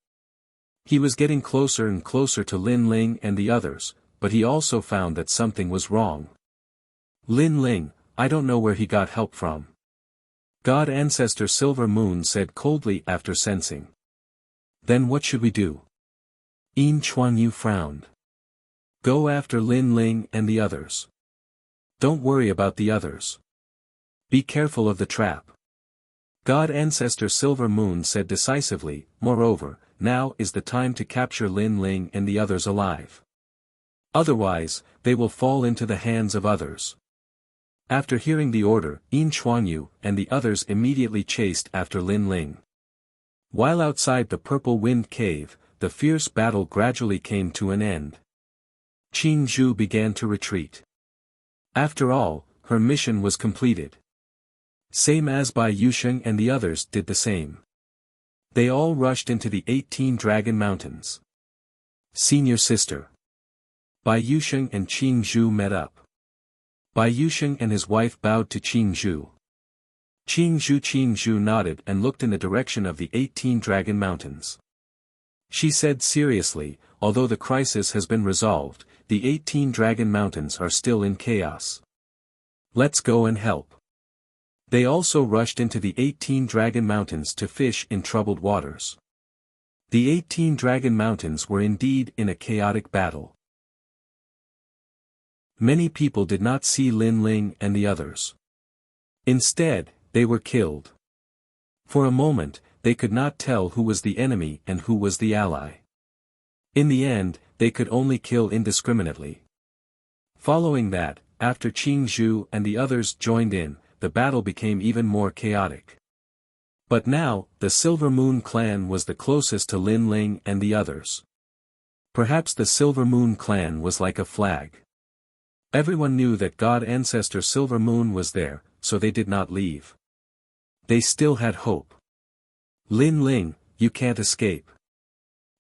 He was getting closer and closer to Lin Ling and the others, but he also found that something was wrong. Lin Ling, I don't know where he got help from. God Ancestor Silver Moon said coldly after sensing. Then what should we do? Yin Chuanyu frowned. Go after Lin Ling and the others. Don't worry about the others. Be careful of the trap. God Ancestor Silver Moon said decisively, moreover, now is the time to capture Lin Ling and the others alive. Otherwise, they will fall into the hands of others. After hearing the order, Yin Chuanyu and the others immediately chased after Lin Ling. While outside the Purple Wind Cave, the fierce battle gradually came to an end. Qing Zhu began to retreat. After all, her mission was completed. Same as Bai Yusheng and the others did the same. They all rushed into the 18 Dragon Mountains. Senior sister. Bai Yusheng and Qing Zhu met up. Bai Yusheng and his wife bowed to Qing Zhu. Qing Zhu nodded and looked in the direction of the 18 Dragon Mountains. She said seriously, although the crisis has been resolved, the 18 Dragon Mountains are still in chaos. Let's go and help. They also rushed into the 18 Dragon Mountains to fish in troubled waters. The 18 Dragon Mountains were indeed in a chaotic battle. Many people did not see Lin Ling and the others. Instead, they were killed. For a moment, they could not tell who was the enemy and who was the ally. In the end, they could only kill indiscriminately. Following that, after Qing Zhu and the others joined in, the battle became even more chaotic. But now, the Silver Moon clan was the closest to Lin Ling and the others. Perhaps the Silver Moon clan was like a flag. Everyone knew that God Ancestor Silver Moon was there, so they did not leave. They still had hope. Lin Ling, you can't escape.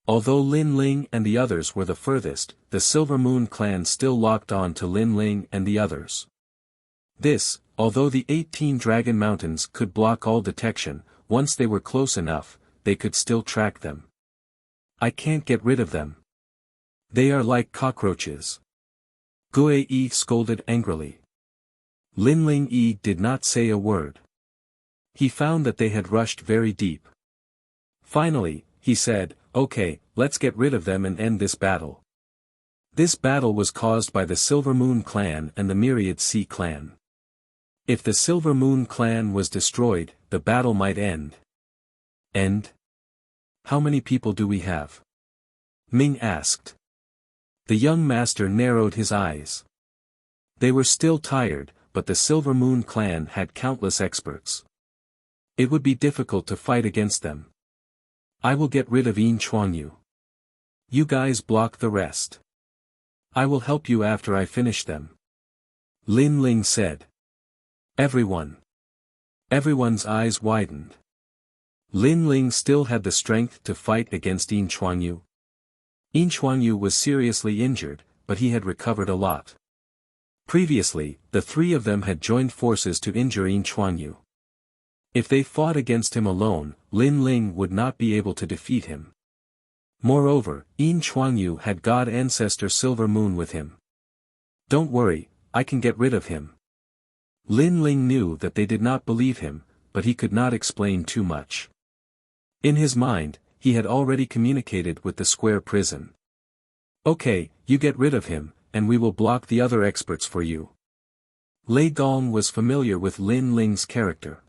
Although Lin Ling and the others were the furthest, the Silver Moon clan still locked on to Lin Ling and the others. This, although the 18 Dragon Mountains could block all detection, once they were close enough, they could still track them. I can't get rid of them. They are like cockroaches. Gue Yi scolded angrily. Lin Ling Yi did not say a word. He found that they had rushed very deep. Finally, he said, okay, let's get rid of them and end this battle. This battle was caused by the Silver Moon clan and the Myriad Sea clan. If the Silver Moon clan was destroyed, the battle might end. End? How many people do we have? Ming asked. The young master narrowed his eyes. They were still tired, but the Silver Moon clan had countless experts. It would be difficult to fight against them. I will get rid of Yin Chuangyu. You guys block the rest. I will help you after I finish them. Lin Ling said. Everyone's eyes widened. Lin Ling still had the strength to fight against Yin Chuangyu. Yin Chuangyu was seriously injured, but he had recovered a lot. Previously, the three of them had joined forces to injure Yin Chuangyu. If they fought against him alone, Lin Ling would not be able to defeat him. Moreover, Yin Chuangyu had God Ancestor Silver Moon with him. Don't worry, I can get rid of him. Lin Ling knew that they did not believe him, but he could not explain too much. In his mind, he had already communicated with the square prison. Okay, you get rid of him, and we will block the other experts for you. Lei Gong was familiar with Lin Ling's character.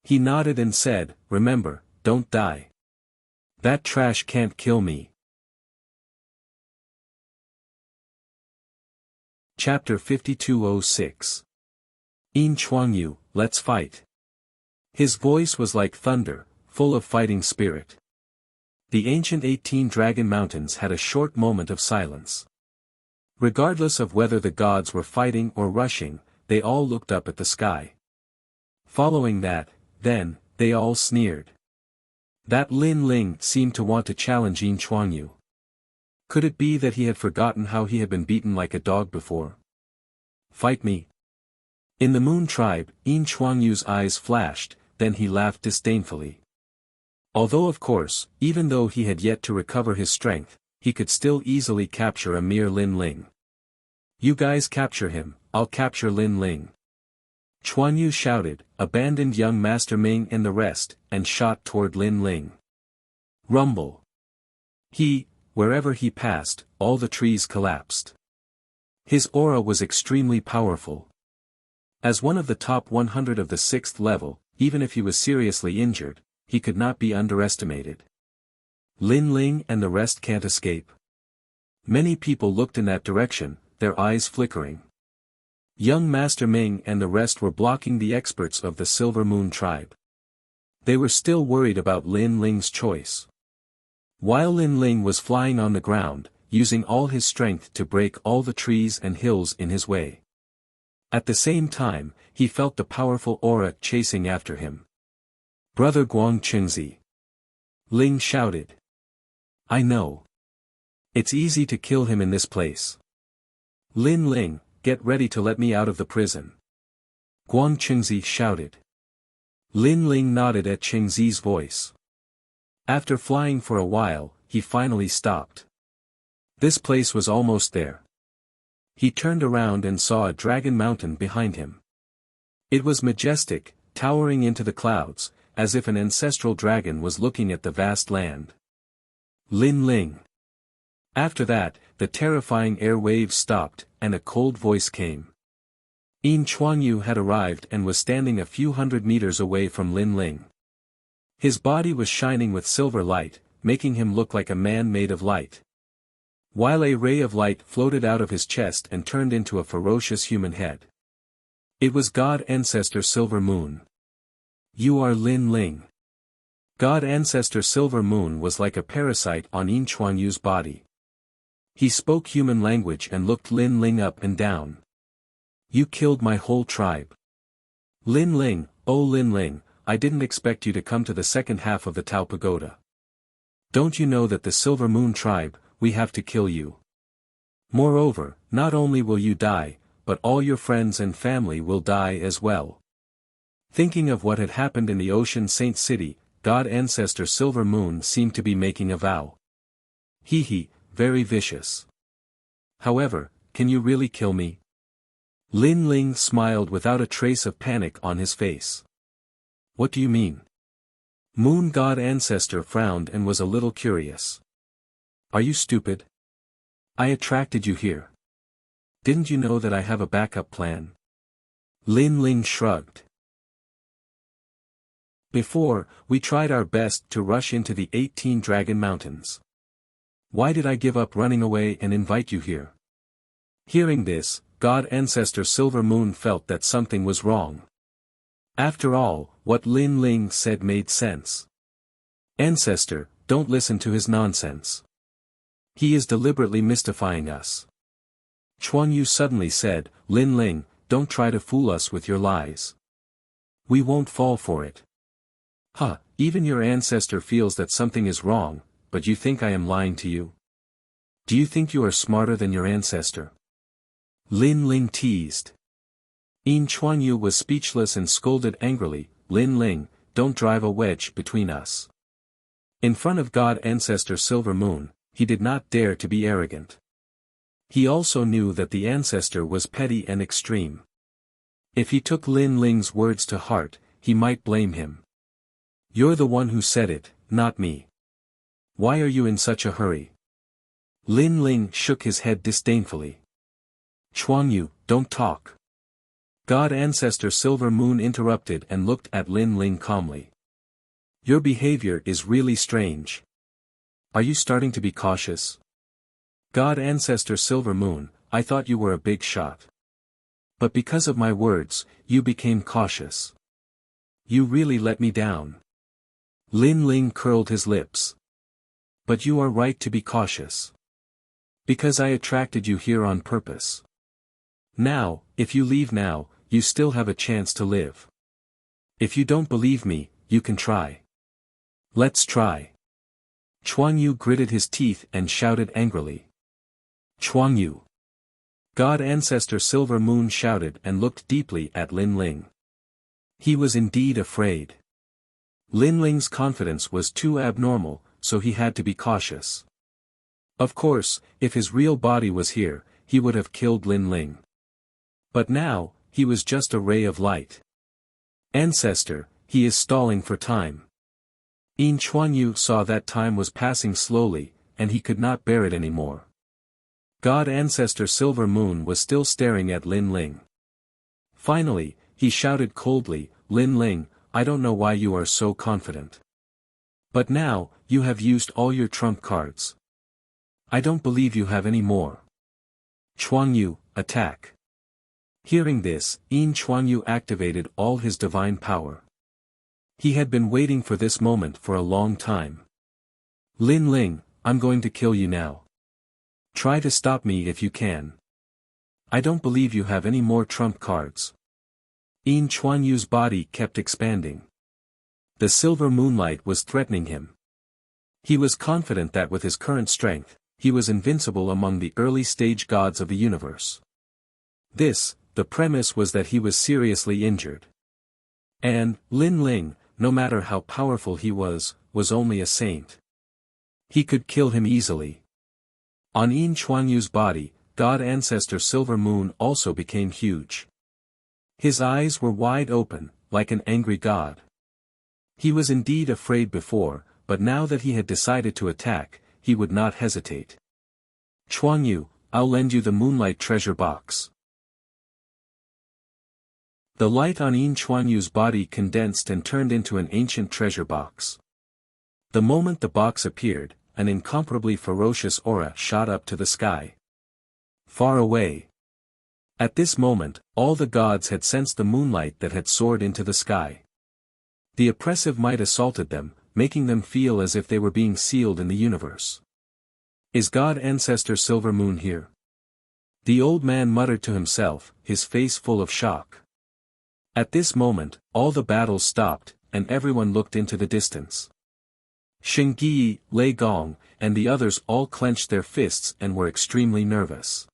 He nodded and said, remember, don't die. That trash can't kill me. Chapter 5206. Yin Chuangyu, let's fight. His voice was like thunder, full of fighting spirit. The ancient 18 Dragon Mountains had a short moment of silence. Regardless of whether the gods were fighting or rushing, they all looked up at the sky. Following that, then, they all sneered. That Lin Ling seemed to want to challenge Yin Chuangyu. Could it be that he had forgotten how he had been beaten like a dog before? Fight me. In the Moon Tribe, Yin Chuangyu's eyes flashed, then he laughed disdainfully. Although of course, even though he had yet to recover his strength, he could still easily capture a mere Lin Ling. You guys capture him, I'll capture Lin Ling. Chuanyu shouted, abandoned young Master Ming and the rest, and shot toward Lin Ling. Rumble. Wherever he passed, all the trees collapsed. His aura was extremely powerful. As one of the top 100 of the 6th level, even if he was seriously injured, he could not be underestimated. Lin Ling and the rest can't escape. Many people looked in that direction, their eyes flickering. Young Master Ming and the rest were blocking the experts of the Silver Moon Tribe. They were still worried about Lin Ling's choice. While Lin Ling was flying on the ground, using all his strength to break all the trees and hills in his way. At the same time, he felt the powerful aura chasing after him. Brother Guang Chengzi. Ling shouted. I know. It's easy to kill him in this place. Lin Ling, get ready to let me out of the prison. Guang Chengzi shouted. Lin Ling nodded at Chengzi's voice. After flying for a while, he finally stopped. This place was almost there. He turned around and saw a dragon mountain behind him. It was majestic, towering into the clouds, as if an ancestral dragon was looking at the vast land. Lin Ling. After that, the terrifying air waves stopped, and a cold voice came. Yin Chuangyu had arrived and was standing a few hundred meters away from Lin Ling. His body was shining with silver light, making him look like a man made of light. While a ray of light floated out of his chest and turned into a ferocious human head. It was God Ancestor Silver Moon. You are Lin Ling. God Ancestor Silver Moon was like a parasite on Yin Chuangyu's body. He spoke human language and looked Lin Ling up and down. You killed my whole tribe. Lin Ling, oh Lin Ling, I didn't expect you to come to the second half of the Tao Pagoda. Don't you know that the Silver Moon tribe, we have to kill you. Moreover, not only will you die, but all your friends and family will die as well. Thinking of what had happened in the Ocean Saint City, God Ancestor Silver Moon seemed to be making a vow. Very vicious. However, can you really kill me? Lin Ling smiled without a trace of panic on his face. What do you mean? Moon God Ancestor frowned and was a little curious. Are you stupid? I attracted you here. Didn't you know that I have a backup plan? Lin Ling shrugged. Before, we tried our best to rush into the 18 Dragon Mountains. Why did I give up running away and invite you here? Hearing this, God Ancestor Silver Moon felt that something was wrong. After all, what Lin Ling said made sense. Ancestor, don't listen to his nonsense. He is deliberately mystifying us. Chuan Yu suddenly said, Lin Ling, don't try to fool us with your lies. We won't fall for it. Huh, even your ancestor feels that something is wrong, but you think I am lying to you? Do you think you are smarter than your ancestor? Lin Ling teased. Chuan Yu was speechless and scolded angrily, Lin Ling, don't drive a wedge between us. In front of God Ancestor Silver Moon, he did not dare to be arrogant. He also knew that the ancestor was petty and extreme. If he took Lin Ling's words to heart, he might blame him. You're the one who said it, not me. Why are you in such a hurry? Lin Ling shook his head disdainfully. Chuan Yu, don't talk. God Ancestor Silver Moon interrupted and looked at Lin Ling calmly. Your behavior is really strange. Are you starting to be cautious? God Ancestor Silver Moon, I thought you were a big shot. But because of my words, you became cautious. You really let me down. Lin Ling curled his lips. But you are right to be cautious. Because I attracted you here on purpose. Now, if you leave now, you still have a chance to live. If you don't believe me, you can try. Let's try. Chuan Yu gritted his teeth and shouted angrily. Chuan Yu. God Ancestor Silver Moon shouted and looked deeply at Lin Ling. He was indeed afraid. Lin Ling's confidence was too abnormal, so he had to be cautious. Of course, if his real body was here, he would have killed Lin Ling. But now, he was just a ray of light. Ancestor, he is stalling for time. Chuan Yu saw that time was passing slowly, and he could not bear it anymore. God Ancestor Silver Moon was still staring at Lin Ling. Finally, he shouted coldly, Lin Ling, I don't know why you are so confident. But now, you have used all your trump cards. I don't believe you have any more. Chuan Yu, attack. Hearing this, Chuan Yu activated all his divine power. He had been waiting for this moment for a long time. Lin Ling, I'm going to kill you now. Try to stop me if you can. I don't believe you have any more trump cards. Chuan Yu's body kept expanding. The silver moonlight was threatening him. He was confident that with his current strength, he was invincible among the early-stage gods of the universe. The premise was that he was seriously injured. And, Lin Ling, no matter how powerful he was only a saint. He could kill him easily. On Chuan Yu's body, God Ancestor Silver Moon also became huge. His eyes were wide open, like an angry god. He was indeed afraid before, but now that he had decided to attack, he would not hesitate. Chuan Yu, I'll lend you the Moonlight Treasure Box. The light on Chuan Yu's body condensed and turned into an ancient treasure box. The moment the box appeared, an incomparably ferocious aura shot up to the sky. Far away. At this moment, all the gods had sensed the moonlight that had soared into the sky. The oppressive might assaulted them, making them feel as if they were being sealed in the universe. Is God Ancestor Silver Moon here? The old man muttered to himself, his face full of shock. At this moment, all the battles stopped, and everyone looked into the distance. Xingyi, Lei Gong, and the others all clenched their fists and were extremely nervous.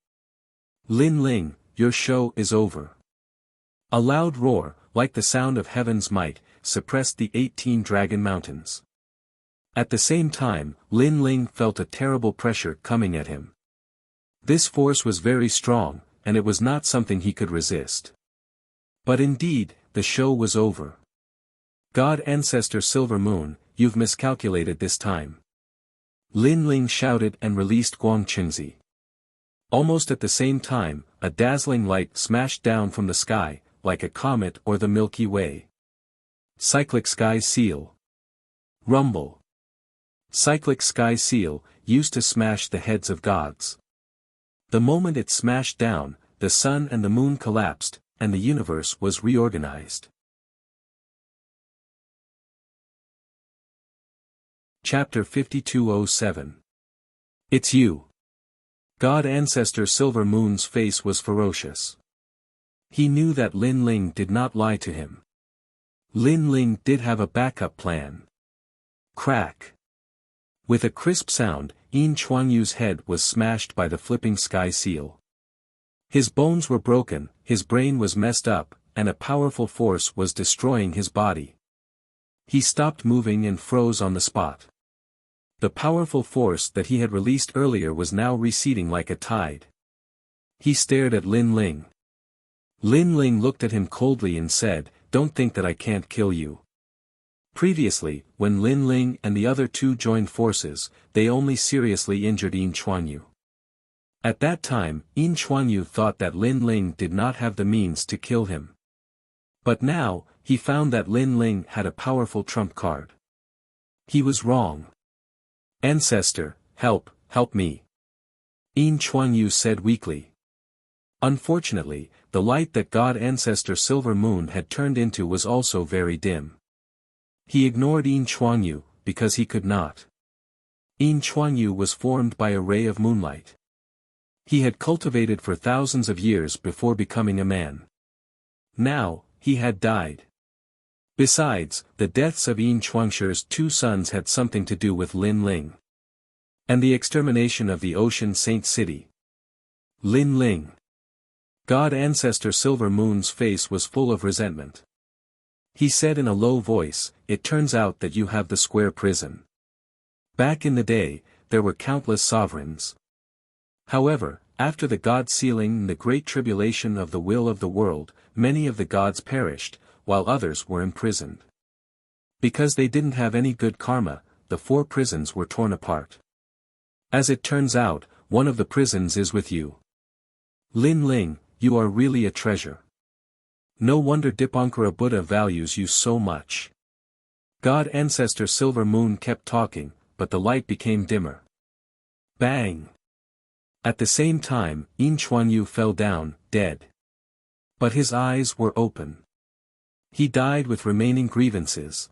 Lin Ling, your show is over. A loud roar, like the sound of heaven's might, suppressed the 18 dragon mountains. At the same time, Lin Ling felt a terrible pressure coming at him. This force was very strong, and it was not something he could resist. But indeed, the show was over. God Ancestor Silver Moon, you've miscalculated this time. Lin Ling shouted and released Guangqingzi. Almost at the same time, a dazzling light smashed down from the sky, like a comet or the Milky Way. Cyclic Sky Seal. Rumble. Cyclic Sky Seal, used to smash the heads of gods. The moment it smashed down, the sun and the moon collapsed, and the universe was reorganized. Chapter 5207. It's you. God Ancestor Silver Moon's face was ferocious. He knew that Lin Ling did not lie to him. Lin Ling did have a backup plan. Crack. With a crisp sound, Yin Chuanyu's head was smashed by the flipping sky seal. His bones were broken, his brain was messed up, and a powerful force was destroying his body. He stopped moving and froze on the spot. The powerful force that he had released earlier was now receding like a tide. He stared at Lin Ling. Lin Ling looked at him coldly and said, "Don't think that I can't kill you." Previously, when Lin Ling and the other two joined forces, they only seriously injured Yin Chuanyu. At that time, Yin Chuanyu thought that Lin Ling did not have the means to kill him. But now, he found that Lin Ling had a powerful trump card. He was wrong. "Ancestor, help me." Yin Chuanyu said weakly. Unfortunately, the light that God Ancestor Silver Moon had turned into was also very dim. He ignored Yin Chuanyu, because he could not. Yin Chuanyu was formed by a ray of moonlight. He had cultivated for thousands of years before becoming a man. Now, he had died. Besides, the deaths of Yin Chuangshi's two sons had something to do with Lin Ling. And the extermination of the Ocean Saint City. Lin Ling. God Ancestor Silver Moon's face was full of resentment. He said in a low voice, "It turns out that you have the square prison. Back in the day, there were countless sovereigns. However, after the God sealing and the great tribulation of the will of the world, many of the gods perished, while others were imprisoned. Because they didn't have any good karma, the 4 prisons were torn apart. As it turns out, one of the prisons is with you. Lin Ling, you are really a treasure. No wonder Dipankara Buddha values you so much." God Ancestor Silver Moon kept talking, but the light became dimmer. Bang! At the same time, Yin Chuanyu fell down, dead. But his eyes were open. He died with remaining grievances.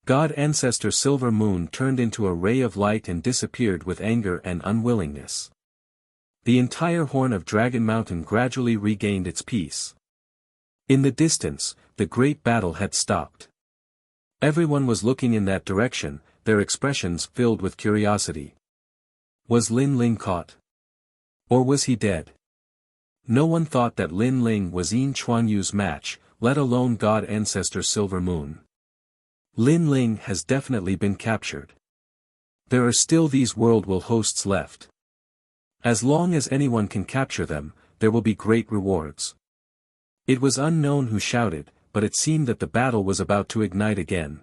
God Ancestor Silver Moon turned into a ray of light and disappeared with anger and unwillingness. The entire horn of Dragon Mountain gradually regained its peace. In the distance, the great battle had stopped. Everyone was looking in that direction, their expressions filled with curiosity. Was Lin Ling caught? Or was he dead? No one thought that Lin Ling was Yin Chuanyu's match, let alone God Ancestor Silver Moon. Lin Ling has definitely been captured. There are still these world will hosts left. As long as anyone can capture them, there will be great rewards. It was unknown who shouted, but it seemed that the battle was about to ignite again.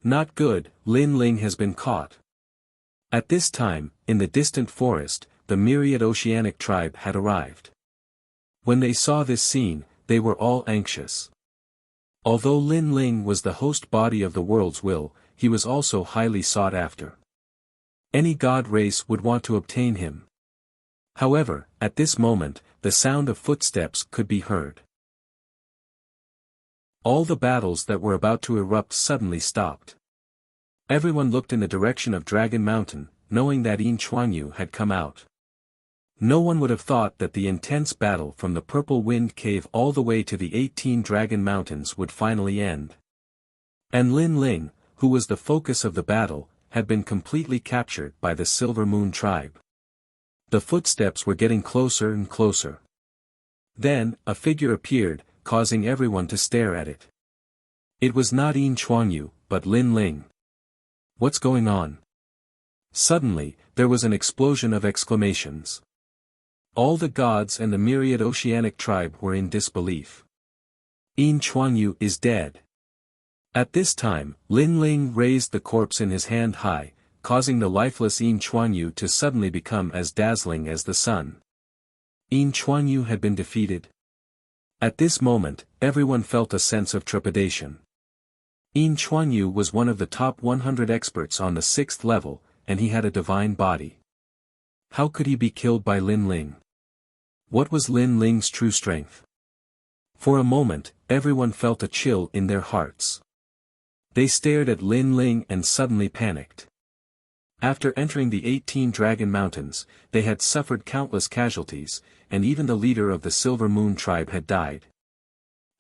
Not good, Lin Ling has been caught. At this time, in the distant forest, the myriad oceanic tribe had arrived. When they saw this scene, they were all anxious. Although Lin Ling was the host body of the world's will, he was also highly sought after. Any god race would want to obtain him. However, at this moment, the sound of footsteps could be heard. All the battles that were about to erupt suddenly stopped. Everyone looked in the direction of Dragon Mountain, knowing that Yin Chuanyu had come out. No one would have thought that the intense battle from the Purple Wind Cave all the way to the 18 Dragon Mountains would finally end. And Lin Ling, who was the focus of the battle, had been completely captured by the Silver Moon tribe. The footsteps were getting closer and closer. Then, a figure appeared, causing everyone to stare at it. It was not Yin Chuanyu, but Lin Ling. What's going on? Suddenly, there was an explosion of exclamations. All the gods and the myriad oceanic tribe were in disbelief. Yin Chuanyu is dead. At this time, Lin Ling raised the corpse in his hand high, causing the lifeless Yin Chuanyu to suddenly become as dazzling as the sun. Yin Chuanyu had been defeated. At this moment, everyone felt a sense of trepidation. Yin Chuanyu was one of the top 100 experts on the 6th level, and he had a divine body. How could he be killed by Lin Ling? What was Lin Ling's true strength? For a moment, everyone felt a chill in their hearts. They stared at Lin Ling and suddenly panicked. After entering the 18 Dragon Mountains, they had suffered countless casualties, and even the leader of the Silver Moon tribe had died.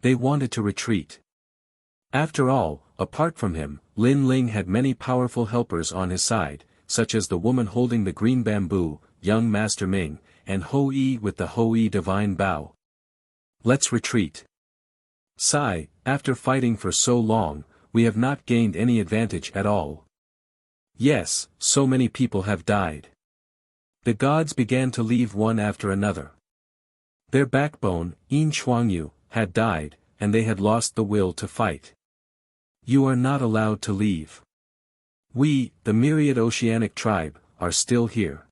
They wanted to retreat. After all, apart from him, Lin Ling had many powerful helpers on his side, such as the woman holding the green bamboo, young Master Ming, and Ho Yi with the Ho Yi divine bow. Let's retreat. Sigh, after fighting for so long, we have not gained any advantage at all. Yes, so many people have died. The gods began to leave one after another. Their backbone, Yin Shuangyu, had died, and they had lost the will to fight. You are not allowed to leave. We, the myriad oceanic tribe, are still here.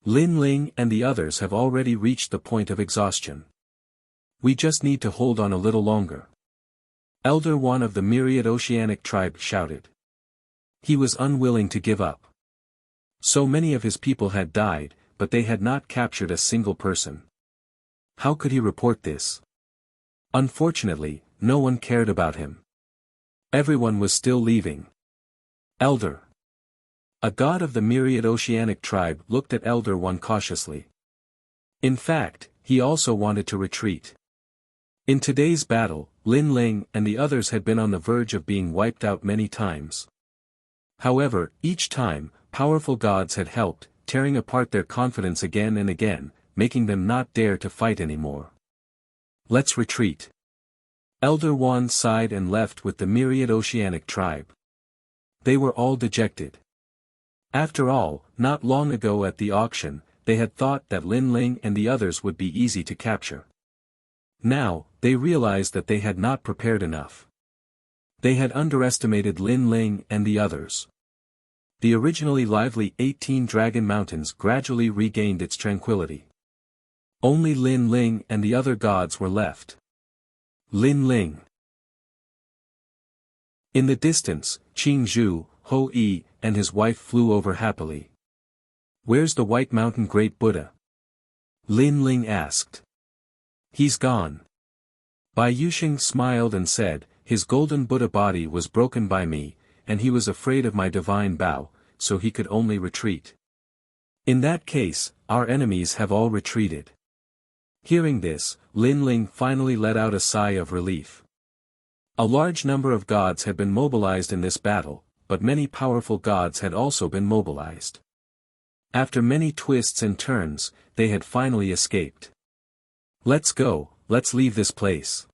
Lin Ling and the others have already reached the point of exhaustion. We just need to hold on a little longer. Elder One of the myriad oceanic tribe shouted. He was unwilling to give up. So many of his people had died, but they had not captured a single person. How could he report this? Unfortunately, no one cared about him. Everyone was still leaving. Elder. A god of the myriad oceanic tribe looked at Elder One cautiously. In fact, he also wanted to retreat. In today's battle, Lin Ling and the others had been on the verge of being wiped out many times. However, each time, powerful gods had helped, tearing apart their confidence again and again, making them not dare to fight anymore. Let's retreat. Elder Wan sighed and left with the myriad oceanic tribe. They were all dejected. After all, not long ago at the auction, they had thought that Lin Ling and the others would be easy to capture. Now, they realized that they had not prepared enough. They had underestimated Lin Ling and the others. The originally lively 18 Dragon Mountains gradually regained its tranquility. Only Lin Ling and the other gods were left. Lin Ling. In the distance, Qing Zhu, Ho Yi, and his wife flew over happily. Where's the White Mountain Great Buddha? Lin Ling asked. He's gone. Bai Yuxing smiled and said, his golden Buddha body was broken by me, and he was afraid of my divine bow, so he could only retreat. In that case, our enemies have all retreated. Hearing this, Lin Ling finally let out a sigh of relief. A large number of gods had been mobilized in this battle, but many powerful gods had also been mobilized. After many twists and turns, they had finally escaped. Let's go, let's leave this place.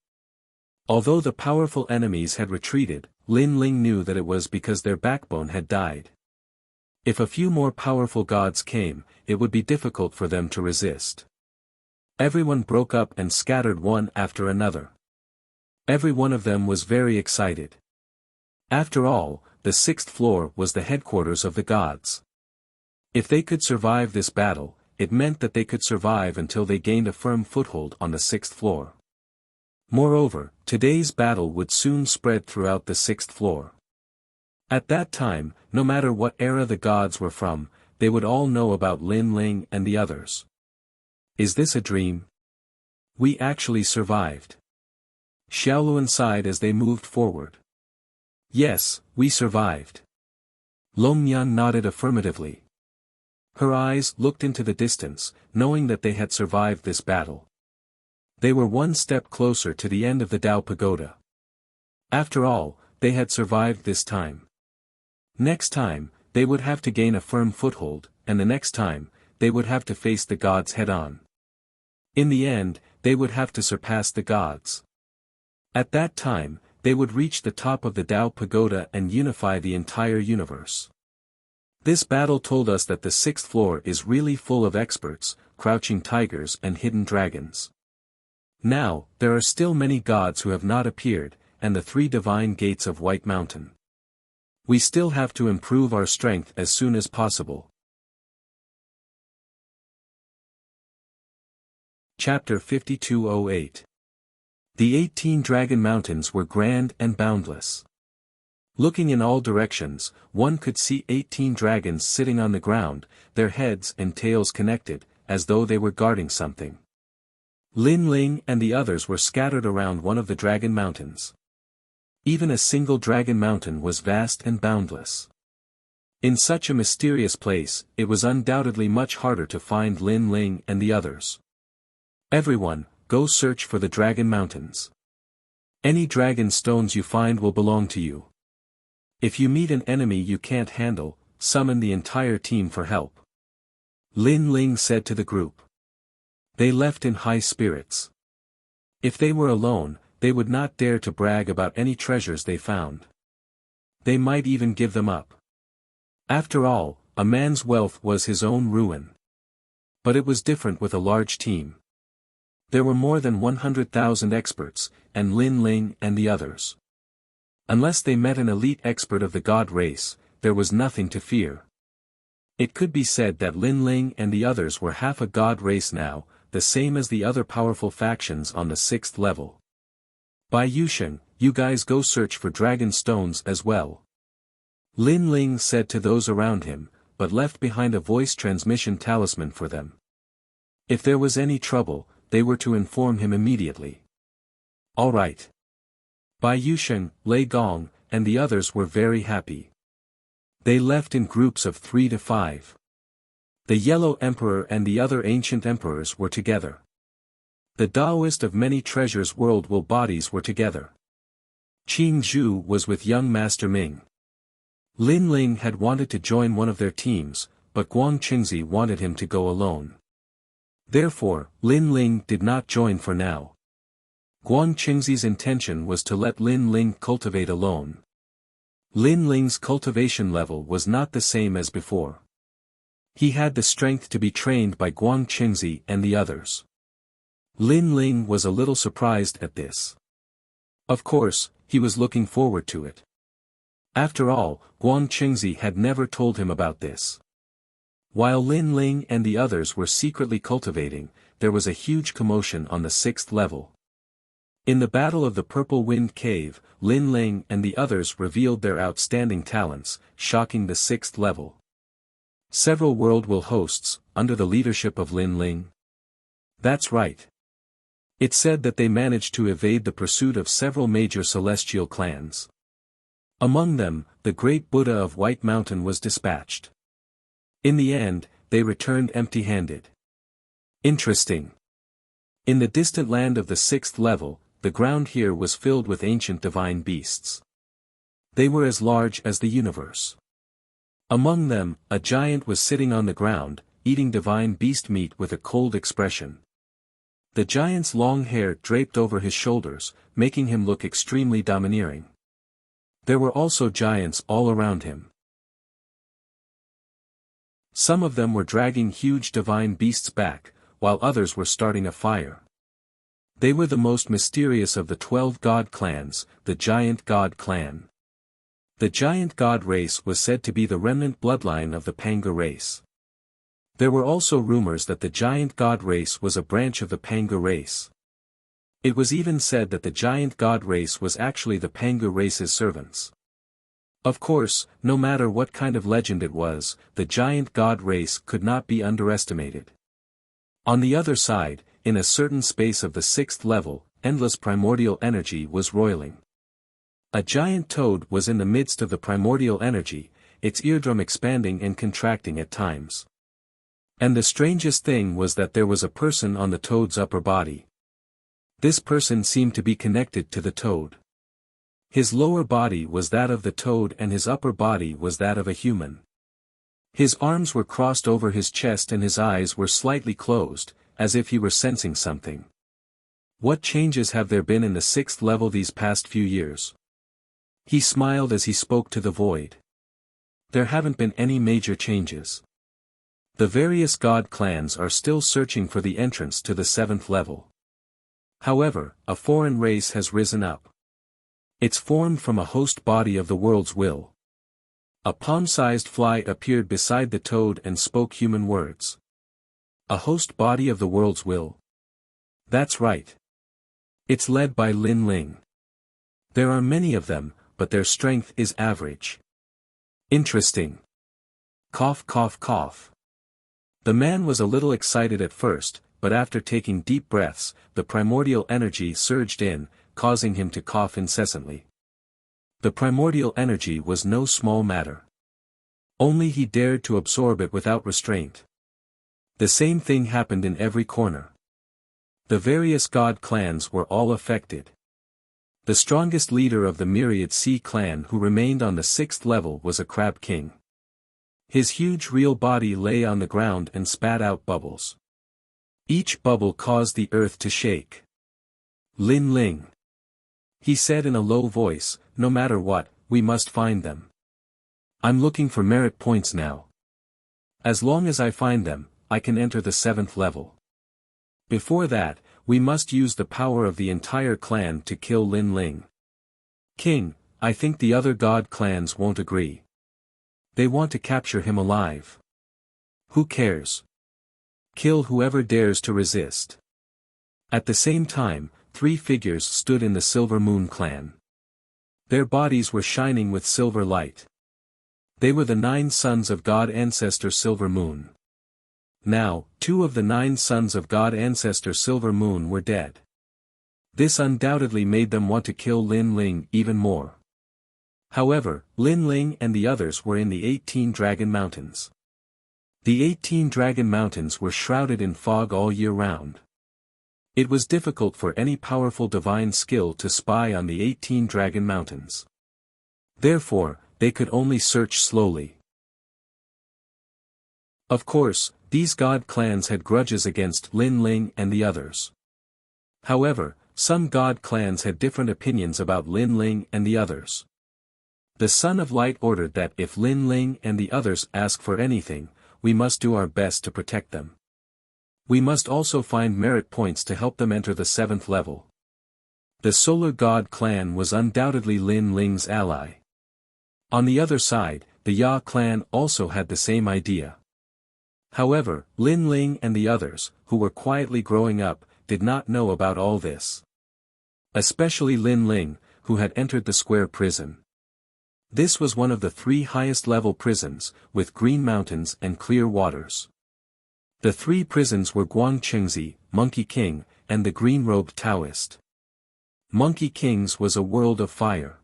Although the powerful enemies had retreated, Lin Ling knew that it was because their backbone had died. If a few more powerful gods came, it would be difficult for them to resist. Everyone broke up and scattered one after another. Every one of them was very excited. After all, the 6th floor was the headquarters of the gods. If they could survive this battle, it meant that they could survive until they gained a firm foothold on the 6th floor. Moreover, today's battle would soon spread throughout the 6th floor. At that time, no matter what era the gods were from, they would all know about Lin Ling and the others. Is this a dream? We actually survived. Xiaoluan sighed as they moved forward. Yes, we survived. Longmian nodded affirmatively. Her eyes looked into the distance, knowing that they had survived this battle. They were one step closer to the end of the Dao Pagoda. After all, they had survived this time. Next time, they would have to gain a firm foothold, and the next time, they would have to face the gods head-on. In the end, they would have to surpass the gods. At that time, they would reach the top of the Dao Pagoda and unify the entire universe. This battle told us that the 6th floor is really full of experts, crouching tigers and hidden dragons. Now, there are still many gods who have not appeared, and the 3 divine gates of White Mountain. We still have to improve our strength as soon as possible. Chapter 5208. The 18 Dragon Mountains were grand and boundless. Looking in all directions, one could see 18 dragons sitting on the ground, their heads and tails connected, as though they were guarding something. Lin Ling and the others were scattered around one of the dragon mountains. Even a single dragon mountain was vast and boundless. In such a mysterious place, it was undoubtedly much harder to find Lin Ling and the others. Everyone, go search for the dragon mountains. Any dragon stones you find will belong to you. If you meet an enemy you can't handle, summon the entire team for help. Lin Ling said to the group. They left in high spirits. If they were alone, they would not dare to brag about any treasures they found. They might even give them up. After all, a man's wealth was his own ruin. But it was different with a large team. There were more than 100,000 experts, and Lin Ling and the others. Unless they met an elite expert of the god race, there was nothing to fear. It could be said that Lin Ling and the others were half a god race now, the same as the other powerful factions on the 6th level. Bai Yusheng, you guys go search for dragon stones as well. Lin Ling said to those around him, but left behind a voice transmission talisman for them. If there was any trouble, they were to inform him immediately. All right. Bai Yusheng, Lei Gong, and the others were very happy. They left in groups of 3 to 5. The Yellow Emperor and the other ancient emperors were together. The Taoist of many treasures world will bodies were together. Qing Zhu was with young Master Ming. Lin Ling had wanted to join one of their teams, but Guang Qingzi wanted him to go alone. Therefore, Lin Ling did not join for now. Guang Qingzi's intention was to let Lin Ling cultivate alone. Lin Ling's cultivation level was not the same as before. He had the strength to be trained by Guang Qingzi and the others. Lin Ling was a little surprised at this. Of course, he was looking forward to it. After all, Guang Qingzi had never told him about this. While Lin Ling and the others were secretly cultivating, there was a huge commotion on the 6th level. In the Battle of the Purple Wind Cave, Lin Ling and the others revealed their outstanding talents, shocking the 6th level. Several world will hosts, under the leadership of Lin Ling. That's right. It said that they managed to evade the pursuit of several major celestial clans. Among them, the great Buddha of White Mountain was dispatched. In the end, they returned empty-handed. Interesting. In the distant land of the 6th level, the ground here was filled with ancient divine beasts. They were as large as the universe. Among them, a giant was sitting on the ground, eating divine beast meat with a cold expression. The giant's long hair draped over his shoulders, making him look extremely domineering. There were also giants all around him. Some of them were dragging huge divine beasts back, while others were starting a fire. They were the most mysterious of the 12 god clans, the Giant God clan. The Giant God race was said to be the remnant bloodline of the Panga race. There were also rumors that the Giant God race was a branch of the Panga race. It was even said that the Giant God race was actually the Panga race's servants. Of course, no matter what kind of legend it was, the Giant God race could not be underestimated. On the other side, in a certain space of the 6th level, endless primordial energy was roiling. A giant toad was in the midst of the primordial energy, its eardrum expanding and contracting at times. And the strangest thing was that there was a person on the toad's upper body. This person seemed to be connected to the toad. His lower body was that of the toad and his upper body was that of a human. His arms were crossed over his chest and his eyes were slightly closed, as if he were sensing something. What changes have there been in the 6th level these past few years? He smiled as he spoke to the void. There haven't been any major changes. The various god clans are still searching for the entrance to the 7th level. However, a foreign race has risen up. It's formed from a host body of the world's will. A palm-sized fly appeared beside the toad and spoke human words. A host body of the world's will? That's right. It's led by Lin Ling. There are many of them, but their strength is average. Interesting. Cough cough cough. The man was a little excited at first, but after taking deep breaths, the primordial energy surged in, causing him to cough incessantly. The primordial energy was no small matter. Only he dared to absorb it without restraint. The same thing happened in every corner. The various god clans were all affected. The strongest leader of the myriad sea clan who remained on the 6th level was a crab king. His huge real body lay on the ground and spat out bubbles. Each bubble caused the earth to shake. "Lin Ling," he said in a low voice, "no matter what, we must find them. I'm looking for merit points now. As long as I find them, I can enter the 7th level. Before that, we must use the power of the entire clan to kill Lin Ling." "King, I think the other god clans won't agree. They want to capture him alive." "Who cares? Kill whoever dares to resist." At the same time, 3 figures stood in the Silver Moon clan. Their bodies were shining with silver light. They were the 9 sons of God Ancestor Silver Moon. Now, 2 of the 9 sons of God Ancestor Silver Moon were dead. This undoubtedly made them want to kill Lin Ling even more. However, Lin Ling and the others were in the 18 Dragon Mountains. The 18 Dragon Mountains were shrouded in fog all year round. It was difficult for any powerful divine skill to spy on the 18 Dragon Mountains. Therefore, they could only search slowly. Of course, these god clans had grudges against Lin Ling and the others. However, some god clans had different opinions about Lin Ling and the others. The Son of Light ordered that if Lin Ling and the others ask for anything, we must do our best to protect them. We must also find merit points to help them enter the 7th level. The Solar God clan was undoubtedly Lin Ling's ally. On the other side, the Ya clan also had the same idea. However, Lin Ling and the others, who were quietly growing up, did not know about all this. Especially Lin Ling, who had entered the square prison. This was one of the 3 highest level prisons, with green mountains and clear waters. The 3 prisons were Guangqingzi, Monkey King, and the Green-Robed Taoist. Monkey King's was a world of fire.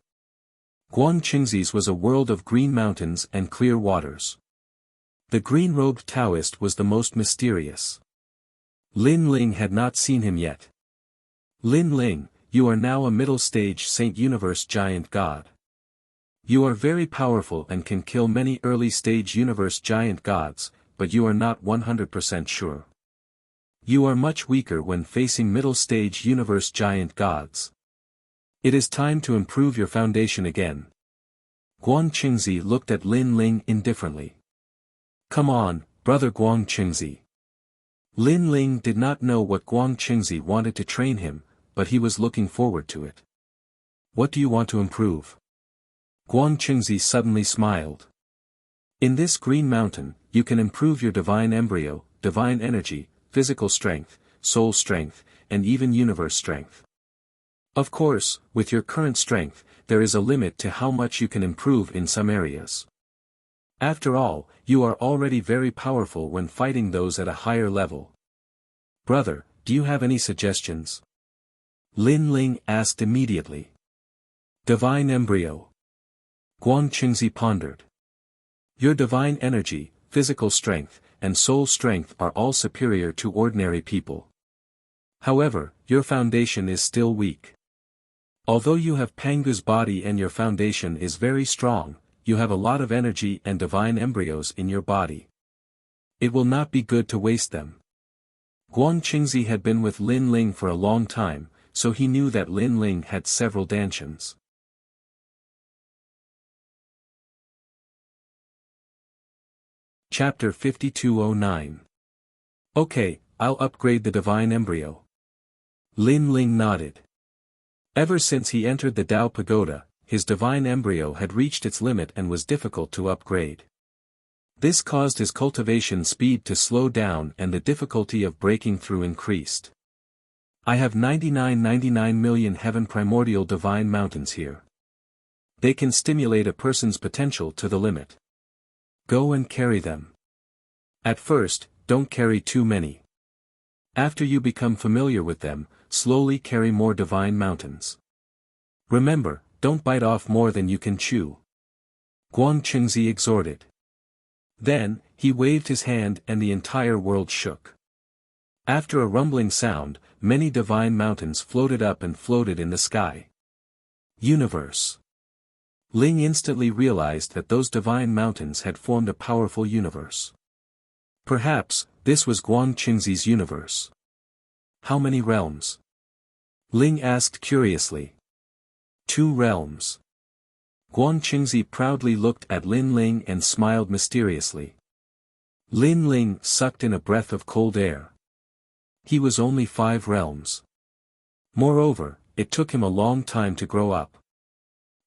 Guangqingzi's was a world of green mountains and clear waters. The Green-Robed Taoist was the most mysterious. Lin Ling had not seen him yet. "Lin Ling, you are now a middle-stage Saint Universe Giant God. You are very powerful and can kill many early-stage Universe Giant Gods, but you are not 100% sure. You are much weaker when facing middle-stage Universe Giant Gods. It is time to improve your foundation again." Guangqingzi looked at Lin Ling indifferently. "Come on, brother Guangqingzi." Lin Ling did not know what Guangqingzi wanted to train him, but he was looking forward to it. "What do you want to improve?" Guangqingzi suddenly smiled. "In this green mountain, you can improve your divine embryo, divine energy, physical strength, soul strength, and even universe strength. Of course, with your current strength, there is a limit to how much you can improve in some areas. After all, you are already very powerful when fighting those at a higher level. Brother, do you have any suggestions?" Lin Ling asked immediately. "Divine embryo." Guangqingzi pondered. "Your divine energy, physical strength, and soul strength are all superior to ordinary people. However, your foundation is still weak. Although you have Pangu's body and your foundation is very strong, you have a lot of energy and divine embryos in your body. It will not be good to waste them." Guangqingzi had been with Lin Ling for a long time, so he knew that Lin Ling had several dantians. Chapter 5209. "Okay, I'll upgrade the divine embryo." Lin Ling nodded. Ever since he entered the Tao Pagoda, his divine embryo had reached its limit and was difficult to upgrade. This caused his cultivation speed to slow down and the difficulty of breaking through increased. "I have 99 million heaven primordial divine mountains here. They can stimulate a person's potential to the limit. Go and carry them. At first, don't carry too many. After you become familiar with them, slowly carry more divine mountains. Remember, don't bite off more than you can chew. Guang Chengzi exhorted. Then, he waved his hand and the entire world shook. After a rumbling sound, many divine mountains floated up and floated in the sky. Universe. Ling instantly realized that those divine mountains had formed a powerful universe. Perhaps, this was Guang Qingzi's universe. How many realms? Ling asked curiously. 2 realms. Guang Qingzi proudly looked at Lin Ling and smiled mysteriously. Lin Ling sucked in a breath of cold air. He was only 5 realms. Moreover, it took him a long time to grow up.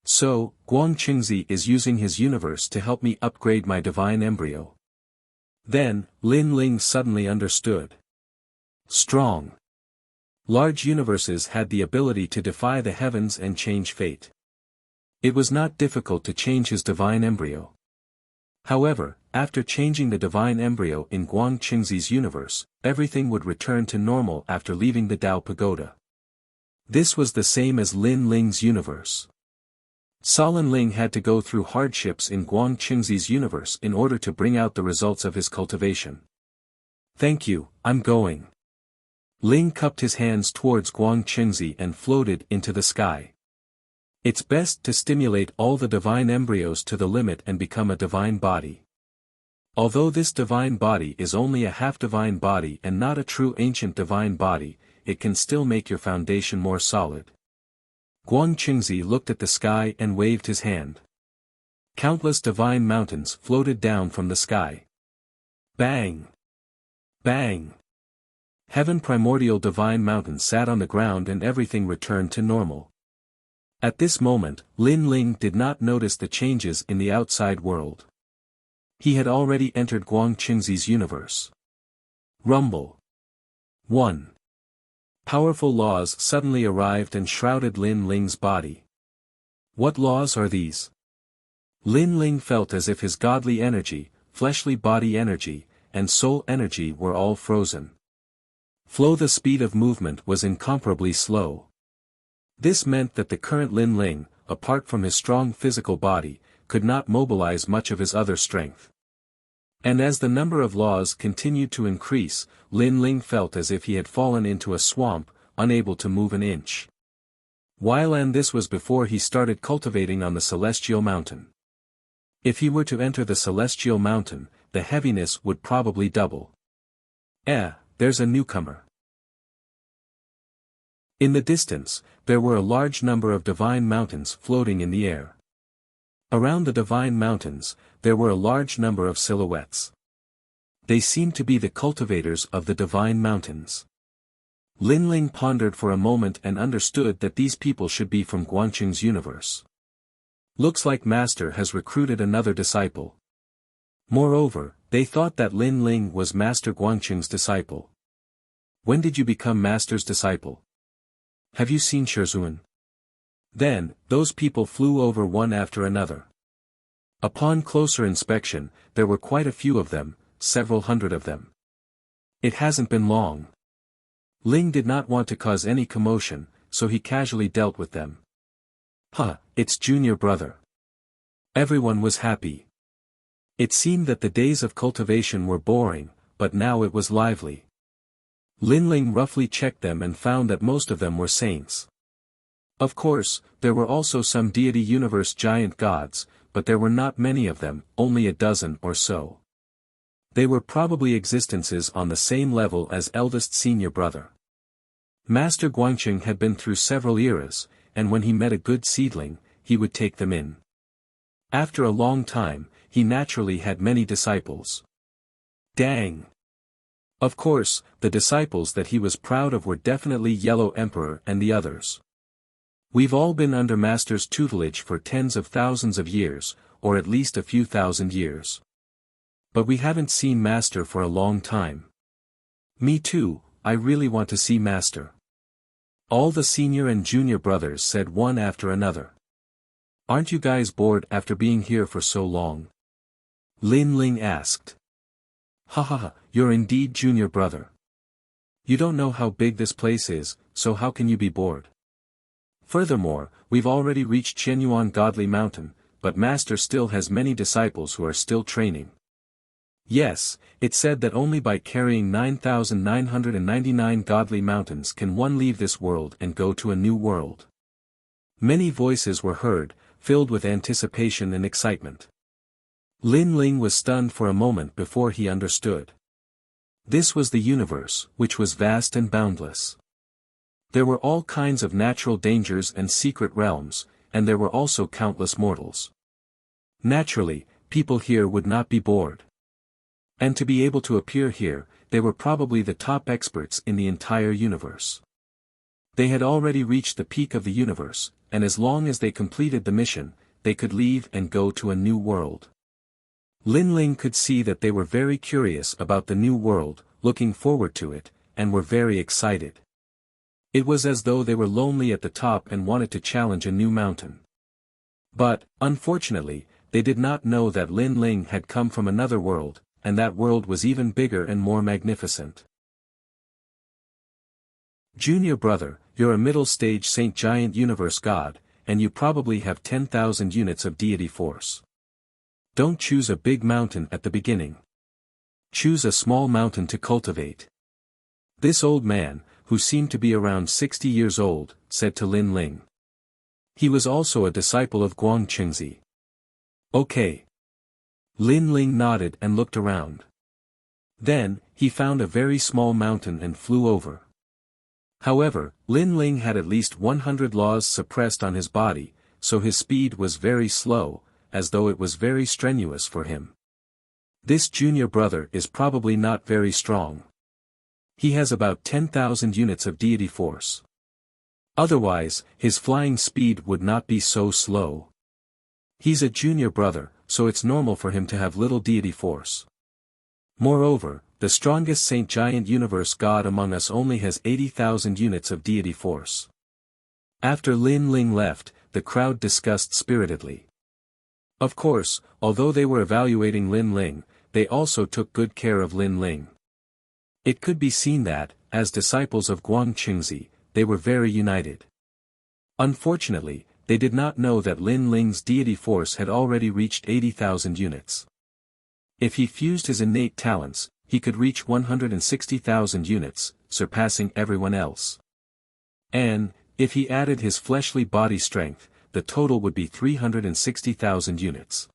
So, Guang Qingzi is using his universe to help me upgrade my divine embryo. Then, Lin Ling suddenly understood. Strong. Large universes had the ability to defy the heavens and change fate. It was not difficult to change his divine embryo. However, after changing the divine embryo in Guang Qingzi's universe, everything would return to normal after leaving the Tao Pagoda. This was the same as Lin Ling's universe. Solin Ling had to go through hardships in Guang Qingzi's universe in order to bring out the results of his cultivation. Thank you, I'm going. Ling cupped his hands towards Guang Qingzi and floated into the sky. It's best to stimulate all the divine embryos to the limit and become a divine body. Although this divine body is only a half-divine body and not a true ancient divine body, it can still make your foundation more solid. Guang Qingzi looked at the sky and waved his hand. Countless divine mountains floated down from the sky. Bang! Bang! Heaven primordial divine mountains sat on the ground and everything returned to normal. At this moment, Lin Ling did not notice the changes in the outside world. He had already entered Guang Qingzi's universe. Rumble. 1. Powerful laws suddenly arrived and shrouded Lin Ling's body. What laws are these? Lin Ling felt as if his godly energy, fleshly body energy, and soul energy were all frozen. The speed of movement was incomparably slow. This meant that the current Lin Ling, apart from his strong physical body, could not mobilize much of his other strength. And as the number of laws continued to increase, Lin Ling felt as if he had fallen into a swamp, unable to move an inch. And this was before he started cultivating on the Celestial Mountain. If he were to enter the Celestial Mountain, the heaviness would probably double. There's a newcomer. In the distance, there were a large number of divine mountains floating in the air. Around the divine mountains, there were a large number of silhouettes. They seemed to be the cultivators of the divine mountains. Lin Ling pondered for a moment and understood that these people should be from Guangqing's universe. Looks like Master has recruited another disciple. Moreover, they thought that Lin Ling was Master Guangqing's disciple. When did you become Master's disciple? Have you seen Shizhuan? Then, those people flew over one after another. Upon closer inspection, there were quite a few of them, several hundred of them. It hasn't been long. Ling did not want to cause any commotion, so he casually dealt with them. It's junior brother. Everyone was happy. It seemed that the days of cultivation were boring, but now it was lively. Lin Ling roughly checked them and found that most of them were saints. Of course, there were also some deity universe giant gods, but there were not many of them, only a dozen or so. They were probably existences on the same level as eldest senior brother. Master Guangqing had been through several eras, and when he met a good seedling, he would take them in. After a long time, he naturally had many disciples. Dang! Of course, the disciples that he was proud of were definitely Yellow Emperor and the others. We've all been under Master's tutelage for tens of thousands of years, or at least a few thousand years. But we haven't seen Master for a long time. Me too, I really want to see Master. All the senior and junior brothers said one after another. Aren't you guys bored after being here for so long? Lin Ling asked. You're indeed junior brother. You don't know how big this place is, so how can you be bored? Furthermore, we've already reached Qianyuan Godly Mountain, but Master still has many disciples who are still training. Yes, it said that only by carrying 9,999 godly mountains can one leave this world and go to a new world. Many voices were heard, filled with anticipation and excitement. Lin Ling was stunned for a moment before he understood. This was the universe, which was vast and boundless. There were all kinds of natural dangers and secret realms, and there were also countless mortals. Naturally, people here would not be bored. And to be able to appear here, they were probably the top experts in the entire universe. They had already reached the peak of the universe, and as long as they completed the mission, they could leave and go to a new world. Lin Ling could see that they were very curious about the new world, looking forward to it, and were very excited. It was as though they were lonely at the top and wanted to challenge a new mountain. But, unfortunately, they did not know that Lin Ling had come from another world, and that world was even bigger and more magnificent. Junior brother, you're a middle-stage Saint Giant Universe God, and you probably have 10,000 units of deity force. Don't choose a big mountain at the beginning. Choose a small mountain to cultivate. This old man, who seemed to be around 60 years old, said to Lin Ling. He was also a disciple of Guangchengzi. Okay. Lin Ling nodded and looked around. Then, he found a very small mountain and flew over. However, Lin Ling had at least 100 laws suppressed on his body, so his speed was very slow, as though it was very strenuous for him. This junior brother is probably not very strong. He has about 10,000 units of deity force. Otherwise, his flying speed would not be so slow. He's a junior brother, so it's normal for him to have little deity force. Moreover, the strongest Saint Giant Universe God among us only has 80,000 units of deity force. After Lin Ling left, the crowd discussed spiritedly. Of course, although they were evaluating Lin Ling, they also took good care of Lin Ling. It could be seen that, as disciples of Guangchengzi, they were very united. Unfortunately, they did not know that Lin Ling's deity force had already reached 80,000 units. If he fused his innate talents, he could reach 160,000 units, surpassing everyone else. And, if he added his fleshly body strength, the total would be 360,000 units.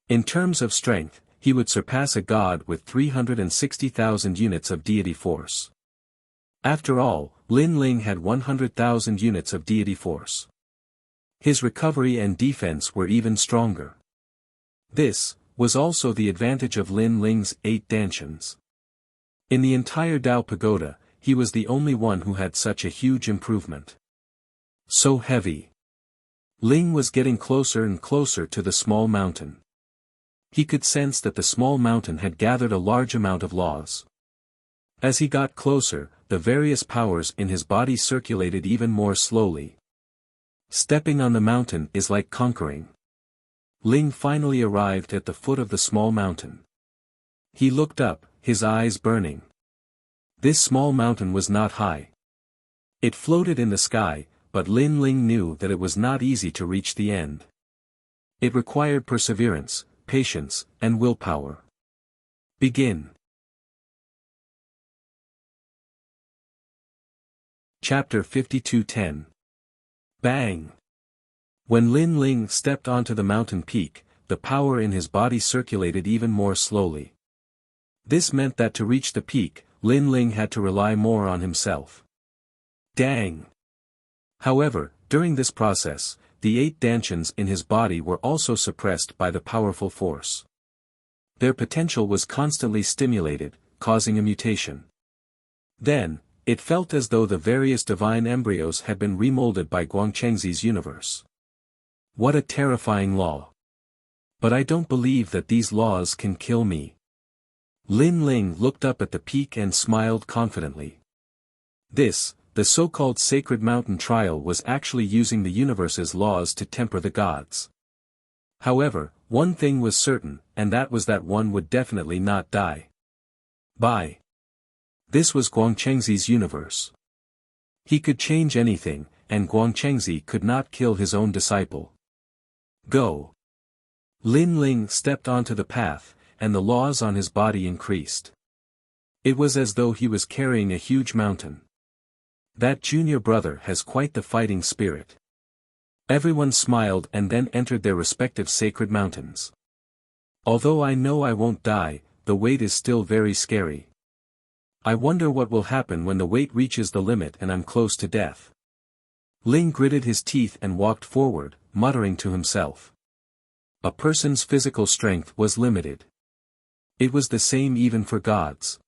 In terms of strength, he would surpass a god with 360,000 units of deity force. After all, Lin Ling had 100,000 units of deity force. His recovery and defense were even stronger. This was also the advantage of Lin Ling's 8 dantians. In the entire Dao Pagoda, he was the only one who had such a huge improvement. So heavy. Ling was getting closer and closer to the small mountain. He could sense that the small mountain had gathered a large amount of laws. As he got closer, the various powers in his body circulated even more slowly. Stepping on the mountain is like conquering. Ling finally arrived at the foot of the small mountain. He looked up, his eyes burning. This small mountain was not high. It floated in the sky, but Lin Ling knew that it was not easy to reach the end. It required perseverance, patience, and willpower. Begin. Chapter 52:10. Bang! When Lin Ling stepped onto the mountain peak, the power in his body circulated even more slowly. This meant that to reach the peak, Lin Ling had to rely more on himself. Dang! However, during this process, the 8 dantians in his body were also suppressed by the powerful force. Their potential was constantly stimulated, causing a mutation. Then, it felt as though the various divine embryos had been remolded by Guangchengzi's universe. What a terrifying law! But I don't believe that these laws can kill me. Lin Ling looked up at the peak and smiled confidently. This, the so-called sacred mountain trial, was actually using the universe's laws to temper the gods. However, one thing was certain, and that was that one would definitely not die. Bye. This was Guangchengzi's universe. He could change anything, and Guangchengzi could not kill his own disciple. Go. Lin Ling stepped onto the path, and the laws on his body increased. It was as though he was carrying a huge mountain. That junior brother has quite the fighting spirit. Everyone smiled and then entered their respective sacred mountains. Although I know I won't die, the weight is still very scary. I wonder what will happen when the weight reaches the limit and I'm close to death. Ling gritted his teeth and walked forward, muttering to himself. A person's physical strength was limited. It was the same even for gods.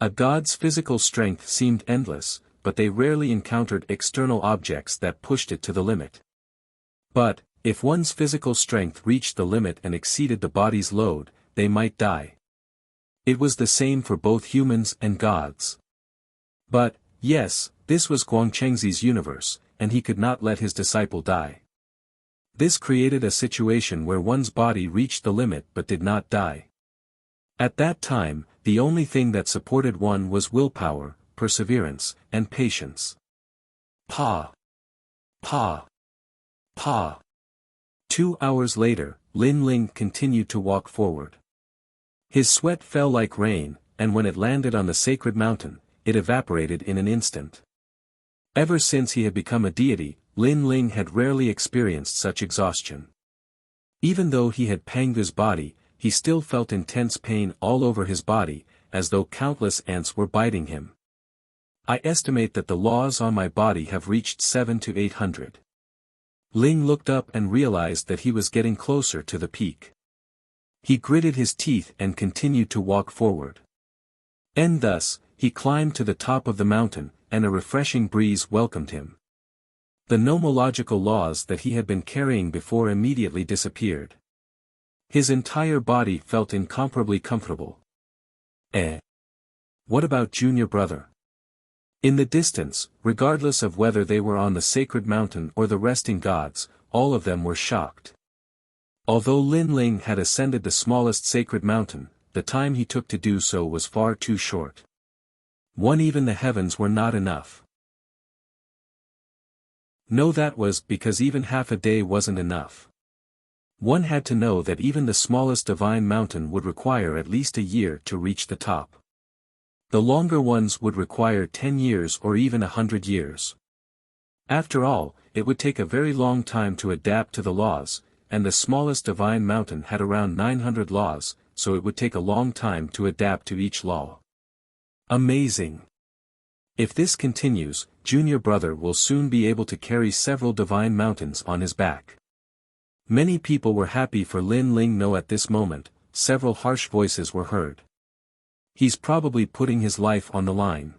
A god's physical strength seemed endless, but they rarely encountered external objects that pushed it to the limit. But, if one's physical strength reached the limit and exceeded the body's load, they might die. It was the same for both humans and gods. But, yes, this was Guangchengzi's universe, and he could not let his disciple die. This created a situation where one's body reached the limit but did not die. At that time, the only thing that supported one was willpower, perseverance, and patience. Pa. Pa. Pa. 2 hours later, Lin Ling continued to walk forward. His sweat fell like rain, and when it landed on the sacred mountain, it evaporated in an instant. Ever since he had become a deity, Lin Ling had rarely experienced such exhaustion. Even though he had Pangu's body, he still felt intense pain all over his body, as though countless ants were biting him. I estimate that the laws on my body have reached 700 to 800. Ling looked up and realized that he was getting closer to the peak. He gritted his teeth and continued to walk forward. And thus, he climbed to the top of the mountain, and a refreshing breeze welcomed him. The nomological laws that he had been carrying before immediately disappeared. His entire body felt incomparably comfortable. What about junior brother? In the distance, regardless of whether they were on the sacred mountain or the resting gods, all of them were shocked. Although Lin Ling had ascended the smallest sacred mountain, the time he took to do so was far too short. Even the heavens were not enough. No, that was because even half a day wasn't enough. One had to know that even the smallest divine mountain would require at least a year to reach the top. The longer ones would require 10 years or even 100 years. After all, it would take a very long time to adapt to the laws, and the smallest divine mountain had around 900 laws, so it would take a long time to adapt to each law. Amazing! If this continues, junior brother will soon be able to carry several divine mountains on his back. Many people were happy for Lin Ling. No, at this moment, several harsh voices were heard. He's probably putting his life on the line.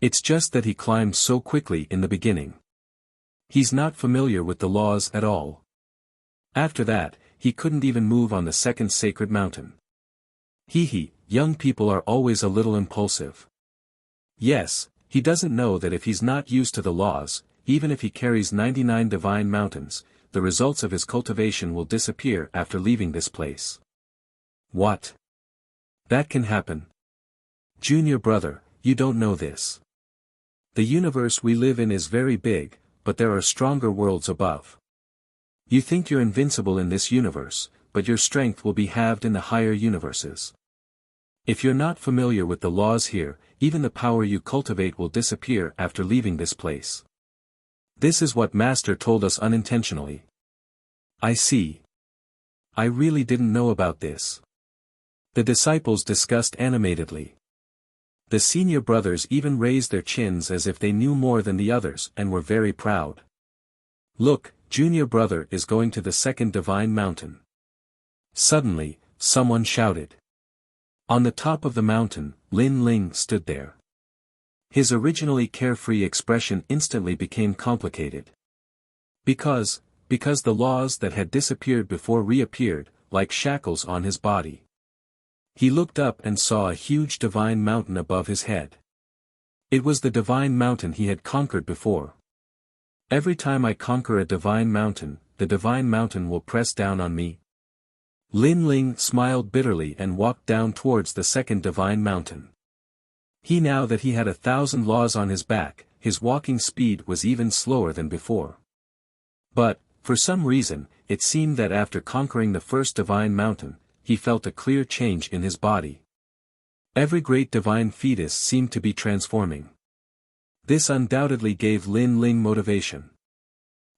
It's just that he climbed so quickly in the beginning. He's not familiar with the laws at all. After that, he couldn't even move on the second sacred mountain. Young people are always a little impulsive. Yes, he doesn't know that if he's not used to the laws, even if he carries 99 divine mountains, the results of his cultivation will disappear after leaving this place. What? That can happen. Junior brother, you don't know this. The universe we live in is very big, but there are stronger worlds above. You think you're invincible in this universe, but your strength will be halved in the higher universes. If you're not familiar with the laws here, even the power you cultivate will disappear after leaving this place. This is what Master told us unintentionally. I see. I really didn't know about this. The disciples discussed animatedly. The senior brothers even raised their chins as if they knew more than the others and were very proud. Look, junior brother is going to the second divine mountain. Suddenly, someone shouted. On the top of the mountain, Lin Ling stood there. His originally carefree expression instantly became complicated. Because the laws that had disappeared before reappeared, like shackles on his body. He looked up and saw a huge divine mountain above his head. It was the divine mountain he had conquered before. Every time I conquer a divine mountain, the divine mountain will press down on me. Lin Ling smiled bitterly and walked down towards the second divine mountain. Now that he had 1,000 laws on his back, his walking speed was even slower than before. But, for some reason, it seemed that after conquering the first divine mountain, he felt a clear change in his body. Every great divine fetus seemed to be transforming. This undoubtedly gave Lin Ling motivation.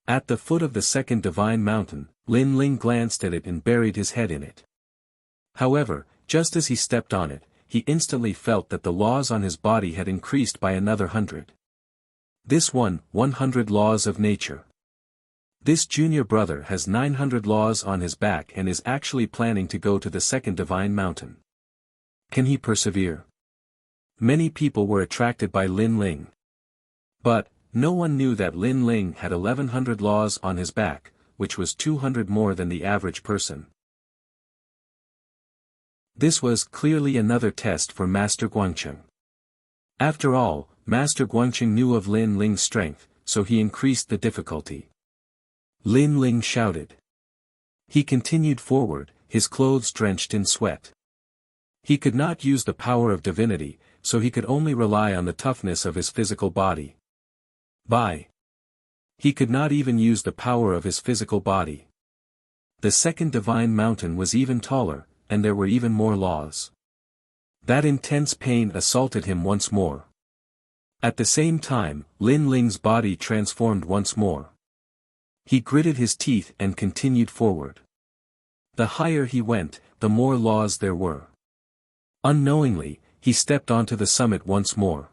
At the foot of the second divine mountain, Lin Ling glanced at it and buried his head in it. However, just as he stepped on it, he instantly felt that the laws on his body had increased by another 100. This 100 laws of nature. This junior brother has 900 laws on his back and is actually planning to go to the second divine mountain. Can he persevere? Many people were attracted by Lin Ling. But, no one knew that Lin Ling had 1100 laws on his back, which was 200 more than the average person. This was clearly another test for Master Guangcheng. After all, Master Guangcheng knew of Lin Ling's strength, so he increased the difficulty. Lin Ling shouted. He continued forward, his clothes drenched in sweat. He could not use the power of divinity, so he could only rely on the toughness of his physical body. He could not even use the power of his physical body. The second divine mountain was even taller, and there were even more laws. That intense pain assaulted him once more. At the same time, Lin Ling's body transformed once more. He gritted his teeth and continued forward. The higher he went, the more laws there were. Unknowingly, he stepped onto the summit once more.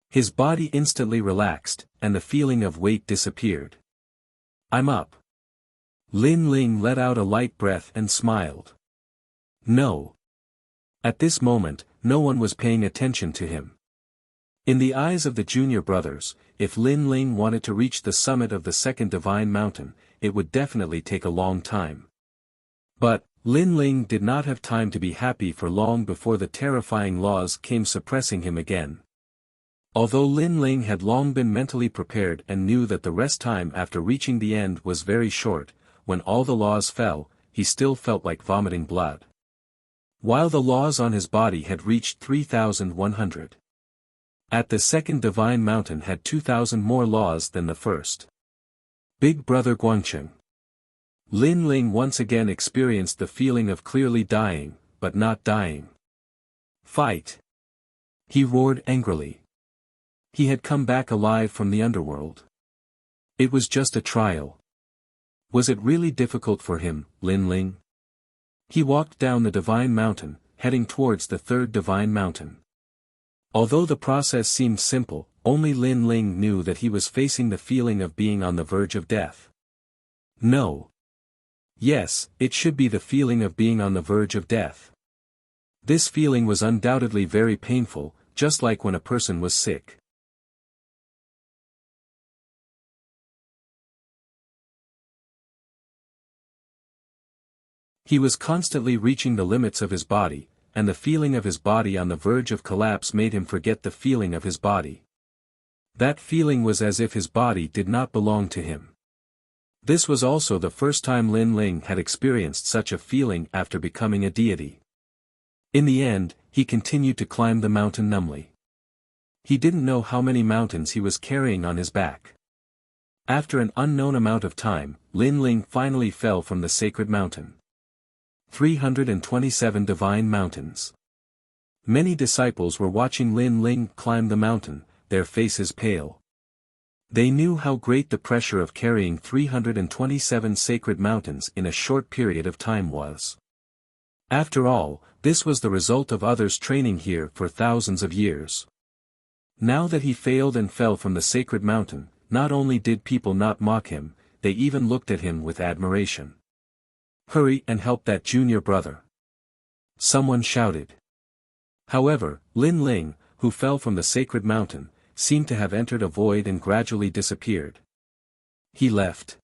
His body instantly relaxed, and the feeling of weight disappeared. I'm up. Lin Ling let out a light breath and smiled. No. At this moment, no one was paying attention to him. In the eyes of the junior brothers, if Lin Ling wanted to reach the summit of the second divine mountain, it would definitely take a long time. But, Lin Ling did not have time to be happy for long before the terrifying laws came suppressing him again. Although Lin Ling had long been mentally prepared and knew that the rest time after reaching the end was very short, when all the laws fell, he still felt like vomiting blood. While the laws on his body had reached 3,100. At the second divine mountain had 2,000 more laws than the first. Big Brother Guangcheng. Lin Ling once again experienced the feeling of clearly dying, but not dying. Fight! He roared angrily. He had come back alive from the underworld. It was just a trial. Was it really difficult for him, Lin Ling? He walked down the divine mountain, heading towards the third divine mountain. Although the process seemed simple, only Lin Ling knew that he was facing the feeling of being on the verge of death. No. Yes, it should be the feeling of being on the verge of death. This feeling was undoubtedly very painful, just like when a person was sick. He was constantly reaching the limits of his body, and the feeling of his body on the verge of collapse made him forget the feeling of his body. That feeling was as if his body did not belong to him. This was also the first time Lin Ling had experienced such a feeling after becoming a deity. In the end, he continued to climb the mountain numbly. He didn't know how many mountains he was carrying on his back. After an unknown amount of time, Lin Ling finally fell from the sacred mountain. 327 divine mountains. Many disciples were watching Lin Ling climb the mountain, their faces pale. They knew how great the pressure of carrying 327 sacred mountains in a short period of time was. After all, this was the result of others training here for thousands of years. Now that he failed and fell from the sacred mountain, not only did people not mock him, they even looked at him with admiration. Hurry and help that junior brother. Someone shouted. However, Lin Ling, who fell from the sacred mountain, seemed to have entered a void and gradually disappeared. He left.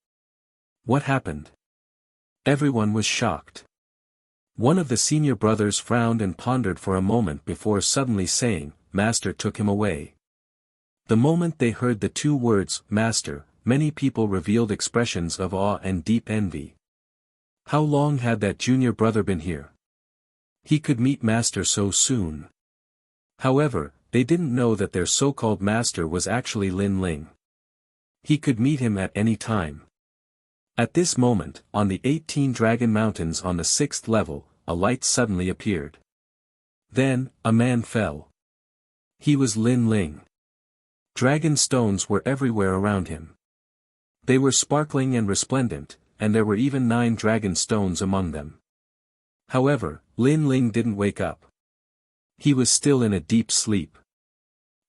What happened? Everyone was shocked. One of the senior brothers frowned and pondered for a moment before suddenly saying, "Master took him away." The moment they heard the two words, "Master," many people revealed expressions of awe and deep envy. How long had that junior brother been here? He could meet Master so soon. However, they didn't know that their so-called master was actually Lin Ling. He could meet him at any time. At this moment, on the 18 Dragon Mountains on the 6th level, a light suddenly appeared. Then, a man fell. He was Lin Ling. Dragon stones were everywhere around him. They were sparkling and resplendent, and there were even 9 dragon stones among them. However, Lin Ling didn't wake up. He was still in a deep sleep.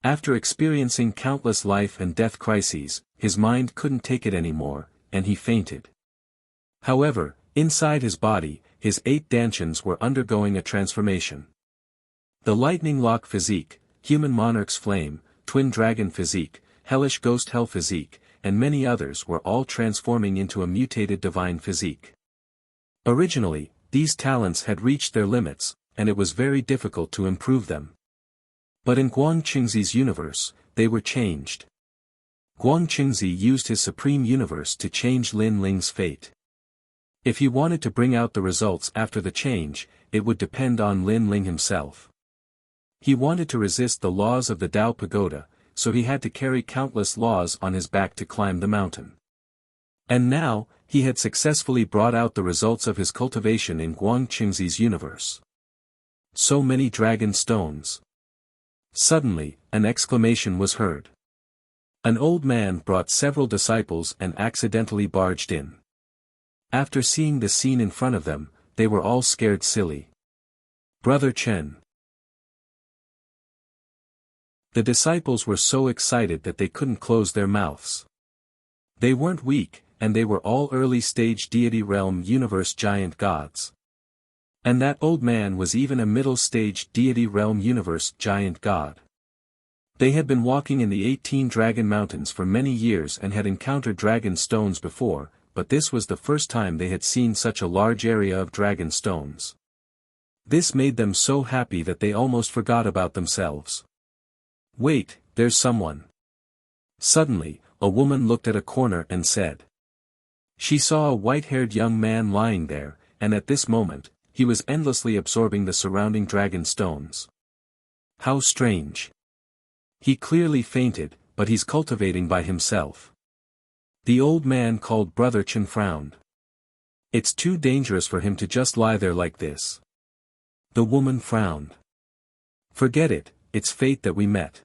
After experiencing countless life and death crises, his mind couldn't take it anymore, and he fainted. However, inside his body, his 8 dantians were undergoing a transformation. The lightning lock physique, human monarch's flame, twin dragon physique, hellish ghost hell physique, and many others were all transforming into a mutated divine physique. Originally, these talents had reached their limits, and it was very difficult to improve them. But in Guang Qingzi's universe, they were changed. Guang Qingzi used his supreme universe to change Lin Ling's fate. If he wanted to bring out the results after the change, it would depend on Lin Ling himself. He wanted to resist the laws of the Tao Pagoda, so he had to carry countless laws on his back to climb the mountain. And now, he had successfully brought out the results of his cultivation in Guang Qingzi's universe. So many dragon stones. Suddenly, an exclamation was heard. An old man brought several disciples and accidentally barged in. After seeing the scene in front of them, they were all scared silly. Brother Chen. The disciples were so excited that they couldn't close their mouths. They weren't weak, and they were all early-stage deity realm universe giant gods. And that old man was even a middle-stage deity realm universe giant god. They had been walking in the 18 Dragon Mountains for many years and had encountered dragon stones before, but this was the first time they had seen such a large area of dragon stones. This made them so happy that they almost forgot about themselves. Wait, there's someone. Suddenly, a woman looked at a corner and said. She saw a white-haired young man lying there, and at this moment, he was endlessly absorbing the surrounding dragon stones. How strange. He clearly fainted, but he's cultivating by himself. The old man called Brother Chen frowned. It's too dangerous for him to just lie there like this. The woman frowned. Forget it, it's fate that we met.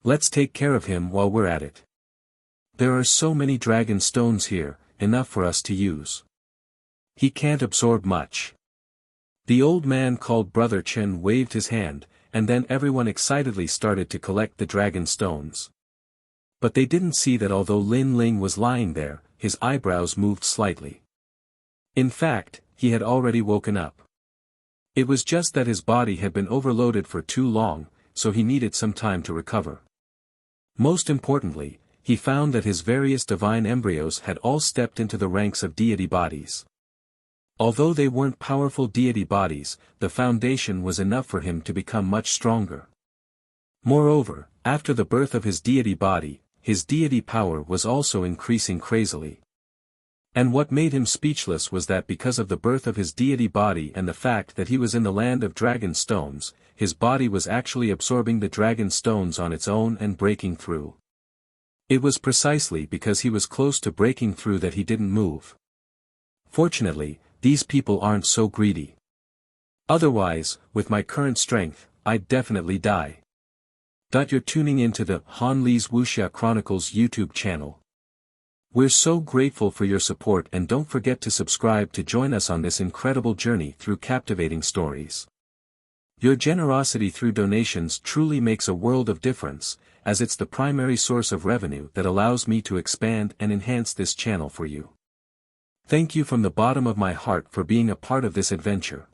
Let's take care of him while we're at it. There are so many dragon stones here, enough for us to use. He can't absorb much. The old man called Brother Chen waved his hand, and then everyone excitedly started to collect the dragon stones. But they didn't see that although Lin Ling was lying there, his eyebrows moved slightly. In fact, he had already woken up. It was just that his body had been overloaded for too long, so he needed some time to recover. Most importantly, he found that his various divine embryos had all stepped into the ranks of deity bodies. Although they weren't powerful deity bodies, the foundation was enough for him to become much stronger. Moreover, after the birth of his deity body, his deity power was also increasing crazily. And what made him speechless was that because of the birth of his deity body and the fact that he was in the land of dragon stones, his body was actually absorbing the dragon stones on its own and breaking through. It was precisely because he was close to breaking through that he didn't move. Fortunately, these people aren't so greedy. Otherwise, with my current strength, I'd definitely die. You're tuning into the Han Li's Wuxia Chronicles YouTube channel. We're so grateful for your support, and don't forget to subscribe to join us on this incredible journey through captivating stories. Your generosity through donations truly makes a world of difference, as it's the primary source of revenue that allows me to expand and enhance this channel for you. Thank you from the bottom of my heart for being a part of this adventure.